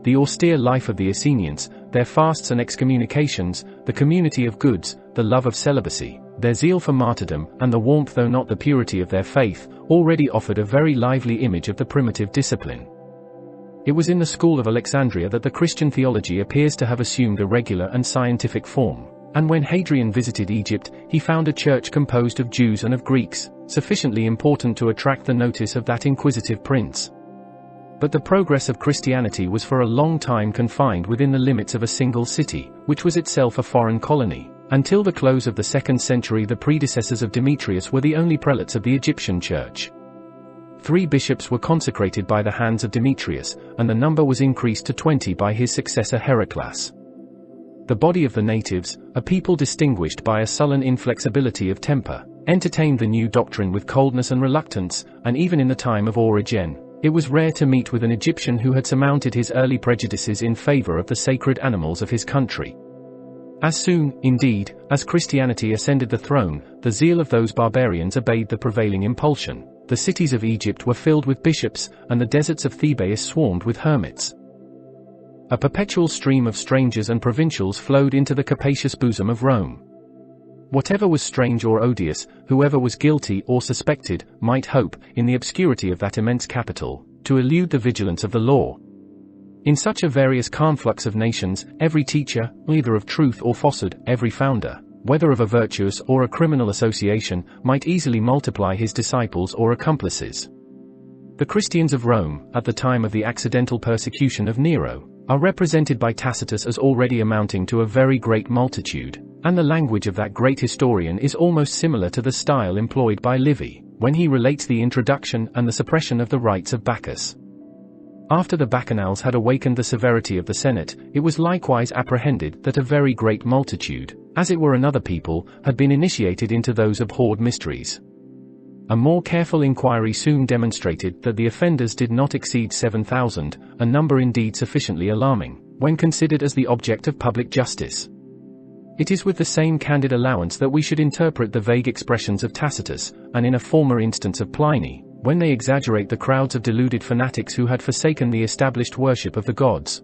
The austere life of the Essenians, their fasts and excommunications, the community of goods, the love of celibacy, their zeal for martyrdom, and the warmth though not the purity of their faith, already offered a very lively image of the primitive discipline. It was in the school of Alexandria that the Christian theology appears to have assumed a regular and scientific form, and when Hadrian visited Egypt, he found a church composed of Jews and of Greeks, sufficiently important to attract the notice of that inquisitive prince. But the progress of Christianity was for a long time confined within the limits of a single city, which was itself a foreign colony. Until the close of the 2nd century, the predecessors of Demetrius were the only prelates of the Egyptian church. 3 bishops were consecrated by the hands of Demetrius, and the number was increased to 20 by his successor Heraclius. The body of the natives, a people distinguished by a sullen inflexibility of temper, entertained the new doctrine with coldness and reluctance, and even in the time of Origen, it was rare to meet with an Egyptian who had surmounted his early prejudices in favor of the sacred animals of his country. As soon, indeed, as Christianity ascended the throne, the zeal of those barbarians obeyed the prevailing impulsion. The cities of Egypt were filled with bishops, and the deserts of Thebais swarmed with hermits. A perpetual stream of strangers and provincials flowed into the capacious bosom of Rome. Whatever was strange or odious, whoever was guilty or suspected, might hope, in the obscurity of that immense capital, to elude the vigilance of the law. In such a various conflux of nations, every teacher, either of truth or falsehood, every founder, whether of a virtuous or a criminal association, might easily multiply his disciples or accomplices. The Christians of Rome, at the time of the accidental persecution of Nero, are represented by Tacitus as already amounting to a very great multitude, and the language of that great historian is almost similar to the style employed by Livy, when he relates the introduction and the suppression of the rites of Bacchus. After the Bacchanals had awakened the severity of the Senate, it was likewise apprehended that a very great multitude, as it were another people, had been initiated into those abhorred mysteries. A more careful inquiry soon demonstrated that the offenders did not exceed 7,000, a number indeed sufficiently alarming, when considered as the object of public justice. It is with the same candid allowance that we should interpret the vague expressions of Tacitus, and in a former instance of Pliny, when they exaggerate the crowds of deluded fanatics who had forsaken the established worship of the gods.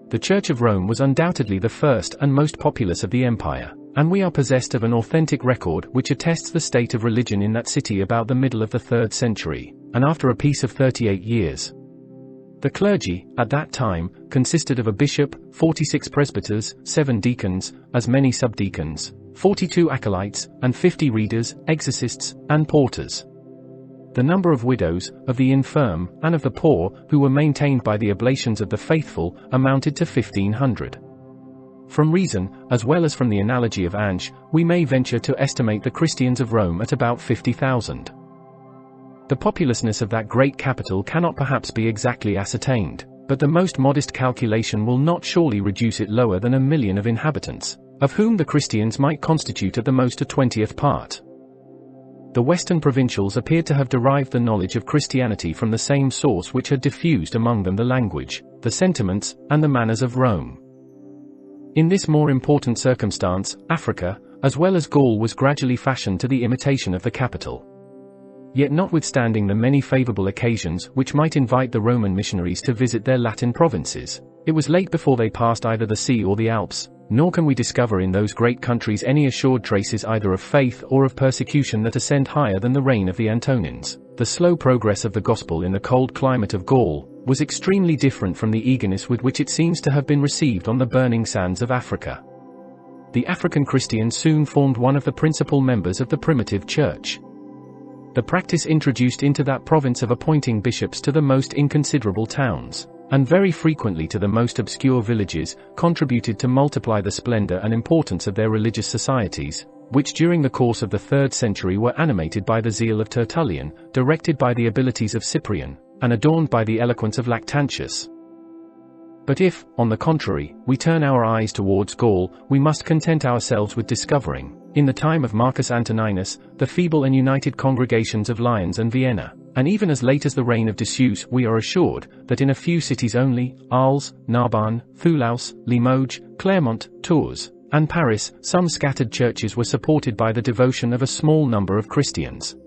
The Church of Rome was undoubtedly the first and most populous of the empire, and we are possessed of an authentic record which attests the state of religion in that city about the middle of the 3rd century, and after a peace of 38 years. The clergy, at that time, consisted of a bishop, 46 presbyters, 7 deacons, as many subdeacons, 42 acolytes, and 50 readers, exorcists, and porters. The number of widows, of the infirm, and of the poor, who were maintained by the oblations of the faithful, amounted to 1,500. From reason, as well as from the analogy of Ansh, we may venture to estimate the Christians of Rome at about 50,000. The populousness of that great capital cannot perhaps be exactly ascertained, But the most modest calculation will not surely reduce it lower than 1 million of inhabitants, of whom the Christians might constitute at the most a 20th part. The Western provincials appeared to have derived the knowledge of Christianity from the same source which had diffused among them the language, the sentiments, and the manners of Rome. In this more important circumstance, Africa, as well as Gaul, was gradually fashioned to the imitation of the capital. Yet notwithstanding the many favorable occasions which might invite the Roman missionaries to visit their Latin provinces, it was late before they passed either the sea or the Alps, nor can we discover in those great countries any assured traces either of faith or of persecution that ascend higher than the reign of the Antonines. The slow progress of the gospel in the cold climate of Gaul was extremely different from the eagerness with which it seems to have been received on the burning sands of Africa. The African Christians soon formed one of the principal members of the primitive church. The practice introduced into that province of appointing bishops to the most inconsiderable towns, and very frequently to the most obscure villages, contributed to multiply the splendor and importance of their religious societies, which during the course of the 3rd century were animated by the zeal of Tertullian, directed by the abilities of Cyprian, and adorned by the eloquence of Lactantius. But if, on the contrary, we turn our eyes towards Gaul, we must content ourselves with discovering, in the time of Marcus Antoninus, the feeble and united congregations of Lyons and Vienna, and even as late as the reign of Decius we are assured that in a few cities only, Arles, Narbonne, Toulouse, Limoges, Clermont, Tours, and Paris, some scattered churches were supported by the devotion of a small number of Christians.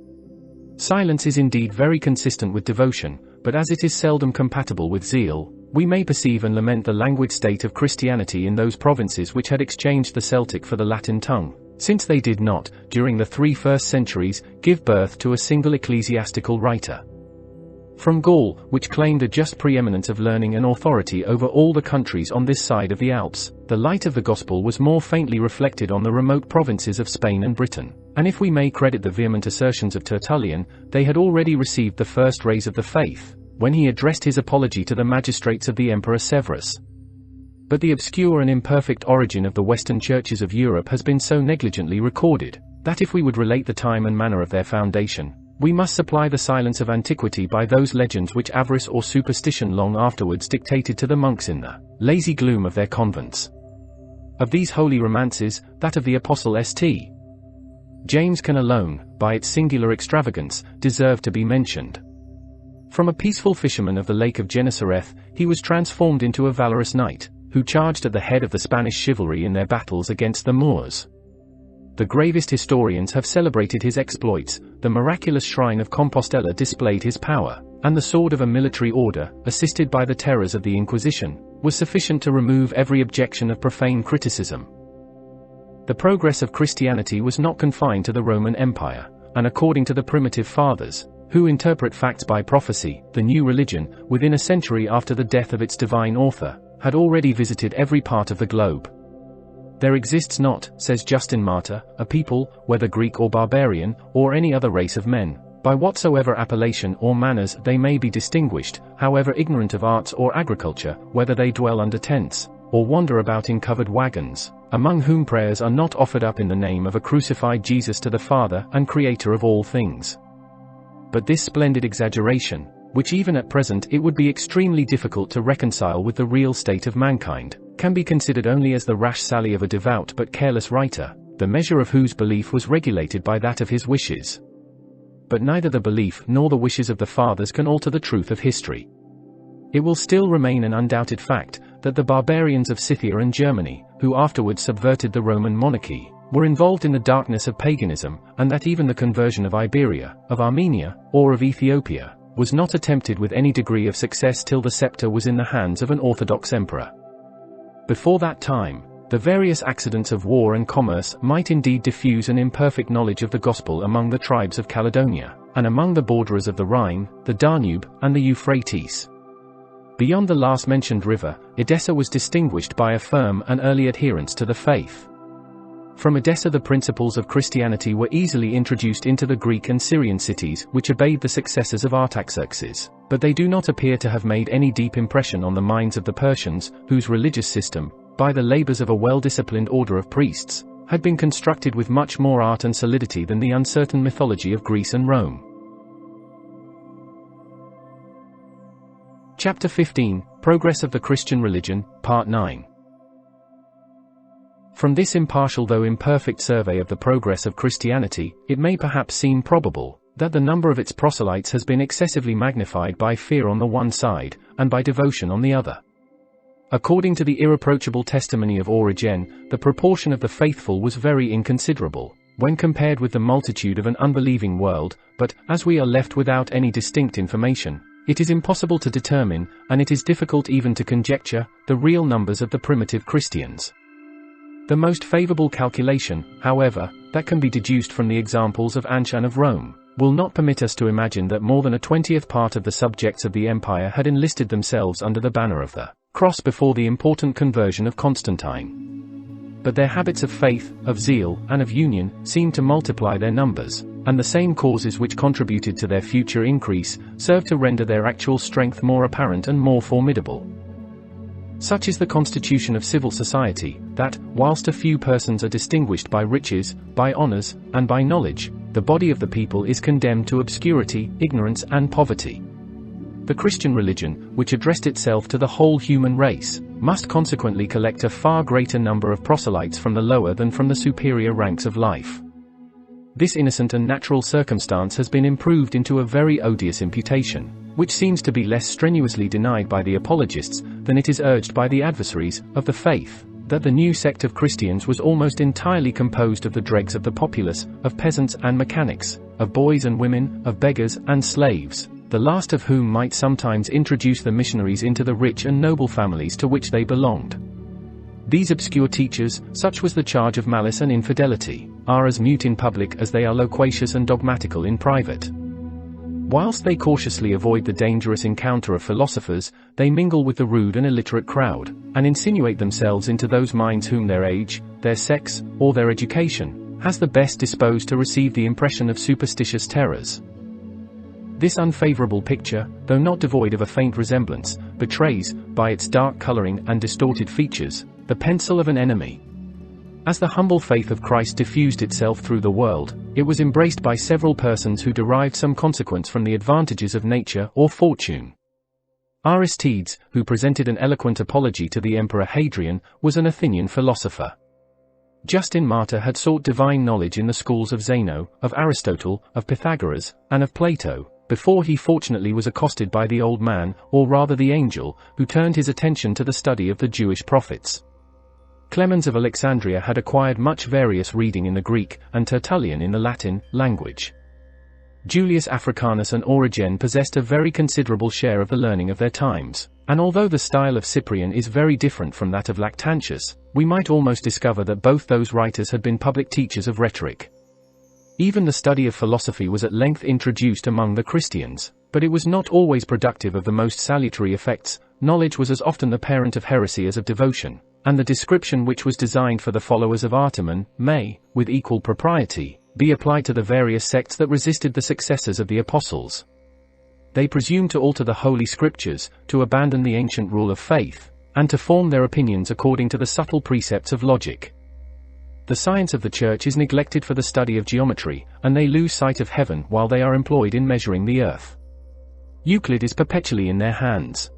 Silence is indeed very consistent with devotion, but as it is seldom compatible with zeal, we may perceive and lament the languid state of Christianity in those provinces which had exchanged the Celtic for the Latin tongue, since they did not, during the 3 first centuries, give birth to a single ecclesiastical writer. From Gaul, which claimed a just preeminence of learning and authority over all the countries on this side of the Alps, the light of the gospel was more faintly reflected on the remote provinces of Spain and Britain, and if we may credit the vehement assertions of Tertullian, they had already received the first rays of the faith, when he addressed his apology to the magistrates of the Emperor Severus. But the obscure and imperfect origin of the Western churches of Europe has been so negligently recorded, that if we would relate the time and manner of their foundation, we must supply the silence of antiquity by those legends which avarice or superstition long afterwards dictated to the monks in the lazy gloom of their convents. Of these holy romances, that of the Apostle St. James can alone, by its singular extravagance, deserve to be mentioned. From a peaceful fisherman of the Lake of Gennesareth, he was transformed into a valorous knight, who charged at the head of the Spanish chivalry in their battles against the Moors. The gravest historians have celebrated his exploits, the miraculous shrine of Compostela displayed his power, and the sword of a military order, assisted by the terrors of the Inquisition, was sufficient to remove every objection of profane criticism. The progress of Christianity was not confined to the Roman Empire, and according to the primitive fathers, who interpret facts by prophecy, the new religion, within a century after the death of its divine author, had already visited every part of the globe. There exists not, says Justin Martyr, a people, whether Greek or barbarian, or any other race of men, by whatsoever appellation or manners they may be distinguished, however ignorant of arts or agriculture, whether they dwell under tents, or wander about in covered wagons, among whom prayers are not offered up in the name of a crucified Jesus to the Father and Creator of all things. But this splendid exaggeration, which even at present it would be extremely difficult to reconcile with the real state of mankind, can be considered only as the rash sally of a devout but careless writer, the measure of whose belief was regulated by that of his wishes. But neither the belief nor the wishes of the fathers can alter the truth of history. It will still remain an undoubted fact, that the barbarians of Scythia and Germany, who afterwards subverted the Roman monarchy, were involved in the darkness of paganism, and that even the conversion of Iberia, of Armenia, or of Ethiopia, was not attempted with any degree of success till the scepter was in the hands of an orthodox emperor. Before that time, the various accidents of war and commerce might indeed diffuse an imperfect knowledge of the gospel among the tribes of Caledonia, and among the borderers of the Rhine, the Danube, and the Euphrates. Beyond the last mentioned river, Edessa was distinguished by a firm and early adherence to the faith. From Edessa the principles of Christianity were easily introduced into the Greek and Syrian cities which obeyed the successors of Artaxerxes, but they do not appear to have made any deep impression on the minds of the Persians, whose religious system, by the labors of a well-disciplined order of priests, had been constructed with much more art and solidity than the uncertain mythology of Greece and Rome. Chapter 15, Progress of the Christian Religion, Part 9. From this impartial though imperfect survey of the progress of Christianity, it may perhaps seem probable that the number of its proselytes has been excessively magnified by fear on the one side, and by devotion on the other. According to the irreproachable testimony of Origen, the proportion of the faithful was very inconsiderable, when compared with the multitude of an unbelieving world, but, as we are left without any distinct information, it is impossible to determine, and it is difficult even to conjecture, the real numbers of the primitive Christians. The most favorable calculation, however, that can be deduced from the examples of Ansh and of Rome, will not permit us to imagine that more than a 20th part of the subjects of the empire had enlisted themselves under the banner of the cross before the important conversion of Constantine. But their habits of faith, of zeal, and of union seemed to multiply their numbers, and the same causes which contributed to their future increase served to render their actual strength more apparent and more formidable. Such is the constitution of civil society, that, whilst a few persons are distinguished by riches, by honors, and by knowledge, the body of the people is condemned to obscurity, ignorance, and poverty. The Christian religion, which addressed itself to the whole human race, must consequently collect a far greater number of proselytes from the lower than from the superior ranks of life. This innocent and natural circumstance has been improved into a very odious imputation, which seems to be less strenuously denied by the apologists than it is urged by the adversaries of the faith, that the new sect of Christians was almost entirely composed of the dregs of the populace, of peasants and mechanics, of boys and women, of beggars and slaves, the last of whom might sometimes introduce the missionaries into the rich and noble families to which they belonged. These obscure teachers, such was the charge of malice and infidelity, are as mute in public as they are loquacious and dogmatical in private. Whilst they cautiously avoid the dangerous encounter of philosophers, they mingle with the rude and illiterate crowd, and insinuate themselves into those minds whom their age, their sex, or their education has the best disposed to receive the impression of superstitious terrors. This unfavorable picture, though not devoid of a faint resemblance, betrays, by its dark coloring and distorted features, the pencil of an enemy. As the humble faith of Christ diffused itself through the world, it was embraced by several persons who derived some consequence from the advantages of nature or fortune. Aristides, who presented an eloquent apology to the Emperor Hadrian, was an Athenian philosopher. Justin Martyr had sought divine knowledge in the schools of Zeno, of Aristotle, of Pythagoras, and of Plato, before he fortunately was accosted by the old man, or rather the angel, who turned his attention to the study of the Jewish prophets. Clemens of Alexandria had acquired much various reading in the Greek, and Tertullian in the Latin, language. Julius Africanus and Origen possessed a very considerable share of the learning of their times, and although the style of Cyprian is very different from that of Lactantius, we might almost discover that both those writers had been public teachers of rhetoric. Even the study of philosophy was at length introduced among the Christians, but it was not always productive of the most salutary effects. Knowledge was as often the parent of heresy as of devotion, and the description which was designed for the followers of Artemon may, with equal propriety, be applied to the various sects that resisted the successors of the apostles. They presumed to alter the Holy Scriptures, to abandon the ancient rule of faith, and to form their opinions according to the subtle precepts of logic. The science of the Church is neglected for the study of geometry, and they lose sight of heaven while they are employed in measuring the earth. Euclid is perpetually in their hands.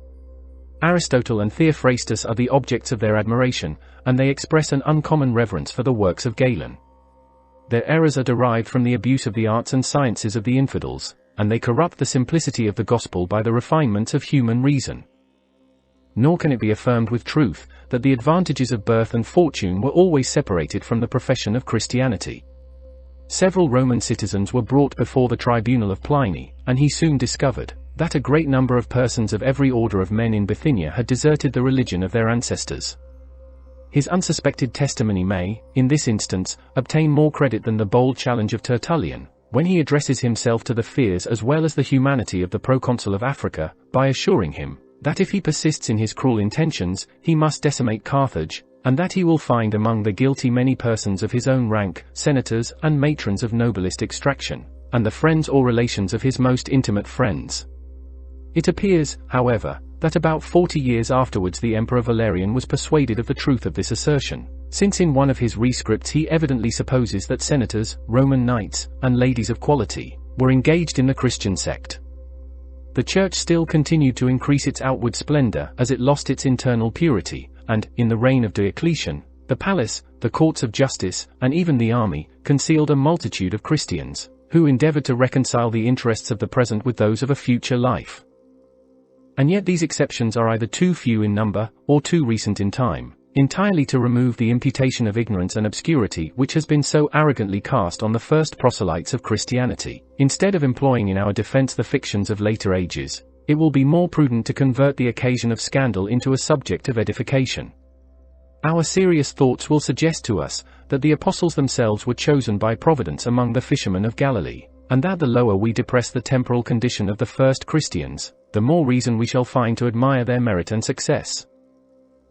Aristotle and Theophrastus are the objects of their admiration, and they express an uncommon reverence for the works of Galen. Their errors are derived from the abuse of the arts and sciences of the infidels, and they corrupt the simplicity of the gospel by the refinements of human reason. Nor can it be affirmed with truth that the advantages of birth and fortune were always separated from the profession of Christianity. Several Roman citizens were brought before the tribunal of Pliny, and he soon discovered that a great number of persons of every order of men in Bithynia had deserted the religion of their ancestors. His unsuspected testimony may, in this instance, obtain more credit than the bold challenge of Tertullian, when he addresses himself to the fears as well as the humanity of the proconsul of Africa, by assuring him that if he persists in his cruel intentions, he must decimate Carthage, and that he will find among the guilty many persons of his own rank, senators and matrons of noblest extraction, and the friends or relations of his most intimate friends. It appears, however, that about 40 years afterwards the Emperor Valerian was persuaded of the truth of this assertion, since in one of his rescripts he evidently supposes that senators, Roman knights, and ladies of quality were engaged in the Christian sect. the Church still continued to increase its outward splendor as it lost its internal purity, and, in the reign of Diocletian, the palace, the courts of justice, and even the army, concealed a multitude of Christians, who endeavored to reconcile the interests of the present with those of a future life. And yet these exceptions are either too few in number, or too recent in time, entirely to remove the imputation of ignorance and obscurity which has been so arrogantly cast on the first proselytes of Christianity. Instead of employing in our defense the fictions of later ages, it will be more prudent to convert the occasion of scandal into a subject of edification. Our serious thoughts will suggest to us that the apostles themselves were chosen by providence among the fishermen of Galilee, and that the lower we depress the temporal condition of the first Christians, the more reason we shall find to admire their merit and success.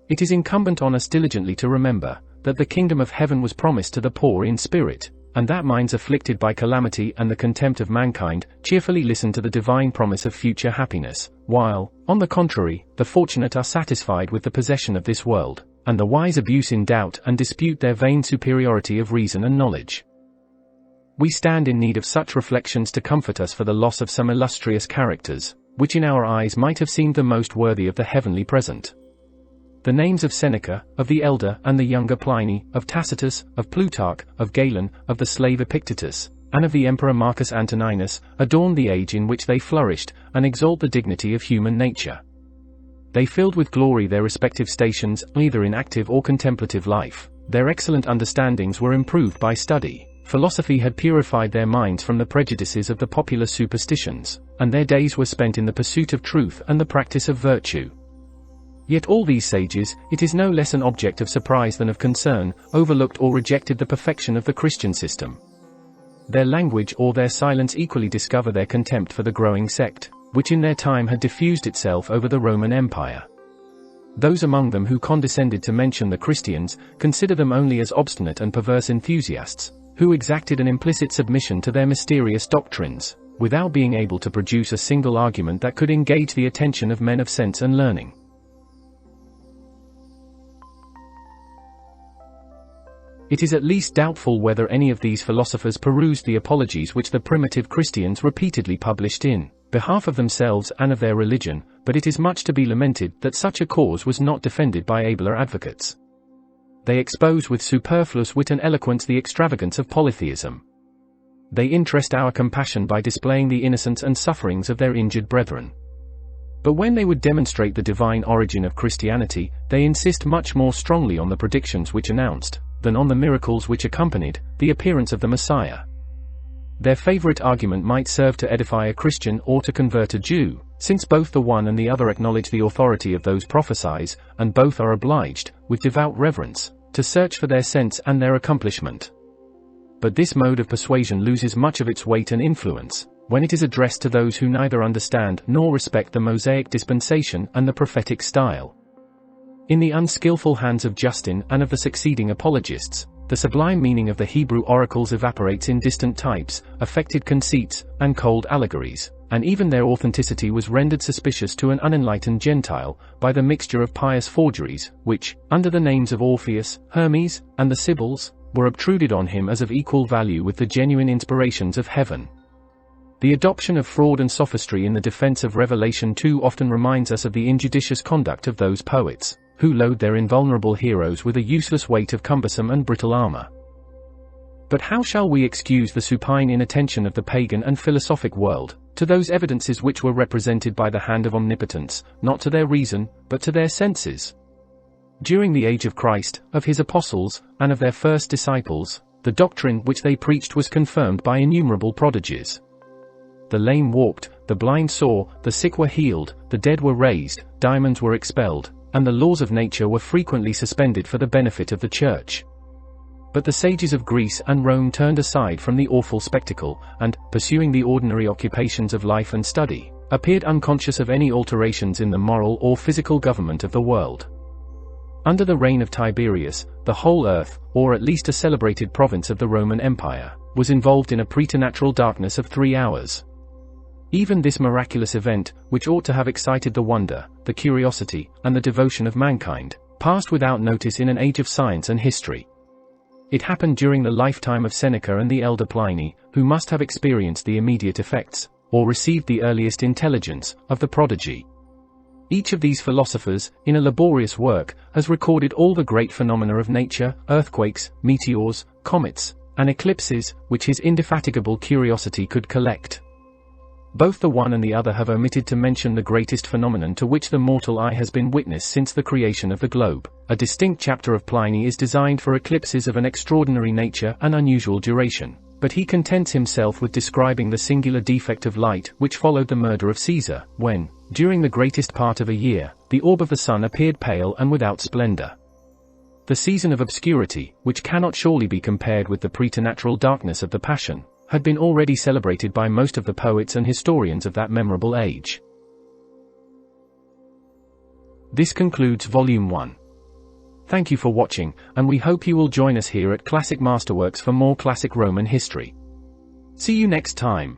It is incumbent on us diligently to remember that the kingdom of heaven was promised to the poor in spirit, and that minds afflicted by calamity and the contempt of mankind cheerfully listen to the divine promise of future happiness, while, on the contrary, the fortunate are satisfied with the possession of this world, and the wise abuse in doubt and dispute their vain superiority of reason and knowledge. We stand in need of such reflections to comfort us for the loss of some illustrious characters, which in our eyes might have seemed the most worthy of the heavenly present. The names of Seneca, of the elder and the younger Pliny, of Tacitus, of Plutarch, of Galen, of the slave Epictetus, and of the emperor Marcus Antoninus, adorn the age in which they flourished, and exalt the dignity of human nature. They filled with glory their respective stations, either in active or contemplative life. Their excellent understandings were improved by study. Philosophy had purified their minds from the prejudices of the popular superstitions, and their days were spent in the pursuit of truth and the practice of virtue. Yet all these sages, it is no less an object of surprise than of concern, overlooked or rejected the perfection of the Christian system. Their language or their silence equally discover their contempt for the growing sect, which in their time had diffused itself over the Roman Empire. Those among them who condescended to mention the Christians, consider them only as obstinate and perverse enthusiasts, who exacted an implicit submission to their mysterious doctrines, without being able to produce a single argument that could engage the attention of men of sense and learning. It is at least doubtful whether any of these philosophers perused the apologies which the primitive Christians repeatedly published in behalf of themselves and of their religion, but it is much to be lamented that such a cause was not defended by abler advocates. They expose with superfluous wit and eloquence the extravagance of polytheism. They interest our compassion by displaying the innocence and sufferings of their injured brethren. But when they would demonstrate the divine origin of Christianity, they insist much more strongly on the predictions which announced, than on the miracles which accompanied, the appearance of the Messiah. Their favorite argument might serve to edify a Christian or to convert a Jew, since both the one and the other acknowledge the authority of those prophesies, and both are obliged, with devout reverence, to search for their sense and their accomplishment. But this mode of persuasion loses much of its weight and influence, when it is addressed to those who neither understand nor respect the Mosaic dispensation and the prophetic style. In the unskillful hands of Justin and of the succeeding apologists, the sublime meaning of the Hebrew oracles evaporates in distant types, affected conceits, and cold allegories, and even their authenticity was rendered suspicious to an unenlightened Gentile, by the mixture of pious forgeries, which, under the names of Orpheus, Hermes, and the Sibyls, were obtruded on him as of equal value with the genuine inspirations of heaven. The adoption of fraud and sophistry in the defense of revelation too often reminds us of the injudicious conduct of those poets, who load their invulnerable heroes with a useless weight of cumbersome and brittle armor. But how shall we excuse the supine inattention of the pagan and philosophic world to those evidences which were represented by the hand of omnipotence, not to their reason, but to their senses? During the age of Christ, of his apostles, and of their first disciples, the doctrine which they preached was confirmed by innumerable prodigies. The lame walked, the blind saw, the sick were healed, the dead were raised, demons were expelled, and the laws of nature were frequently suspended for the benefit of the Church. But the sages of Greece and Rome turned aside from the awful spectacle, and, pursuing the ordinary occupations of life and study, appeared unconscious of any alterations in the moral or physical government of the world. Under the reign of Tiberius, the whole earth, or at least a celebrated province of the Roman Empire, was involved in a preternatural darkness of 3 hours. Even this miraculous event, which ought to have excited the wonder, the curiosity, and the devotion of mankind, passed without notice in an age of science and history. It happened during the lifetime of Seneca and the elder Pliny, who must have experienced the immediate effects, or received the earliest intelligence, of the prodigy. Each of these philosophers, in a laborious work, has recorded all the great phenomena of nature, earthquakes, meteors, comets, and eclipses, which his indefatigable curiosity could collect. Both the one and the other have omitted to mention the greatest phenomenon to which the mortal eye has been witness since the creation of the globe. A distinct chapter of Pliny is designed for eclipses of an extraordinary nature and unusual duration, but he contents himself with describing the singular defect of light which followed the murder of Caesar, when, during the greatest part of a year, the orb of the sun appeared pale and without splendor. The season of obscurity, which cannot surely be compared with the preternatural darkness of the Passion, had been already celebrated by most of the poets and historians of that memorable age. This concludes Volume 1. Thank you for watching, and we hope you will join us here at Classic Masterworks for more classic Roman history. See you next time.